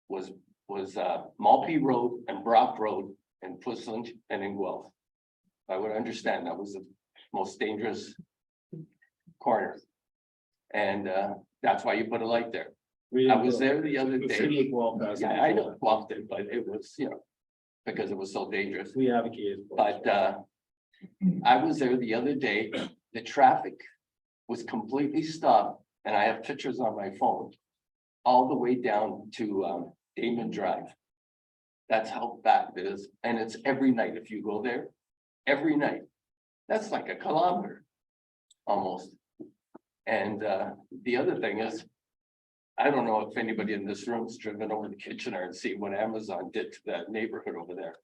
was Malpe Road and Brock Road and Footsland and in Guelph. I would understand that was the most dangerous corner. And that's why you put a light there. I was there the other day. Yeah, I know Guelph did, but it was, you know, because it was so dangerous. We advocated. But I was there the other day. The traffic was completely stopped, and I have pictures on my phone all the way down to Damon Drive. That's how bad it is, and it's every night. If you go there, every night, that's like a kilometer almost. And the other thing is, I don't know if anybody in this room's driven over to Kitchener and see what Amazon did to that neighborhood over there.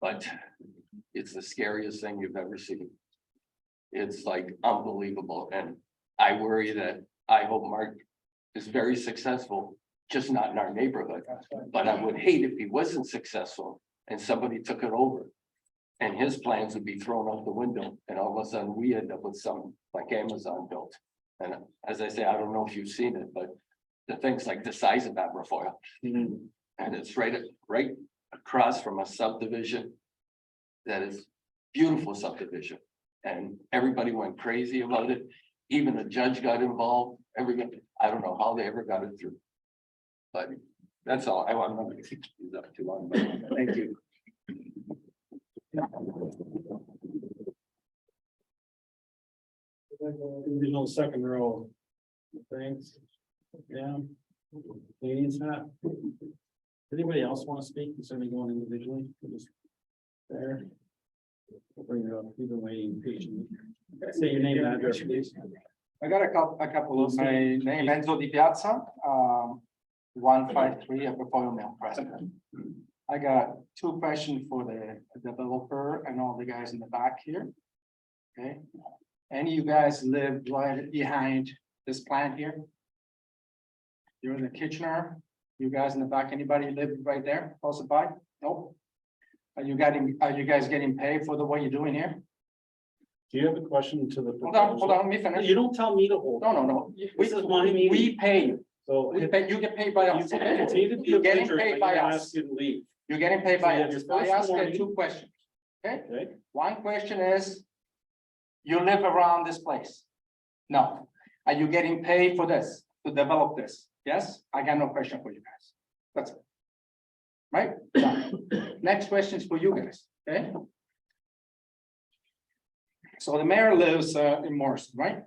But it's the scariest thing you've ever seen. It's like unbelievable. And I worry that, I hope Mark is very successful, just not in our neighborhood. But I would hate if he wasn't successful and somebody took it over. And his plans would be thrown out the window, and all of a sudden we end up with something like Amazon built. And as I say, I don't know if you've seen it, but the thing's like the size of Aberfoyle. And it's right across from a subdivision. That is beautiful subdivision, and everybody went crazy about it. Even the judge got involved, everybody, I don't know how they ever got it through. But that's all, I want to keep these up too long, but thank you. Original second row. Thanks. Yeah. Ladies, anybody else want to speak instead of going individually? Just there. We'll bring it up, you've been waiting patiently. Say your name and address, please. I got a couple of, my name Enzo Di Piazza, 153 Aberfoyle Mill President. I got two questions for the developer and all the guys in the back here. Okay, any of you guys live right behind this plant here? You're in the Kitchener, you guys in the back, anybody live right there, close by? Nope. Are you guys getting paid for the what you're doing here? Do you have a question to the? Hold on, let me finish. You don't tell me to hold. No. This is my meeting. We pay you. So. You get paid by us. You continue to be a You're getting visitor, paid I'm by gonna us. ask you to leave. You're getting paid by So us. your I first asked you warning- two questions. Okay, Okay, one question is. You live around this place? No. Are you getting paid for this, to develop this? Yes, I got no question for you guys. That's it. Right? Done. Next question is for you guys, okay? So the mayor lives in Morrison, right?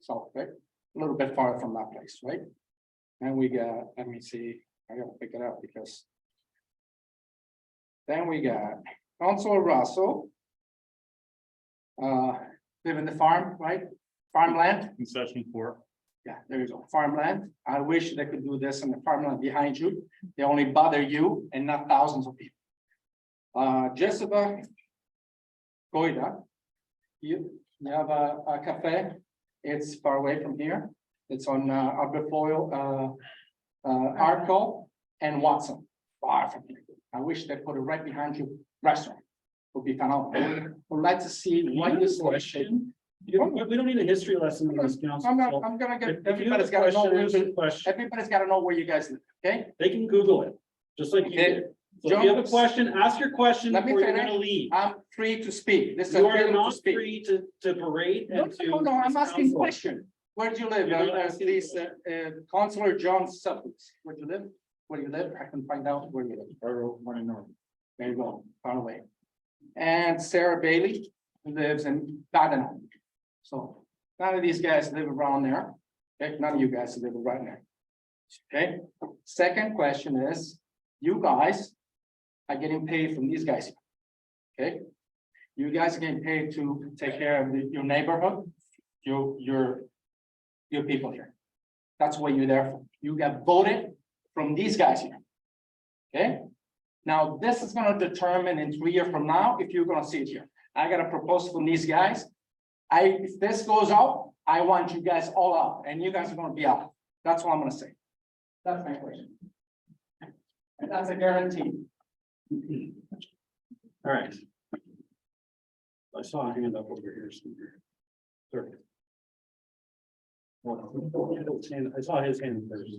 So, right, a little bit far from that place, right? And we got, let me see, I gotta pick it up because. Then we got Councilor Russell. Live in the farm, right? Farmland. in session 4. Yeah, there you go, farmland. I wish they could do this on the farmland behind you. They only bother you and not thousands of people. Jessica Goida. You have a cafe. It's far away from here. It's on Aberfoyle, Arco and Watson, far from here. I wish they put it right behind you, restaurant. Would be phenomenal. Would like to see what this question. We don't need a history lesson in this council. I'm gonna get, If you have everybody's a gotta know, question, answer where- the question. everybody's gotta know where you guys live, okay? They can Google it, just like you Okay. did. So if you have a Jones. question, ask your question Let me before you're finish. gonna leave. I'm free to speak. This is You a are freedom to not speak. free to berate No, and to. no, I'm asking counsel. question. Where do you live? You're not asking Please, Councilor John Supples, where do you live? Where do you live? I can find out where you live. There you go, far away. And Sarah Bailey who lives in Baden. So none of these guys live around there. Okay, none of you guys live around there. Okay, second question is, you guys are getting paid from these guys. Okay, you guys are getting paid to take care of your neighborhood, your people here. That's what you're there for. You got voted from these guys here. Okay, now this is gonna determine in 3 years from now if you're gonna see it here. I got a proposal from these guys. If this goes out, I want you guys all out, and you guys are gonna be out. That's what I'm gonna say. That's my question. And that's a guarantee. All right. I saw a hand up over here somewhere. Sir. I saw his hand first.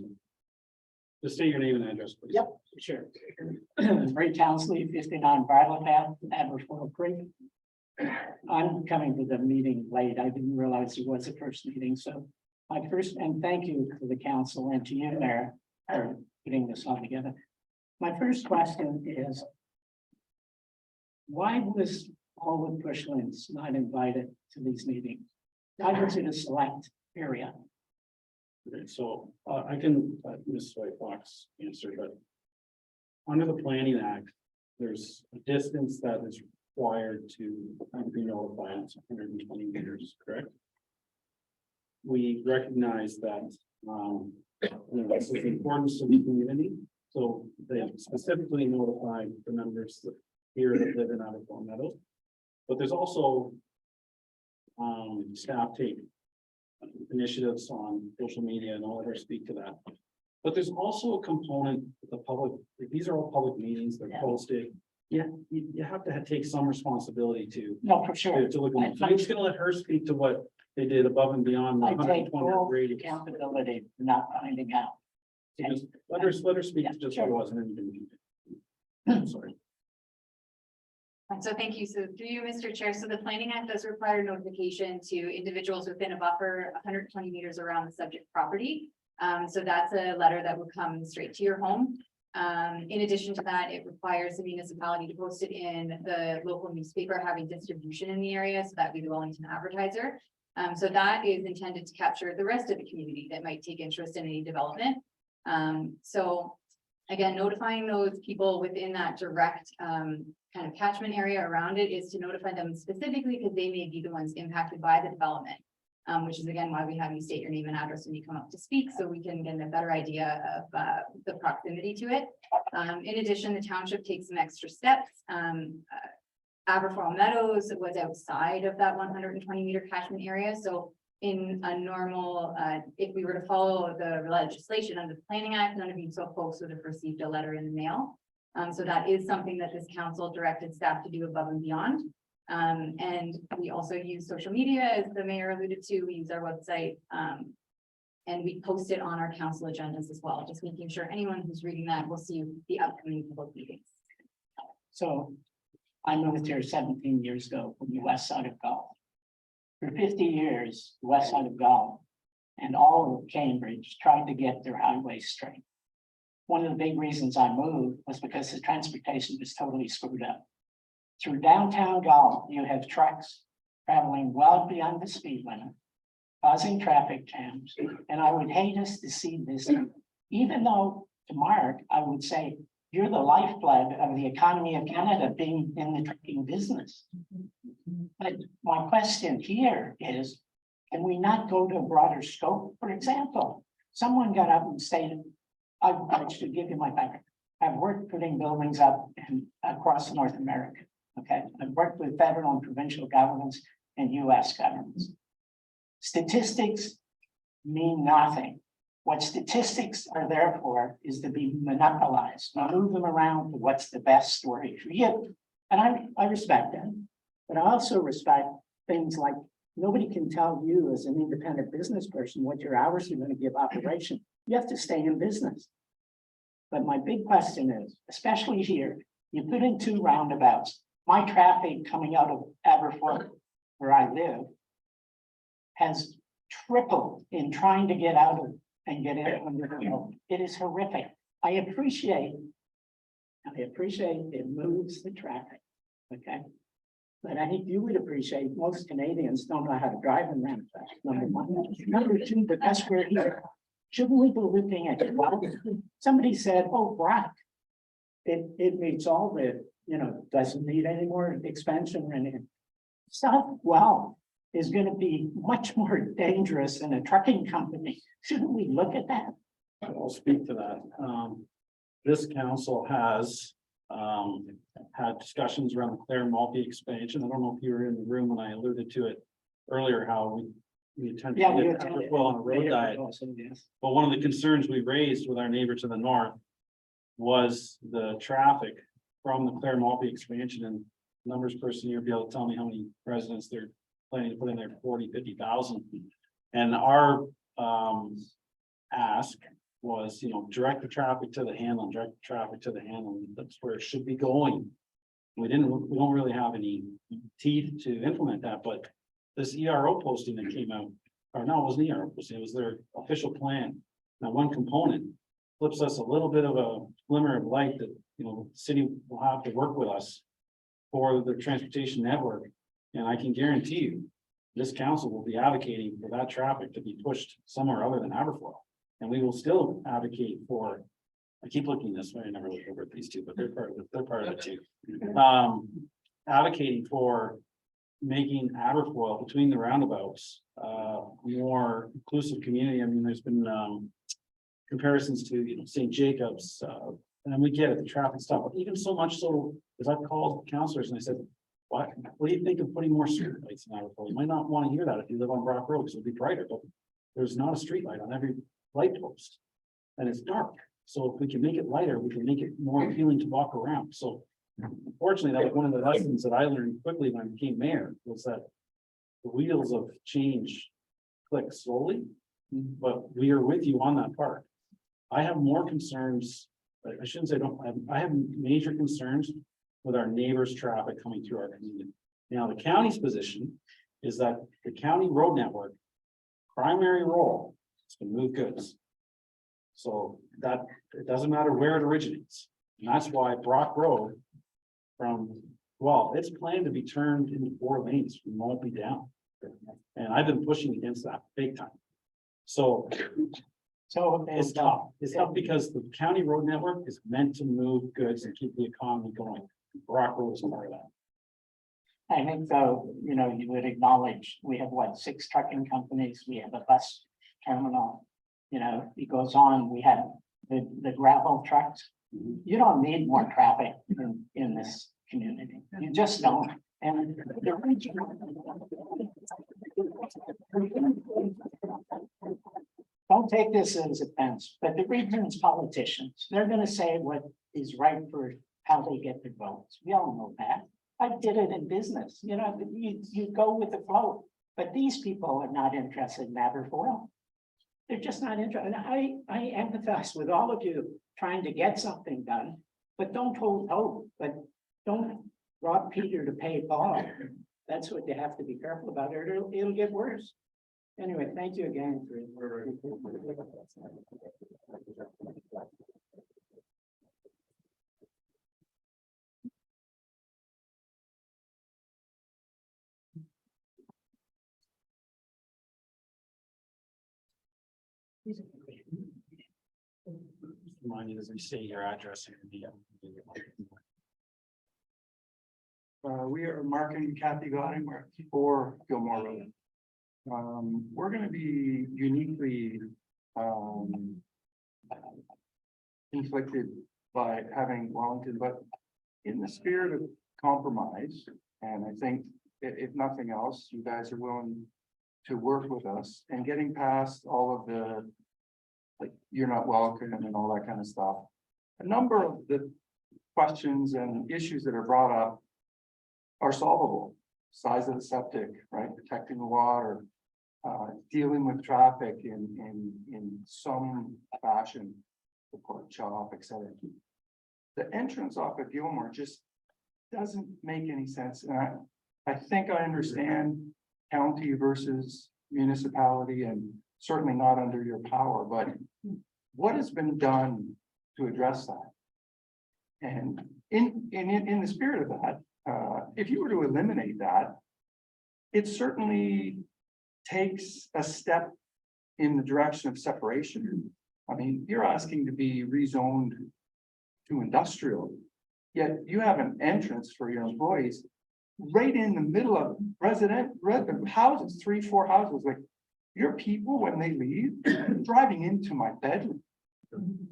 Just say your name and address, please. Yep, sure. Ray Townsley, 59 Bradley Path, Aberfoyle Creek. I'm coming to the meeting late. I didn't realize it was the first meeting, so my first, and thank you to the council and to you, Mayor, for putting this all together. My first question is, why was Paul Bushlands not invited to these meetings? Why was it a select area? Okay, so I can, Ms. White Fox answer, but under the Planning Act, there's a distance that is required to be notified, it's 120 meters, correct? We recognize that, this is important to the community, so they have specifically notified the members here that live in Aberfoyle Meadows. But there's also staff tape initiatives on social media, and I'll let her speak to that. But there's also a component, the public, these are all public meetings, they're posted. Yeah, you have to take some responsibility to. No, for sure. To look at them. So I'm just gonna let her speak to what they did above and beyond. the I take 120 full rating. accountability for not finding out. So just let her speak Yeah, to just sure. what it was, and then you can. Sorry. So thank you. So through you, Mr. Chair, so the Planning Act does require notification to individuals within a buffer 120 meters around the subject property. So that's a letter that would come straight to your home. In addition to that, it requires the municipality to post it in the local newspaper having distribution in the area, so that'd be the Wellington Advertiser. So that is intended to capture the rest of the community that might take interest in any development. So again, notifying those people within that direct kind of catchment area around it is to notify them specifically because they may be the ones impacted by the development. Which is again why we have you state your name and address when you come up to speak, so we can get a better idea of the proximity to it. In addition, the township takes some extra steps. Aberfoyle Meadows was outside of that 120 meter catchment area, so in a normal, if we were to follow the legislation under the Planning Act, none of you so folks would have received a letter in the mail. So that is something that this council directed staff to do above and beyond. And we also use social media, as the mayor alluded to. We use our website, and we post it on our council agendas as well, just making sure anyone who's reading that will see the upcoming public meetings. So I moved here 17 years ago from the west side of Gulf. For 50 years, the west side of Gulf and all of Cambridge tried to get their highway straight. One of the big reasons I moved was because the transportation was totally screwed up. Through downtown Gulf, you have trucks traveling well beyond the speed limit, causing traffic jams. And I would hate us to see this, even though to Mark, I would say, you're the lifeblood of the economy of Canada being in the trucking business. But my question here is, can we not go to a broader scope? For example, someone got up and stated, I should give you my background. I've worked putting buildings up across North America. Okay, I've worked with federal and provincial governments and US governments. Statistics mean nothing. What statistics are there for is to be monopolized. Now move them around to what's the best story for you. And I respect that, but I also respect things like nobody can tell you as an independent business person what your hours are going to give operation. You have to stay in business. But my big question is, especially here, you put in 2 roundabouts. My traffic coming out of Aberfoyle, where I live, has tripled in trying to get out of and get in under the hill. It is horrific. I appreciate it moves the traffic, okay? But I think you would appreciate most Canadians don't know how to drive in that fast, number one. Number two, but that's where here. Shouldn't we be looking at, well, somebody said, oh, Brock, it meets all the, doesn't need any more expansion or anything. Southwell is going to be much more dangerous than a trucking company. Shouldn't we look at that? I'll speak to that. This council has had discussions around the Clare Multi expansion. I don't know if you were in the room when I alluded to it earlier, how we attempted to get Aberfoyle on a road diet. But one of the concerns we raised with our neighbor to the north was the traffic from the Clare Multi expansion, and numbers person here be able to tell me how many residents they're planning to put in there, 40, 50,000. And our ask was, direct the traffic to the Hanlon, that's where it should be going. We don't really have any teeth to implement that, but this ERO posting that came out, or no, it wasn't ERO posting, it was their official plan. Now, one component flips us a little bit of a glimmer of light that, the city will have to work with us for the transportation network. And I can guarantee you, this council will be advocating for that traffic to be pushed somewhere other than Aberfoyle. And we will still advocate for, I keep looking this way, I never look over at these two, but they're part of it too. Advocating for making Aberfoyle between the roundabouts, more inclusive community. I mean, there's been comparisons to, St. Jacobs, and we get it, the traffic stop, even so much so, as I've called counselors and I said, what do you think of putting more street lights in Idaho? You might not want to hear that if you live on Brock Road, because it'll be brighter, but there's not a street light on every light post. And it's dark, so if we can make it lighter, we can make it more appealing to walk around, so. Unfortunately, that was one of the lessons that I learned quickly when I became mayor, was that the wheels of change click slowly, but we are with you on that part. I have more concerns, I shouldn't say I have major concerns with our neighbors' traffic coming through our community. Now, the county's position is that the county road network primary role is to move goods. So that, it doesn't matter where it originates, and that's why Brock Road it's planned to be turned into 4 lanes, we won't be down. And I've been pushing against that big time. So it's tough. It's tough because the county road network is meant to move goods and keep the economy going. Brock Road is part of that. I think though, you know, you would acknowledge, we have what, 6 trucking companies, we have a bus terminal. You know, it goes on, we have the gravel trucks. You don't need more traffic in this community, you just don't. And the region. Don't take this as offense, but the region's politicians, they're gonna say what is right for how they get their votes. We all know that. I did it in business, you know, you go with the flow, but these people are not interested in Aberfoyle. They're just not interested. And I empathize with all of you trying to get something done, but don't hold hope, but don't rob Peter to pay Paul. That's what you have to be careful about, or it'll get worse. Anyway, thank you again for. Remind you as we say your address and the. We are marketing Kathy Godding, we're at 4 Gilmore Road. We're gonna be uniquely inflicted by having Wellington, but in the spirit of compromise, and I think if nothing else, you guys are willing to work with us and getting past all of the, like, you're not welcome and all that kind of stuff. A number of the questions and issues that are brought up are solvable. Size of the septic, right? Protecting the water, dealing with traffic in some fashion, the pork chop, etc. The entrance off of Gilmore just doesn't make any sense. And I think I understand county versus municipality, and certainly not under your power, but what has been done to address that? And in the spirit of that, if you were to eliminate that, it certainly takes a step in the direction of separation. I mean, you're asking to be rezoned to industrial, yet you have an entrance for your employees right in the middle of resident houses, 3-4 houses. Like, your people, when they leave, driving into my bedroom,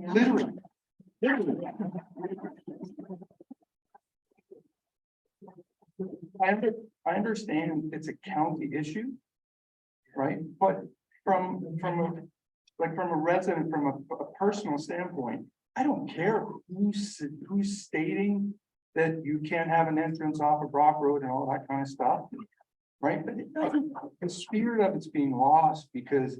literally. I understand it's a county issue, right? But from a resident, from a personal standpoint, I don't care who's stating that you can't have an entrance off of Brock Road and all that kind of stuff, right? But it doesn't, the spirit of it's being lost, because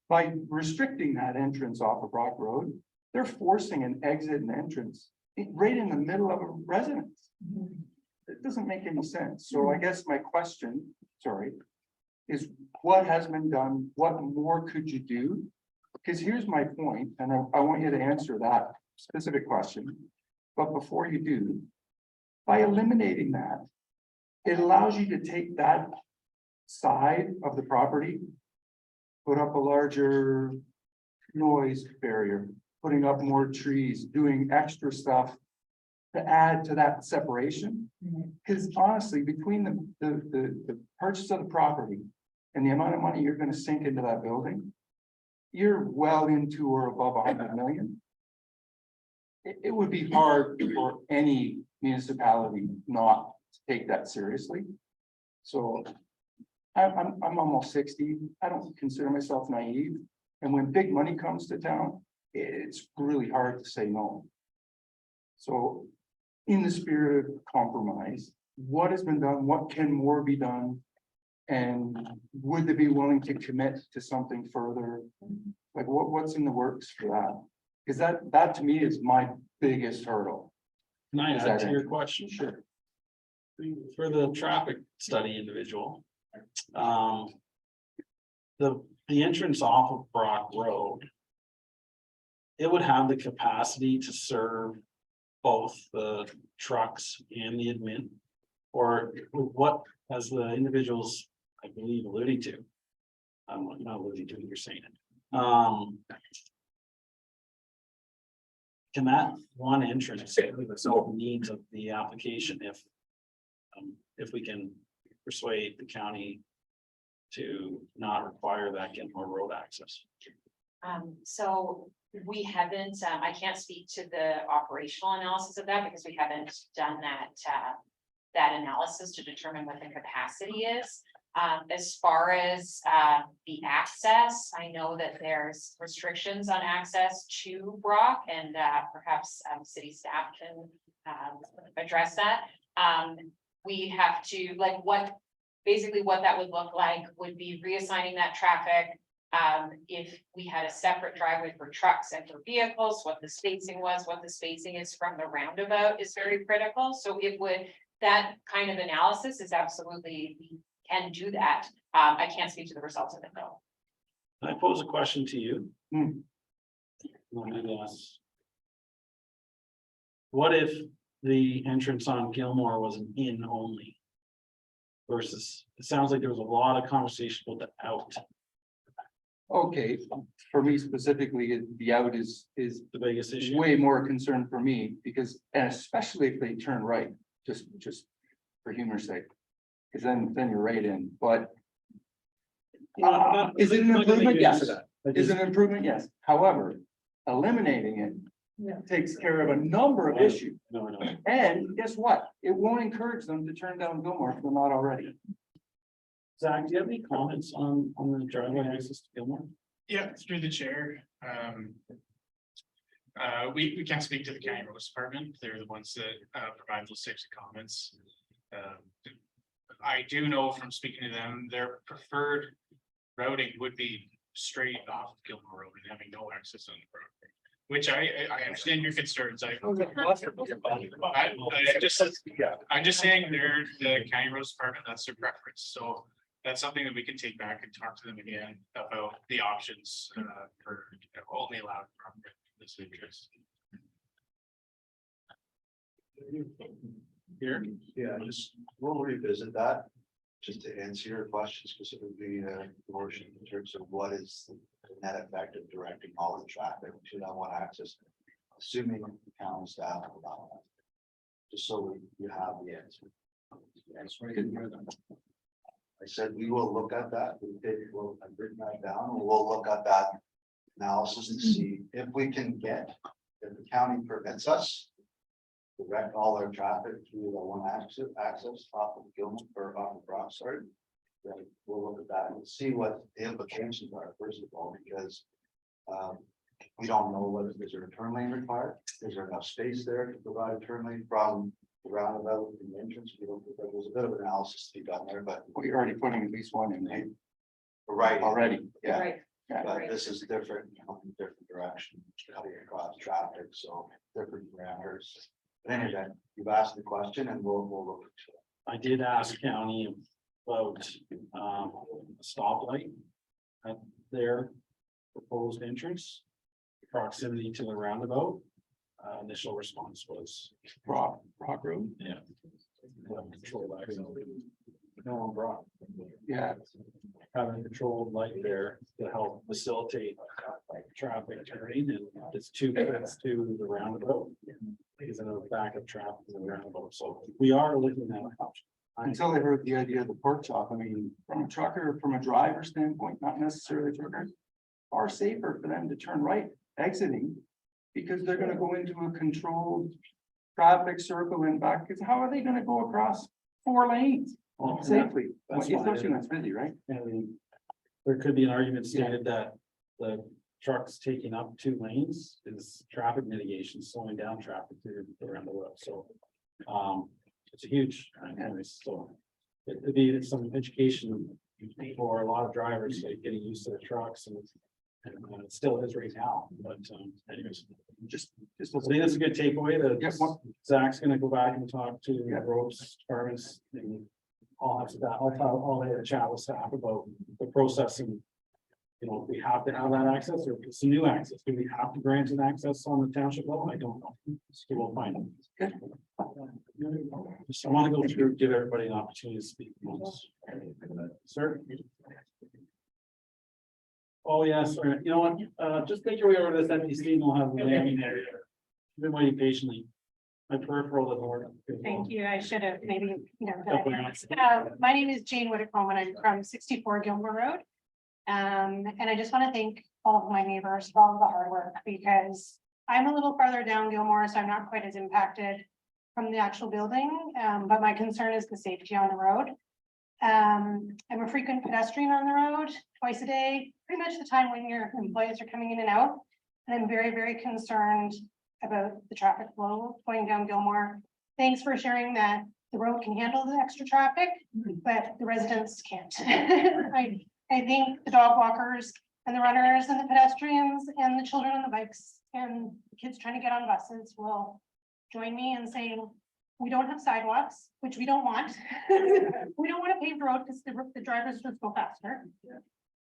by restricting that entrance off of Brock Road, they're forcing an exit and entrance right in the middle of a residence. It doesn't make any sense. So I guess my question, is what has been done? What more could you do? Because here's my point, and I want you to answer that specific question. But before you do, by eliminating that, it allows you to take that side of the property, put up a larger noise barrier, putting up more trees, doing extra stuff to add to that separation. Because honestly, between the purchase of the property and the amount of money you're going to sink into that building, you're well into or above 100 million. It would be hard for any municipality not take that seriously. So I'm almost 60. I don't consider myself naive. And when big money comes to town, it's really hard to say no. So in the spirit of compromise, what has been done? What can more be done? And would they be willing to commit to something further? Like what's in the works for that? Because that to me is my biggest hurdle. Can I Is add that to it? your question? Sure. For the traffic study individual. The entrance off of Brock Road. It would have the capacity to serve both the trucks and the admin. Or what, as the individuals, I believe, alluding to. I'm not alluding to, you're saying it. Can that one entrance solve the needs of the application if we can persuade the county to not require that Gilmore Road access? So we haven't, I can't speak to the operational analysis of that because we haven't done that analysis to determine what the capacity is. As far as the access, I know that there's restrictions on access to Brock and perhaps city staff can address that. We have to, like, basically what that would look like would be reassigning that traffic. If we had a separate driveway for trucks and for vehicles, what the spacing was, what the spacing is from the roundabout is very critical. So that kind of analysis is absolutely, we can do that. I can't speak to the results of it though. Can I pose a question to you? Yes. What if the entrance on Gilmore was an in only? Versus, it sounds like there was a lot of conversation about the out. Okay, for me specifically, the out is The biggest issue. way more concern for me because, and especially if they turn right, just for humor's sake. Because then you're right in, but is it an improvement? Yes. Is it an improvement? Yes. However, eliminating it takes care of a number of issues. No. And guess what? It won't encourage them to turn down Gilmore if they're not already. Zach, do you have any comments on the driveway access to Gilmore? Yeah, through the chair. We can't speak to the county roads department. They're the ones that provide those types of comments. I do know from speaking to them, their preferred routing would be straight off of Gilmore Road and having no access on the property. Which I understand your concerns. I'm just saying they're the county roads department, that's their preference. So that's something that we can take back and talk to them again about the options for only allowed from this interest. Here? Yeah, we'll revisit that. Just to answer your question specifically, portion in terms of what is the net effect of directing all the traffic to that one access, assuming the county staff will allow that. Just so you have the answer. I said we will look at that. I've written that down. We'll look at that analysis and see if we can get, if the county permits us direct all our traffic through the one access off of Gilmore or off of Brock, sorry. Then we'll look at that and see what the implications are, first of all, because we don't know whether there's a turn lane required. Is there enough space there to provide a turn lane from the roundabout to the entrance? We don't, there's a bit of analysis to be done there, but We're already putting at least one in there right already. yeah. Right. But this is different, different direction, cutting across traffic, so different parameters. But anyway, you've asked the question and we'll look into it. I did ask county about a stoplight at their proposed entrance, proximity to the roundabout. Initial response was Brock Road. yeah. Control access. No on Brock. Yeah. Having a controlled light there to help facilitate traffic turning, and it's 2 minutes to the roundabout. Because of the backup traffic in the roundabout, so we are looking at an option. Until they heard the idea of the pork chop, I mean, from a trucker, from a driver standpoint, not necessarily truckers, far safer for them to turn right exiting. Because they're gonna go into a controlled traffic circle and back, because how are they gonna go across 4 lanes. Safely, That's especially why- when it's busy, right? And there could be an argument stated that the trucks taking up 2 lanes is traffic mitigation, slowing down traffic around the world, so. It's a huge, anyways, so. It'd be some education for a lot of drivers, like getting used to the trucks and. It still is right now, but anyways, Just I think that's a good takeaway that Yeah, well- Zach's gonna go back and talk to the ropes departments. And I'll have to, I'll have a chat with staff about the processing. You know, if we have to have that access or if it's new access, do we have to grant an access on the township level? I don't know. So we'll find out. Just I want to go through, give everybody an opportunity to speak. Sir? Oh, yes, sir. You know what? Just make your way over to this empty seat and we'll have the landing area. Been waiting patiently. My peripheral doesn't work. Thank you. I should have maybe, Definitely my name is Jane Whitcomb and I'm from 64 Gilmore Road. And I just want to thank all of my neighbors for all of the hard work because I'm a little farther down Gilmore, so I'm not quite as impacted from the actual building. But my concern is the safety on the road. I'm a frequent pedestrian on the road twice a day, pretty much the time when your employees are coming in and out. And I'm very, very concerned about the traffic flow going down Gilmore. Thanks for sharing that the road can handle the extra traffic, but the residents can't. I think the dog walkers and the runners and the pedestrians and the children on the bikes and the kids trying to get on buses will join me in saying, we don't have sidewalks, which we don't want. We don't want a paved road because the drivers just go faster.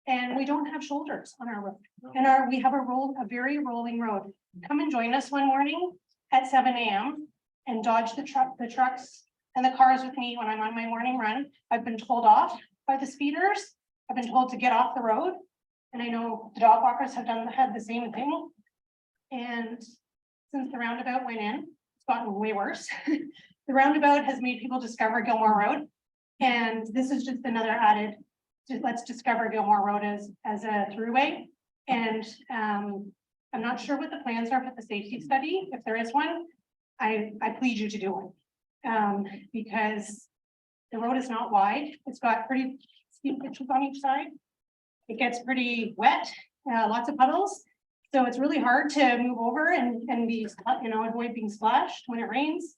And we don't have shoulders on our road. And we have a very rolling road. Come and join us one morning at 7 a.m. and dodge the trucks and the cars with me when I'm on my morning run. I've been told off by the speeders. I've been told to get off the road. And I know the dog walkers have had the same thing. And since the roundabout went in, it's gotten way worse. The roundabout has made people discover Gilmore Road. And this is just another added, let's discover Gilmore Road as a throughway. And I'm not sure what the plans are for the safety study. If there is one, I plead you to do one. Because the road is not wide. It's got pretty steep pitches on each side. It gets pretty wet, lots of puddles. So it's really hard to move over and be, avoid being splashed when it rains.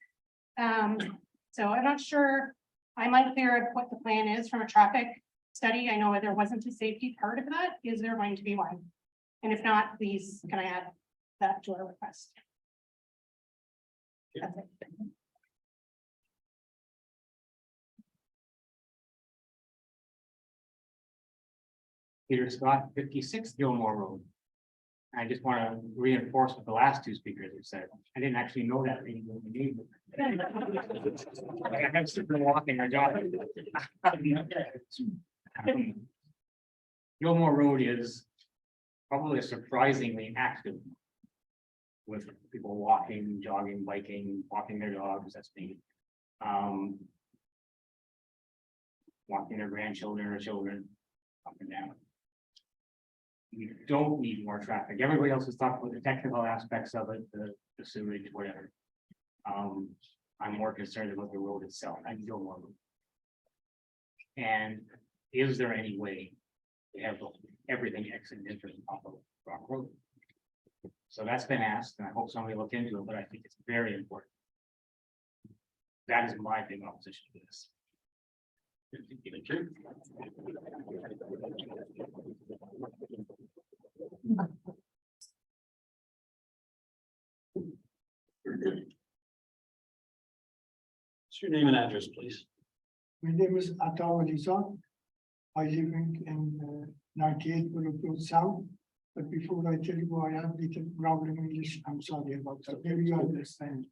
So I'm not sure. I'm unclear of what the plan is from a traffic study. I know there wasn't a safety part of that. Is there going to be one? And if not, please, can I add that to our request? That's it. Peter Scott, 56 Gilmore Road. I just want to reinforce what the last 2 speakers have said. I didn't actually know that. I have been walking my dog. Gilmore Road is probably surprisingly active. With people walking, jogging, biking, walking their dogs, that's me. Walking their grandchildren or children up and down. We don't need more traffic. Everybody else has talked about the technical aspects of it, the sewage, whatever. I'm more concerned about the road itself. I feel more. And is there any way to have everything exit and enter off of Rock Road? So that's been asked, and I hope somebody will look into it, but I think it's very important. That is my big opposition to this. What's your name and address, please? My name is Atawa Lisa. I live in 98 Bullock Road South. But before I tell you why I have little problem English, I'm sorry about that. Maybe you understand.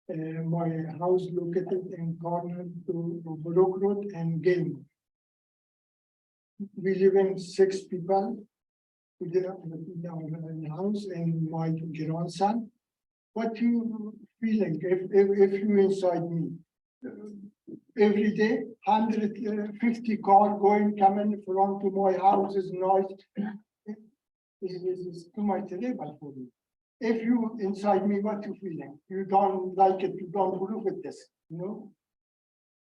My house located in corner to Bullock Road and Game. We live in 6 people. We live in the house and my grandson. What you feeling if you inside me? Every day, 150 cars coming from to my house is noise. Is too much terrible for me. If you inside me, what you feeling? You don't like it, you don't look at this, you know?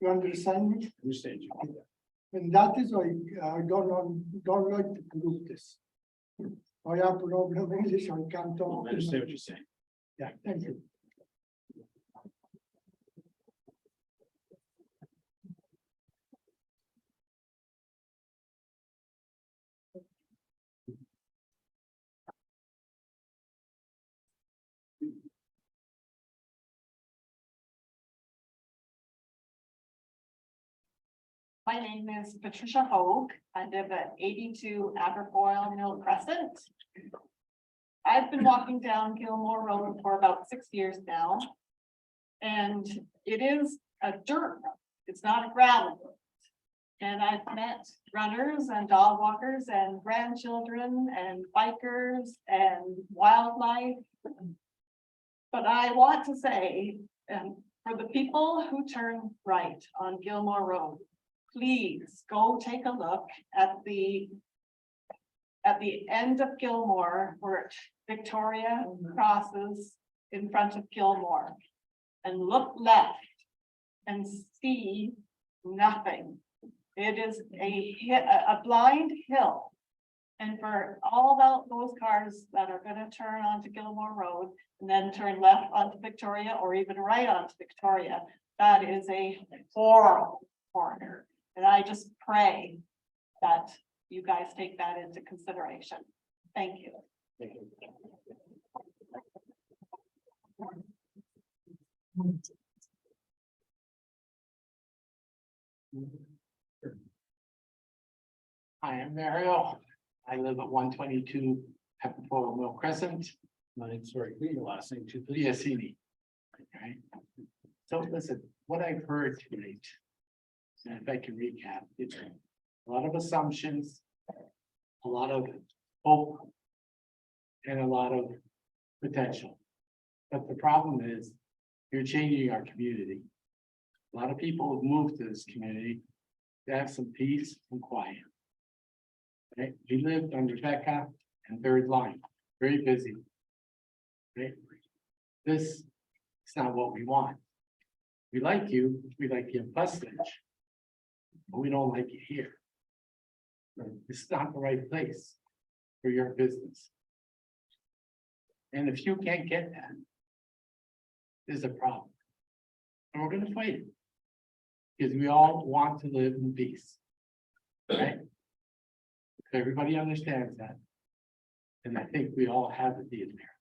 You understand me? Understand you. And that is why I don't like to group this. I have problem English, I can't talk. I understand what you're saying. Yeah, thank you. My name is Patricia Hoag. I live at 82 Aberfoyle Mill Crescent. I've been walking down Gilmore Road for about 6 years now. And it is a dirt road. It's not a gravel road. And I've met runners and dog walkers and grandchildren and bikers and wildlife. But I want to say, for the people who turn right on Gilmore Road, please go take a look at the end of Gilmore where Victoria crosses in front of Gilmore. And look left and see nothing. It is a blind hill. And for all those cars that are gonna turn onto Gilmore Road and then turn left onto Victoria or even right onto Victoria, that is a horrible corner. And I just pray that you guys take that into consideration. Thank you. Hi, I'm Mario. I live at 122 Aberfoyle Mill Crescent, Sorry, read your last name too, please. Biasini. Okay, so listen, what I've heard tonight, and if I can recap, it's a lot of assumptions, a lot of hope, and a lot of potential. But the problem is, you're changing our community. A lot of people have moved to this community to have some peace and quiet. Right, we lived on Rebecca and Third Line, very busy. Right, this is not what we want. We like you in Bustage, but we don't like you here. This is not the right place for your business. And if you can't get that, there's a problem. And we're gonna fight it. Because we all want to live in peace. Right? If everybody understands that. And I think we all have it in there.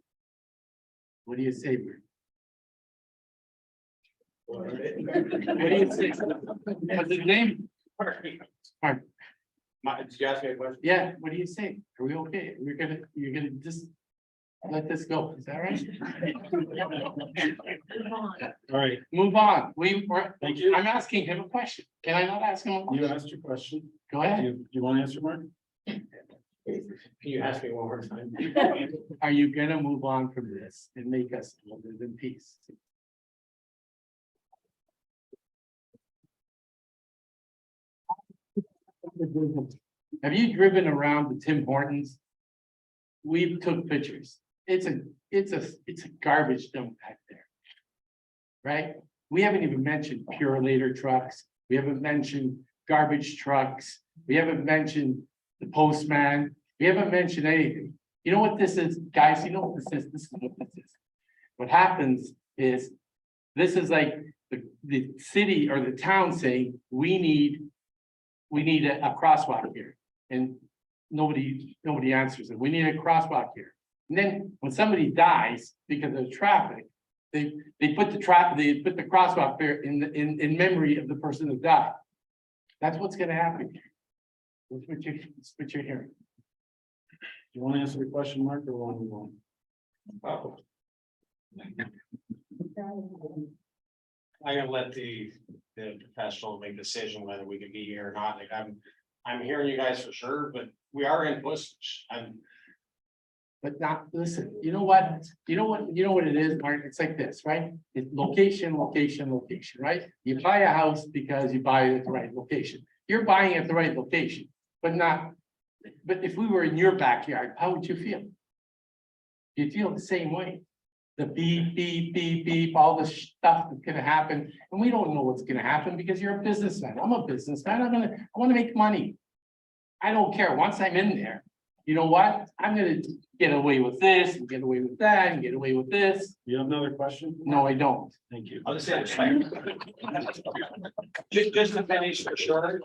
What do you say, Bert? What do you say? What's his name? Mark. Did you ask me a question? Yeah, what do you say? Are we okay? You're gonna just let this go, is that right? All right, Move on. Thank you. I'm asking him a question. Can I not ask him a you question? asked your question. Go Do ahead. you want to answer, Mark? Can you ask me one more time? Are you gonna move on from this and make us live in peace? Have you driven around the Tim Hortons? We took pictures. It's a garbage dump back there. Right? We haven't even mentioned Purolator trucks. We haven't mentioned garbage trucks. We haven't mentioned the postman. We haven't mentioned anything. You know what this is, guys? You know what this is? This is what this is. What happens is, this is like the city or the town saying, we need a crosswalk here. And nobody answers it. We need a crosswalk here. And then when somebody dies because of traffic, they put the crosswalk there in memory of the person that died. That's what's gonna happen here. That's what you're hearing. Do you want to answer the question, Mark, or want to move on? Oh. I'm gonna let the professional make a decision whether we can be here or not. Like I'm hearing you guys for sure, but we are in Bustage. But not, listen, you know what it is, Mark? It's like this, right? It's location, location, location, right? You buy a house because you buy it at the right location. You're buying at the right location, but if we were in your backyard, how would you feel? You'd feel the same way. the beep, all the stuff that's gonna happen, and we don't know what's gonna happen because you're a businessman. I'm a businessman. I wanna make money. I don't care. Once I'm in there, you know what? I'm gonna get away with this and get away with that and get away with this. You have another question? No, I don't. Thank you. I'll just say, just to finish for sure.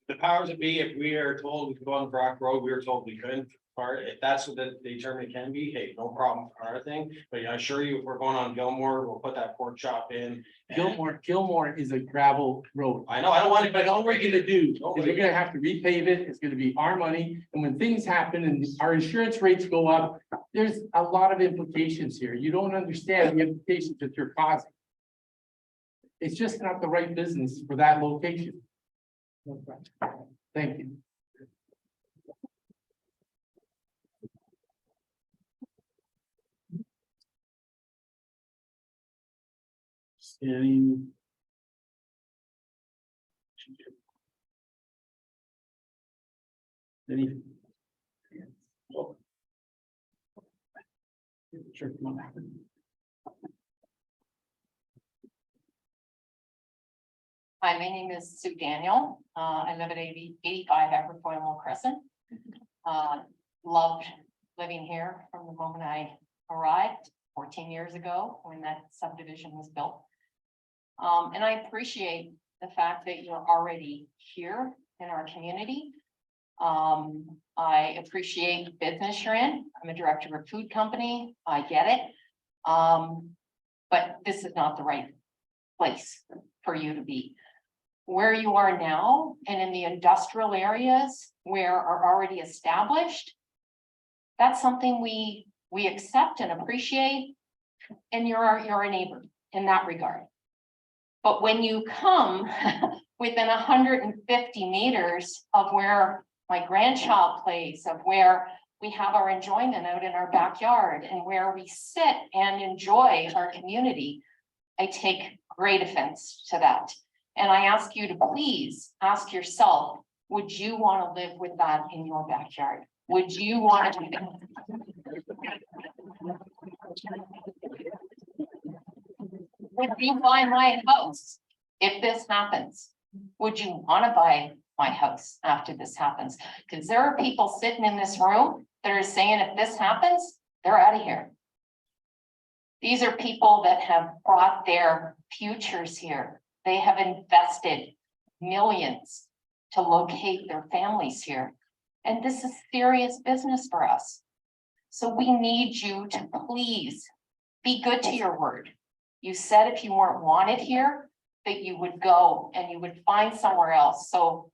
The powers that be, if we are told we can go on Brock Road, we were told we couldn't. Or if that's what they determine it can be, hey, no problem for our thing. But I assure you, if we're going on Gilmore, we'll put that pork chop in. Gilmore is a gravel road. I know, I don't want it, But but all we're gonna do is we're gonna have to repave it, it's gonna be our money, and when things happen and our insurance rates go up, there's a lot of implications here, you don't understand the implications that you're causing. It's just not the right business for that location. Thank you. Scanning. Any? Sure, come on. Hi, my name is Sue Daniel. I live at 85 Aberfoyle Mill Crescent. Loved living here from the moment I arrived 14 years ago when that subdivision was built. And I appreciate the fact that you're already here in our community. I appreciate the business you're in. I'm a director of a food company. I get it. But this is not the right place for you to be. Where you are now and in the industrial areas where are already established, that's something we accept and appreciate. And you're a neighbor in that regard. But when you come within 150 meters of where my grandchild plays, of where we have our enjoyment out in our backyard and where we sit and enjoy our community, I take great offense to that. And I ask you to please ask yourself, would you want to live with that in your backyard? Would you want to? Would you buy my house if this happens? Would you want to buy my house after this happens? Because there are people sitting in this room that are saying if this happens, they're out of here. These are people that have brought their futures here. They have invested millions to locate their families here. And this is serious business for us. So we need you to please be good to your word. You said if you weren't wanted here, that you would go and you would find somewhere else. So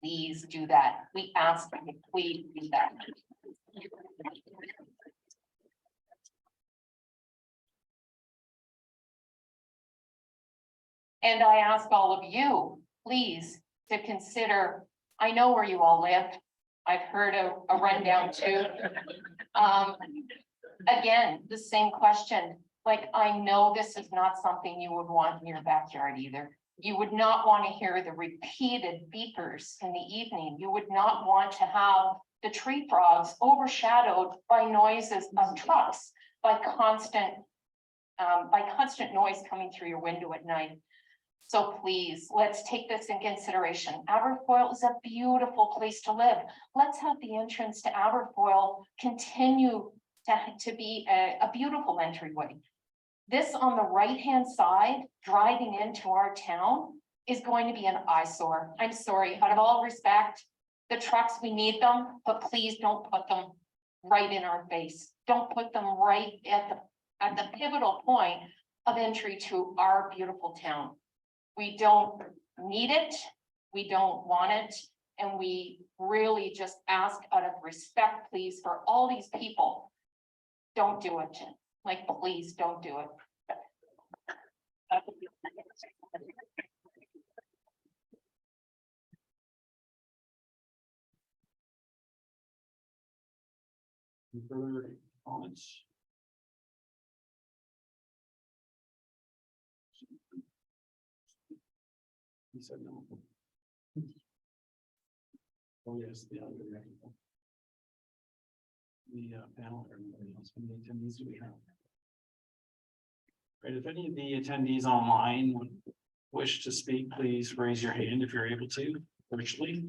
please do that. We ask you, please do that. And I ask all of you, please, to consider, I know where you all live. I've heard a rundown too. Again, the same question. Like, I know this is not something you would want in your backyard either. You would not want to hear the repeated beepers in the evening. You would not want to have the tree frogs overshadowed by noises of trucks, by constant noise coming through your window at night. So please, let's take this in consideration. Aberfoyle is a beautiful place to live. Let's have the entrance to Aberfoyle continue to be a beautiful entryway. This on the right-hand side, driving into our town, is going to be an eyesore. I'm sorry, out of all respect, the trucks, we need them, but please don't put them right in our face. Don't put them right at the pivotal point of entry to our beautiful town. We don't need it, we don't want it, and we really just ask out of respect, please, for all these people, don't do it. Like, please don't do it. Any further comments? He said no. Oh, yes, the other. The panel or anybody else, how many attendees do we have? Right, if any of the attendees online would wish to speak, please raise your hand if you're able to virtually.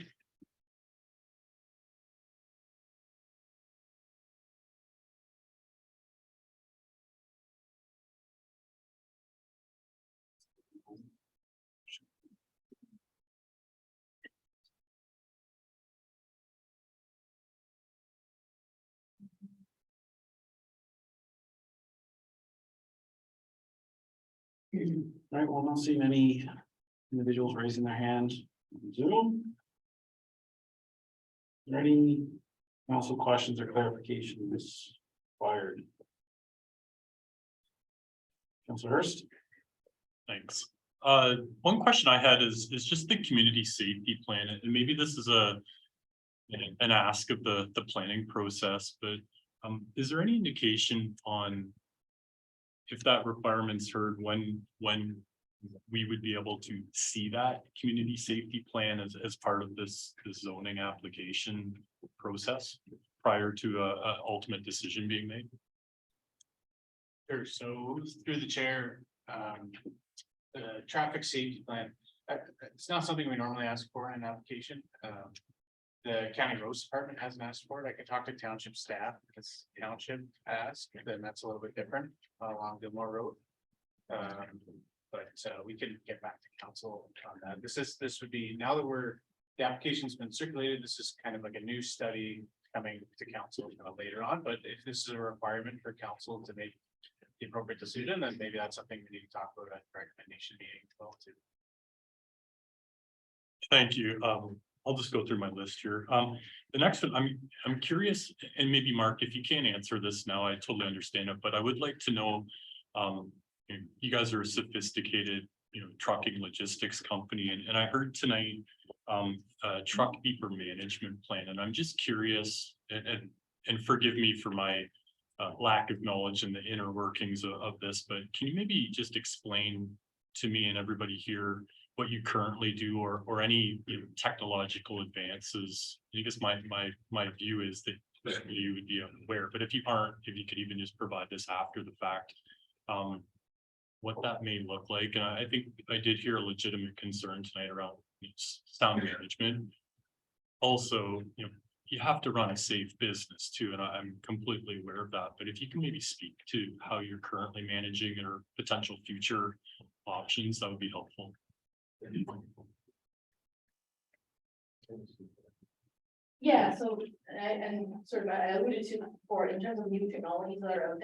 Right, well, I'm not seeing any individuals raising their hand on Zoom. Are there any council questions or clarifications required? Councilor Hurst? Thanks. One question I had is just the community safety plan, and maybe this is an ask of the planning process, but is there any indication on if that requirement's heard, when we would be able to see that community safety plan as part of this zoning application process prior to a ultimate decision being made? Sure, so through the chair, the traffic safety plan, it's not something we normally ask for in an application. The county roads department hasn't asked for it. I can talk to township staff, because township asked, then that's a little bit different along Gilmore Road. But we can get back to council on that. This would be, now that the application's been circulated, this is kind of like a new study coming to council later on, but if this is a requirement for council to make the appropriate decision, then maybe that's something we need to talk about at recommendation meeting as well too. Thank you. I'll just go through my list here. The next one, I'm curious, and maybe Mark, if you can't answer this now, I totally understand it, but I would like to know, you guys are a sophisticated, trucking logistics company, and I heard tonight, truck beeper management plan, and I'm just curious, and forgive me for my lack of knowledge in the inner workings of this, but can you maybe just explain to me and everybody here what you currently do, or any technological advances? I guess my view is that you would be aware, but if you aren't, if you could even just provide this after the fact, what that may look like. And I think I did hear a legitimate concern tonight around sound management. Also, you have to run a safe business too, and I'm completely aware of that. But if you can maybe speak to how you're currently managing or potential future options, that would be helpful. Yeah, so, and sort of, I alluded to before, in terms of new technologies that are out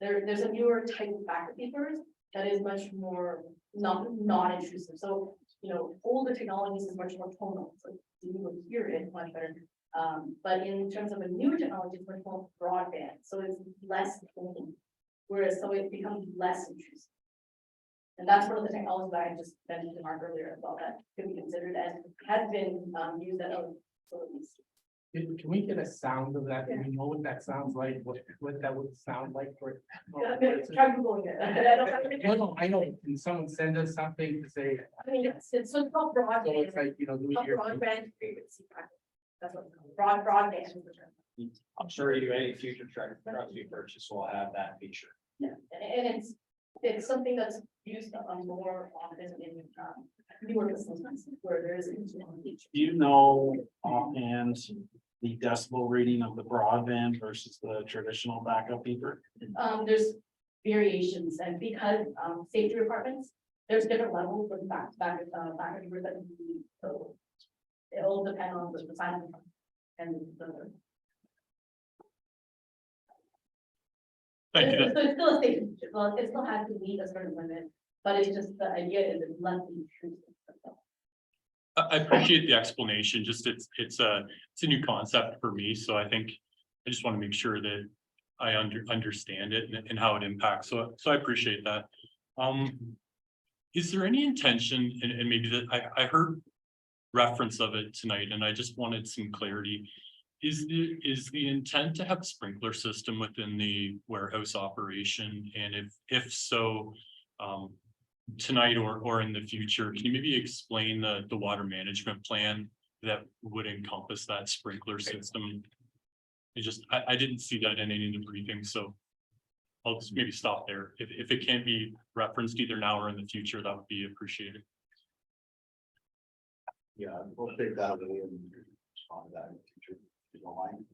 there's a newer type of backup beepers that is much more non-intrusive. So, older technologies is much more tonal, so you will hear it much better. But in terms of a newer technology, it's much more broadband, so it's less tonal, whereas so it becomes less intrusive. And that's one of the technologies that I just mentioned to Mark earlier as well, that could be considered and has been used at other facilities. Can we get a sound of that? Do we know what that sounds like? What that would sound like for? Try Googling it. I don't have it. No, I know. Can someone send us something to say? I mean, it's so called broadband. So it's like, do we hear? Broadband frequency packet. That's what it's called. Broadband is the term. I'm sure any future trucks we purchase will have that feature. Yeah, and it's something that's used more often in newer facilities where there is. Do you know offhand the decibel reading of the broadband versus the traditional backup beeper? There's variations, and because safety requirements, there's different levels of backup beepers that can be, so it'll depend on the design and the. Thank you. So it's still a safety feature. Well, it still has to meet a certain limit, but it's just the idea is it's less intrusive. I appreciate the explanation. Just it's a new concept for me, so I think I just want to make sure that I understand it and how it impacts. So I appreciate that. Is there any intention, and maybe that I heard reference of it tonight, and I just wanted some clarity. Is the intent to have a sprinkler system within the warehouse operation? And if so, tonight or in the future, can you maybe explain the water management plan that would encompass that sprinkler system? I didn't see that in any of the briefings, so I'll just maybe stop there. If it can't be referenced either now or in the future, that would be appreciated. Yeah, we'll take that away and respond to that in the future, if you don't mind.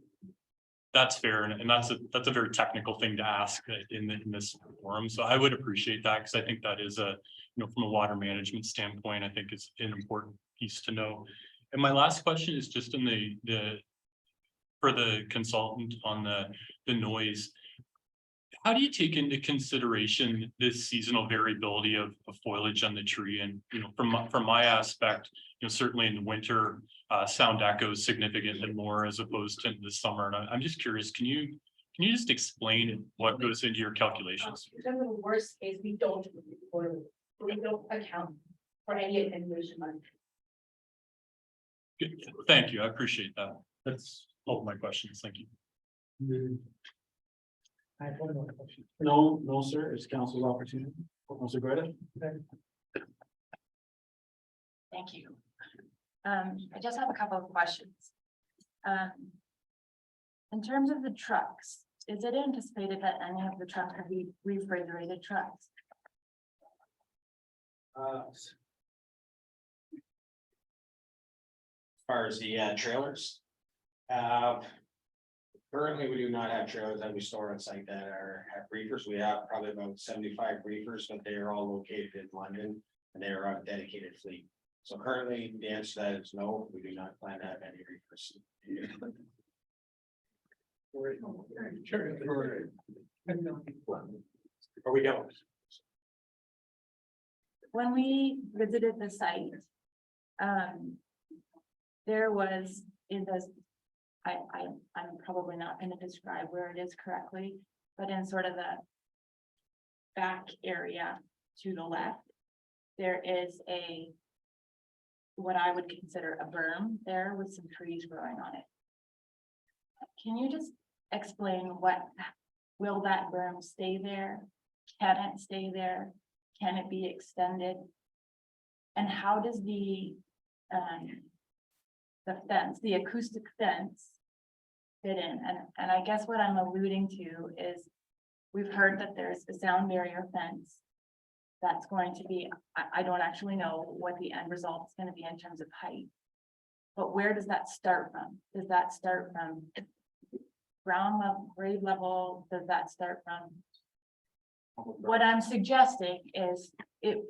That's fair, and that's a very technical thing to ask in this forum, so I would appreciate that, because I think that is a, from a water management standpoint, I think it's an important piece to know. And my last question is just in the for the consultant on the noise. How do you take into consideration this seasonal variability of foliage on the tree? And, from my aspect, certainly in the winter, sound echoes significantly more as opposed to the summer. And I'm just curious, can you just explain what goes into your calculations? In terms of the worst case, we don't account for any attenuation on. Good. Thank you. I appreciate that. That's all of my questions. Thank you. I have one more question. No, sir. It's council's opportunity. Councilor Greta. Thank you. I just have a couple of questions. In terms of the trucks, is it anticipated that any of the trucks will be refrigerated trucks? As far as the trailers. Currently, we do not have trailers that we store on site that have reefers. We have probably about 75 reefers, but they are all located in London and they are on a dedicated fleet. So currently, the answer to that is no, we do not plan to have any reefers. Or we don't. When we visited the site, there was in the, I'm probably not going to describe where it is correctly, but in sort of the back area to the left, there is what I would consider a berm there with some trees growing on it. Can you just explain will that berm stay there? Can it stay there? Can it be extended? And how does the fence, the acoustic fence fit in? And I guess what I'm alluding to is we've heard that there's a sound barrier fence that's going to be, I don't actually know what the end result is going to be in terms of height. But where does that start from? Does that start from ground level, grade level? Does that start from? What I'm suggesting is it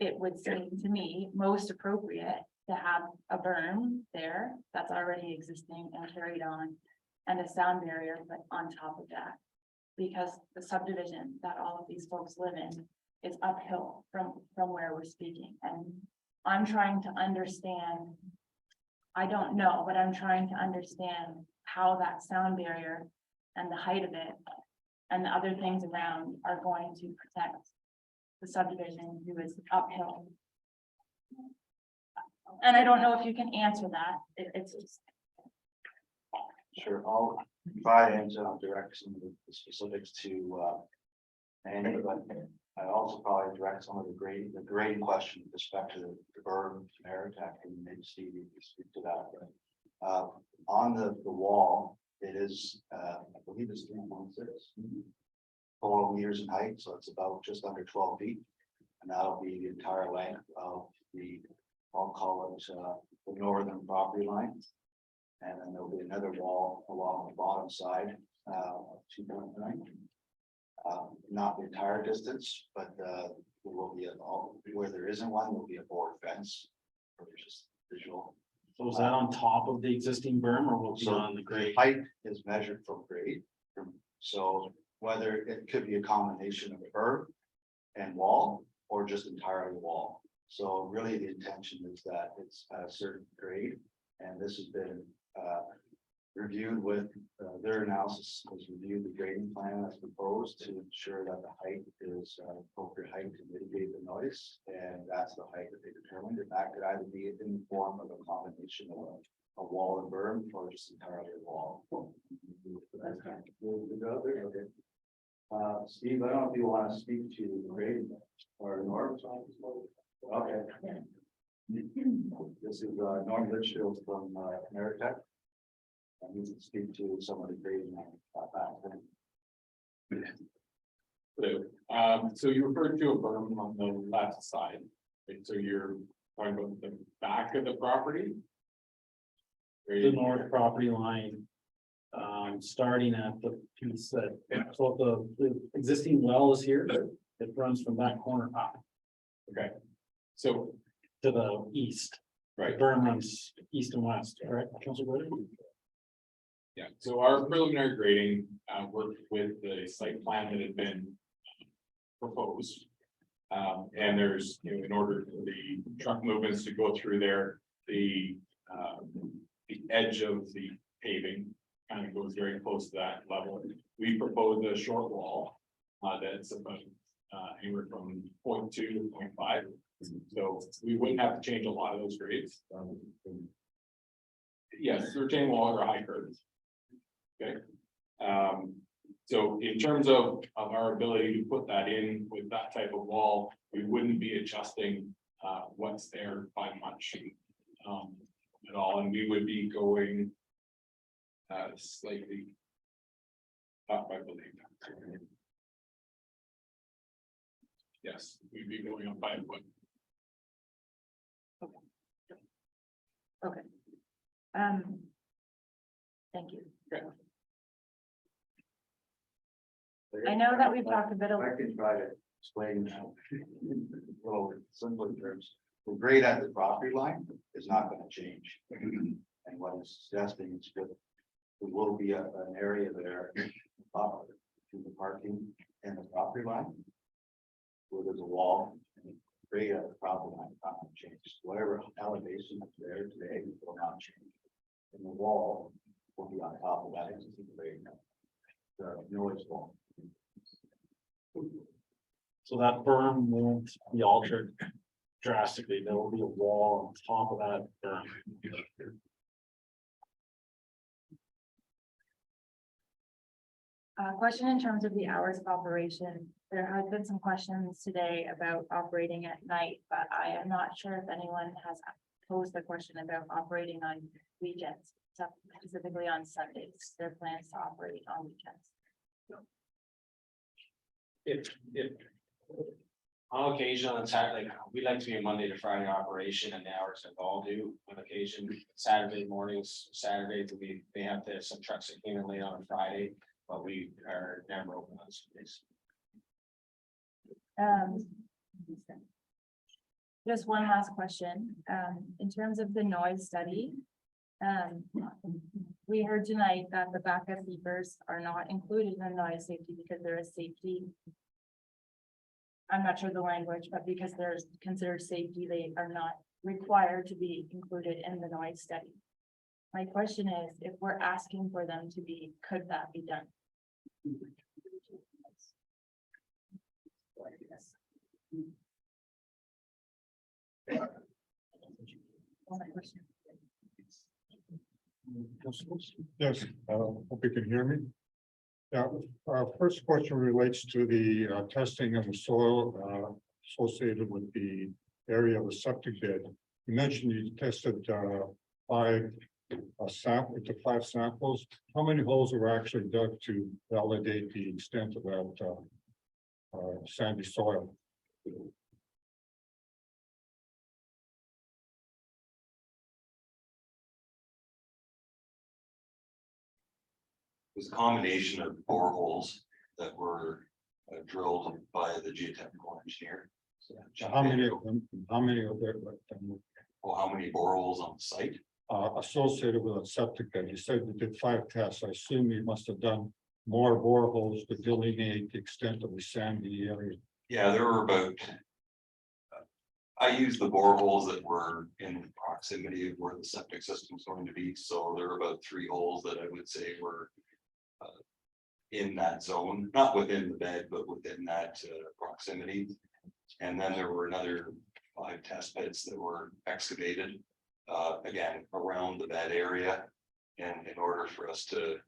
would seem to me most appropriate to have a berm there that's already existing and carried on, and a sound barrier but on top of that. Because the subdivision that all of these folks live in is uphill from where we're speaking. And I'm trying to understand, I don't know, but I'm trying to understand how that sound barrier and the height of it and the other things around are going to protect the subdivision who is uphill. And I don't know if you can answer that. It's just. Sure, I'll try and direct some of the specifics to Andy, but I also probably direct some of the grading question with respect to the berm, Ameritech, and maybe Steve, you can speak to that. On the wall, it is, I believe it's 3.6 total meters in height, so it's about just under 12 feet. And that'll be the entire length of I'll call it the northern property line. And then there'll be another wall along the bottom side, 2.9. Not the entire distance, but there will be where there isn't one, there'll be a board fence, or just visual. So is that on top of the existing berm or will it be on the grade? Height is measured from grade. So whether it could be a combination of berm and wall or just entirely wall. So really the intention is that it's a certain grade, and this has been reviewed with their analysis has reviewed the grading plan as proposed to ensure that the height is appropriate height to mitigate the noise, and that's the height that they determined. And that could either be in the form of a combination of a wall and berm or just entirely a wall. Okay. Steve, I don't know if you want to speak to the grading or Norm. Okay. This is Norm Litchfield from Ameritech. And you can speak to some of the grading. So you referred to a berm on the left side, right? So you're talking about the back of the property? The north property line. Starting at the piece that, so the existing well is here, it runs from that corner up Okay, so, to the east. right, Berm runs east and west, all right, Councilor Gordon? yeah, so our preliminary grading, worked with the site plan that had been proposed. And there's, in order for the truck movements to go through there, the edge of the paving kind of goes very close to that level. We proposed a short wall, that's about, anywhere from 0.2 to 0.5. So we wouldn't have to change a lot of those grades. Yes, the retaining walls are high curves. Okay. So in terms of our ability to put that in with that type of wall, we wouldn't be adjusting what's there by much at all, and we would be going slightly up, I believe. Yes, we'd be going up by a foot. Okay. Thank you. Okay. I know that we've talked a bit of. I can try to explain now. Well, simpler terms, the grade at the property line is not gonna change. And what I'm suggesting is that there will be an area there between the parking and the property line, where there's a wall, and the grade at the property line is not gonna change. Whatever elevation is there today will not change. And the wall will be on top of that existing grade. The noise wall. So that berm won't be altered drastically, there will be a wall on top of that berm. Question in terms of the hours of operation. There has been some questions today about operating at night, but I am not sure if anyone has posed the question about operating on weekends, specifically on Sundays. Their plans to operate on weekends. If on occasion, on Saturday, we like to be a Monday to Friday operation and the hours that all do on occasion, Saturday mornings, Saturdays, we may have some trucks that came in late on a Friday, but we are never open on Sundays. Just one last question, in terms of the noise study. We heard tonight that the backup beepers are not included in noise safety because they're a safety. I'm not sure the language, but because they're considered safety, they are not required to be included in the noise study. My question is, if we're asking for them to be, could that be done? Yes, hope you can hear me. Yeah, first question relates to the testing of the soil associated with the area of the septic bed. You mentioned you tested five samples. How many holes were actually dug to validate the extent of that sandy soil? It was a combination of boreholes that were drilled by the geotechnical engineer. How many of them? How many of them? Well, how many boreholes on the site? Associated with a septic bed? You said you did 5 tests. I assume you must have done more boreholes to delineate the extent of the sandy area. Yeah, there were about. I used the boreholes that were in proximity of where the septic system is going to be, so there were about 3 holes that I would say were. In that zone, not within the bed, but within that proximity. And then there were another 5 test pits that were excavated, again, around the bed area. And in order for us to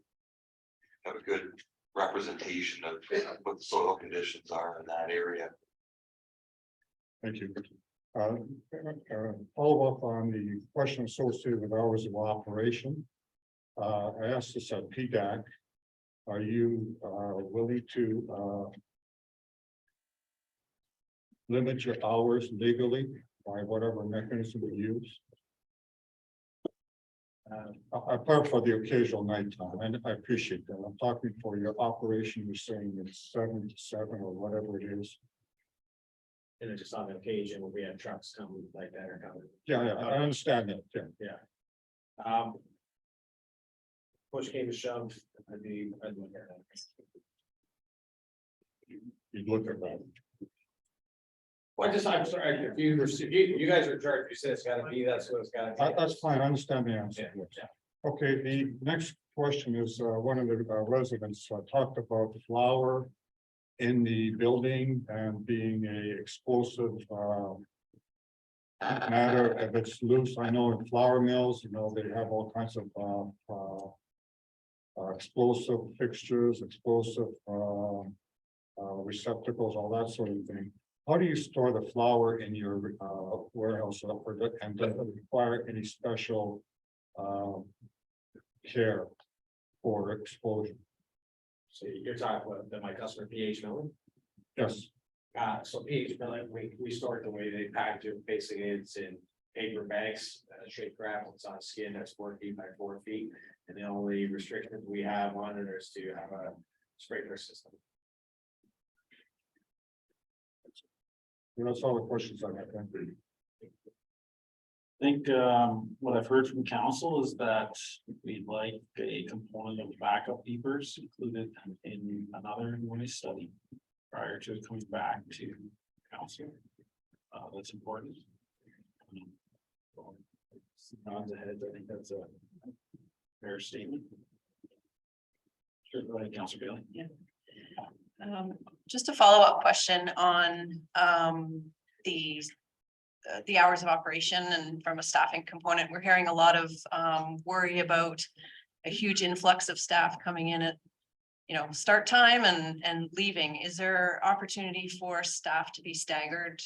have a good representation of what the soil conditions are in that area. Thank you. Follow up on the question associated with hours of operation. I asked this at PDAC. Are you willing to limit your hours legally by whatever mechanism you use? Apart from the occasional nighttime, and I appreciate that. I'm talking for your operation, you're saying it's 7 to 7 or whatever it is. And then just on the occasion when we have trucks come like that or coming. Yeah, I understand that, yeah. Push came to shove, I'd look at that. You'd look at that. Well, I'm sorry, if you guys are in charge, you said it's gotta be, that's what it's gotta be. That's fine, I understand the answer. Yeah, yes. Okay, the next question is, one of the residents talked about the flour in the building and being a explosive matter if it's loose. I know in flour mills, they have all kinds of explosive fixtures, explosive receptacles, all that sort of thing. How do you store the flour in your warehouse, and does it require any special care for explosion? So you're talking about my customer PH Milling? Yes. So PH Milling, we store it the way they package it, basically it's in paper bags, straight wrap, it's on skin that's 4 feet by 4 feet. And the only restrictions we have on it is to have a sprinkler system. That's all the questions I have. Thank you. I think what I've heard from council is that we'd like a component of backup beepers included in another noise study prior to coming back to council. That's important. Nods ahead, I think that's a fair statement. Sure, go ahead, Councilor Bailey. Yeah. Just a follow-up question on the hours of operation and from a staffing component, we're hearing a lot of worry about a huge influx of staff coming in at, start time and leaving. Is there opportunity for staff to be staggered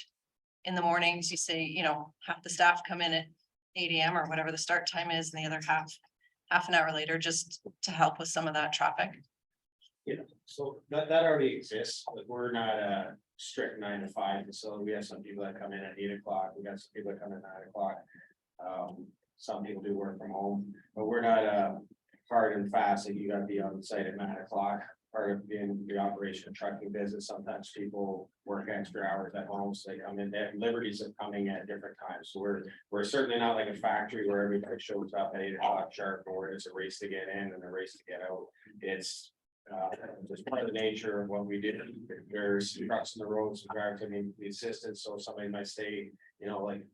in the mornings? You say, half the staff come in at 8 AM or whatever the start time is, and the other half an hour later, just to help with some of that traffic. Yeah, so that already exists, but we're not a strict 9 to 5 facility. We have some people that come in at 8 o'clock. We got some people that come in at 9 o'clock. Some people do work from home, but we're not hard and fast, like you gotta be on site at 9 o'clock. Part of being the operation of trucking business, sometimes people work extra hours at home, so they come in, they have liberties of coming at different times. So we're certainly not like a factory where everybody shows up at 8 o'clock sharp, or it's a race to get in and a race to get out. It's just part of the nature of what we do. There's trucks in the roads, so drivers need the assistance, so somebody might stay, like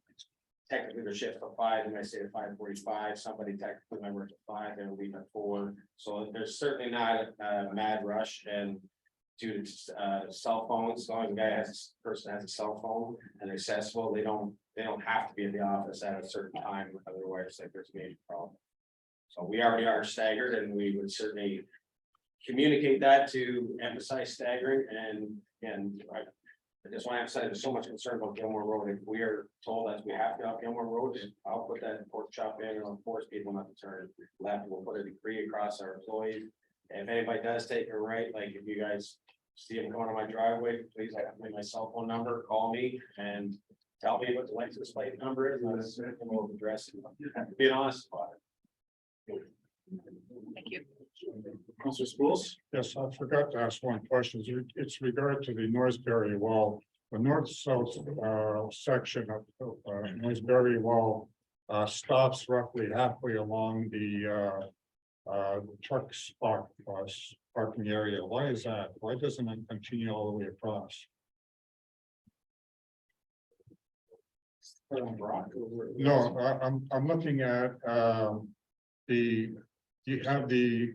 technically their shift till 5, they might stay at 5:45, somebody technically might work at 5, they'll leave at 4. So there's certainly not a mad rush, and due to cell phones, as long as the person has a cell phone and they're accessible, they don't have to be in the office at a certain time, otherwise like there's a major problem. So we already are staggered, and we would certainly communicate that to emphasize staggering, and I just want to emphasize, there's so much concern about Gilmore Road. If we are told that we have to go up Gilmore Road, I'll put that pork chop in and I'll force people not to turn left. We'll put a decree across our employees. And if anybody does take a right, like if you guys see them going on my driveway, please have my cell phone number, call me and tell me what the license plate number is. And we'll address it. Being honest about it. Thank you. Councilor Schools? Yes, I forgot to ask one question. It's regard to the North Barrier Wall. The north-south section of North Barrier Wall stops roughly halfway along the truck parking area. Why is that? Why doesn't it continue all the way across? No, I'm looking at you have the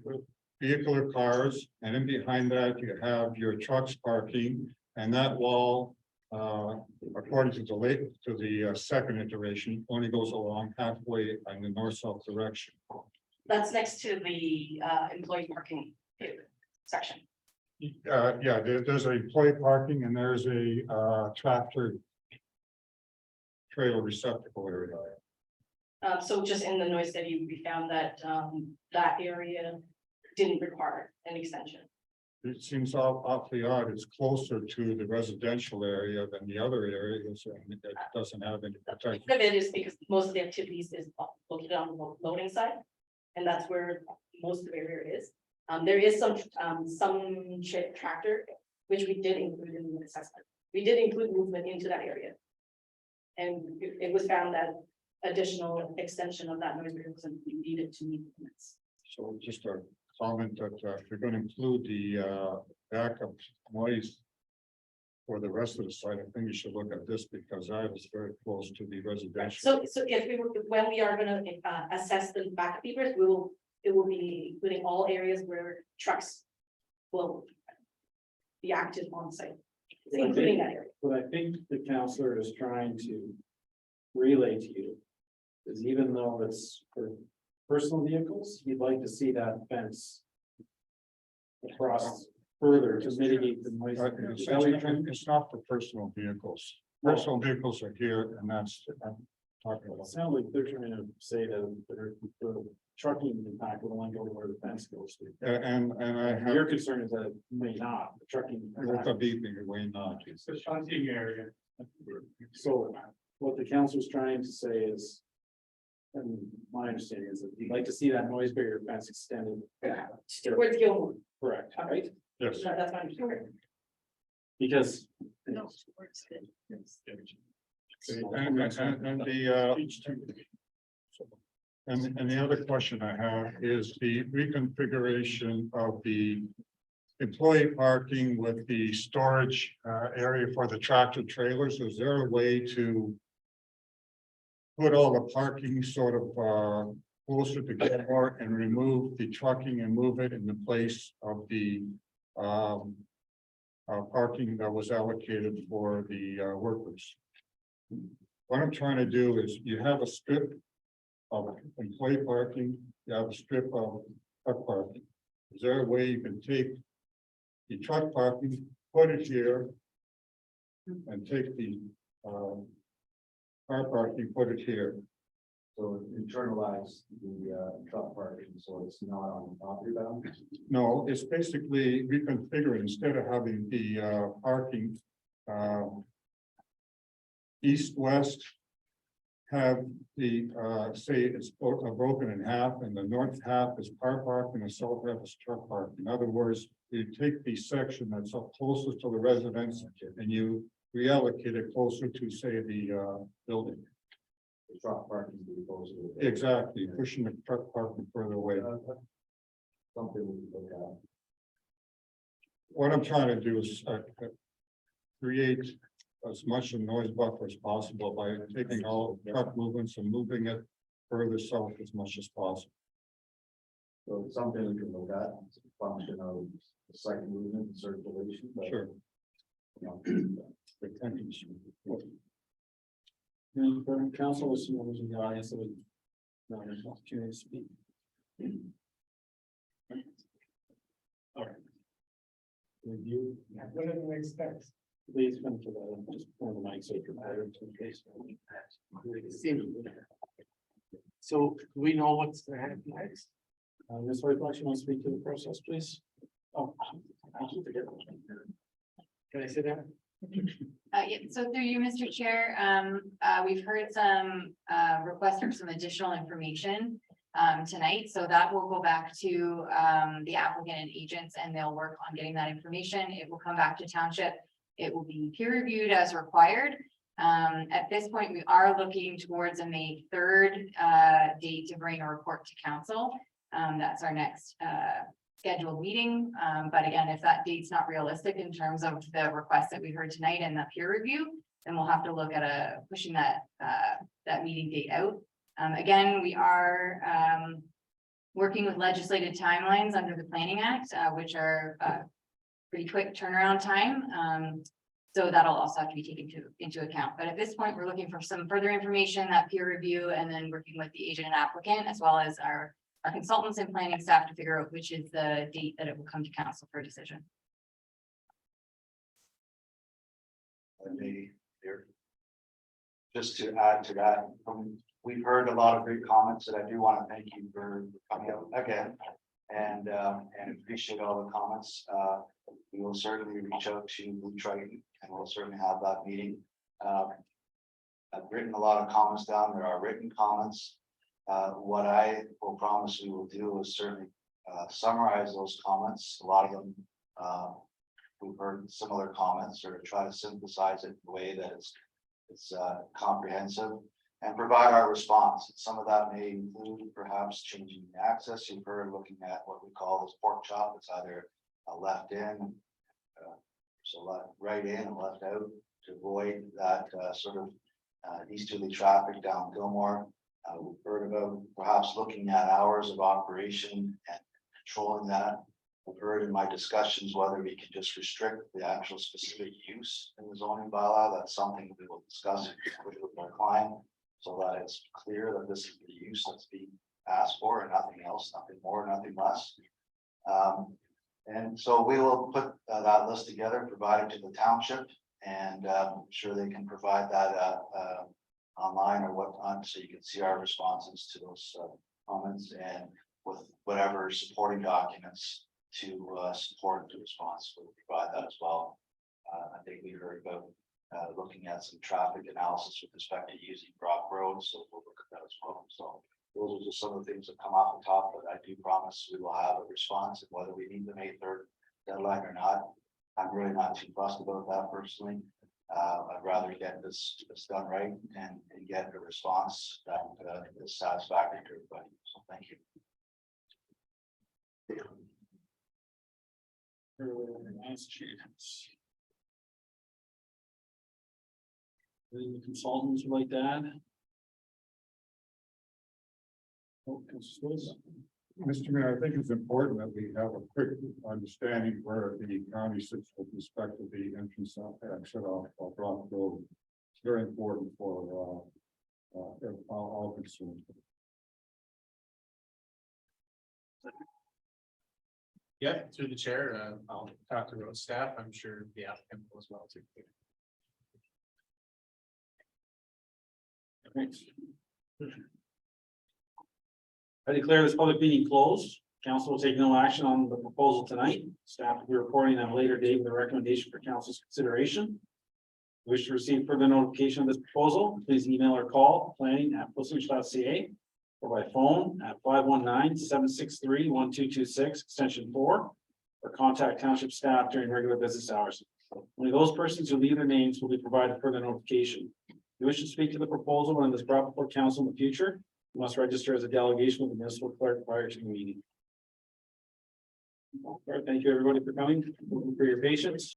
vehicular cars, and then behind that you have your trucks parking, and that wall, according to the second iteration, only goes along halfway in the north-south direction. That's next to the employee parking section. Yeah, there's a employee parking, and there's a tractor trailer receptacle area. So just in the noise study, we found that that area didn't require an extension. it seems awfully odd. It's closer to the residential area than the other areas, and it doesn't have any protection. Part of it is because most of the activities is located on the loading side. And that's where most of the area is. There is some tractor, which we did include in the assessment. We did include movement into that area. And it was found that additional extension of that noise barrier wasn't needed to meet the limits. So just a comment that if you're gonna include the backup noise for the rest of the site, I think you should look at this because that is very close to the residential. So if we were, when we are gonna assess the backup beepers, it will be including all areas where trucks will be active on site, including that area. What I think the counselor is trying to relay to you is even though it's for personal vehicles, you'd like to see that fence across further to mitigate the noise. It's not for personal vehicles. Personal vehicles are here and that's, I'm talking It about. sounds like they're trying to say that the trucking impact will only go to where the fence goes to. And I have. Your concern is that it may not, the trucking. With the beeping away not. It's the shunting area. So what the council's trying to say is. And my understanding is that you'd like to see that noise barrier fence extended. Towards Gilmore, Correct, right? Yes. that's my understanding. Because. And the other question I have is the reconfiguration of the employee parking with the storage area for the tractor trailers. Is there a way to put all the parking sort of closer to Gilmore and remove the trucking and move it in the place of the parking that was allocated for the workers? What I'm trying to do is you have a strip of employee parking, you have a strip of truck parking. Is there a way you can take the truck parking, put it here, and take the car parking, put it here? So internalize the truck parking, so it's not on the property boundary. No, it's basically reconfiguring, instead of having the parking east-west, have the say it's broken in half, and the north half is car park and the south half is truck park. In other words, you take the section that's up closest to the residence and you reallocate it closer to, say, the building. The truck parking to be closer. Exactly, pushing the truck parking further away. Something we can look at. What I'm trying to do is create as much a noise buffer as possible by taking all truck movements and moving it further south as much as possible. So it's something we can look at, it's a function of the site movement and circulation. But, Sure. you know, The tenants. Any current council is members in the audience that would not have an opportunity to speak. All right. Review. What are the next steps? Please come to the, just point the mic so you can better in case. So do we know what's gonna happen next? Ms. Whitlock, you want to speak to the process, please? Oh, can I sit down? Yeah, so through you, Mr. Chair, we've heard some requests for some additional information tonight, so that will go back to the applicant and agents, and they'll work on getting that information. It will come back to township. It will be peer reviewed as required. At this point, we are looking towards a May 3rd date to bring a report to council. That's our next scheduled meeting. But again, if that date's not realistic in terms of the requests that we heard tonight and the peer review, then we'll have to look at pushing that meeting date out. Again, we are working with legislated timelines under the Planning Act, which are pretty quick turnaround time. So that'll also have to be taken into account. But at this point, we're looking for some further information, that peer review, and then working with the agent and applicant, as well as our consultants and planning staff to figure out which is the date that it will come to council for a decision. Just to add to that, we've heard a lot of great comments that I do want to thank you for coming out again. and appreciate all the comments. We will certainly reach out to Blue Triton and we'll certainly have that meeting. I've written a lot of comments down. There are written comments. What I will promise we will do is certainly summarize those comments. A lot of them, we've heard similar comments, or try to synthesize it in a way that it's comprehensive and provide our response. Some of that may include perhaps changing the access. You've heard looking at what we call this pork chop. It's either left in, so right in and left out to avoid that sort of easterly traffic down Gilmore. We've heard about perhaps looking at hours of operation and controlling that. I've heard in my discussions whether we can just restrict the actual specific use in the zoning bylaw. That's something we will discuss with our client, so that it's clear that this is the use that's being asked for and nothing else, nothing more, nothing less. And so we will put that list together, provide it to the township, and I'm sure they can provide that online or whatnot, so you can see our responses to those comments, and with whatever supporting documents to support the response, we'll provide that as well. I think we heard about looking at some traffic analysis with respect to using Brock Road, so we'll look at that as well. So those are just some of the things that come off the top, but I do promise we will have a response, and whether we need the May 3rd deadline or not, I'm really not too fussed about that personally. I'd rather get this done right and get a response that is satisfactory to everybody. So thank you. The consultants would like that. Mr. Mayor, I think it's important that we have a quick understanding where the county sits with respect to the entrance exit off Brock Road. It's very important for all concerned. Yeah, through the chair, I'll talk to road staff. I'm sure the applicant will as well too. Thanks. I declare this public meeting closed. Council will take no action on the proposal tonight. Staff will be reporting at a later date with a recommendation for council's consideration. Wish to receive further notification of this proposal, please email or call planning@portsmouth.ca or by phone at 519-763-1226 extension 4, or contact township staff during regular business hours. Only those persons who leave their names will be provided further notification. If you wish to speak to the proposal when it is brought before council in the future, you must register as a delegation with the municipal clerk prior to the meeting. All right, thank you everybody for coming, for your patience.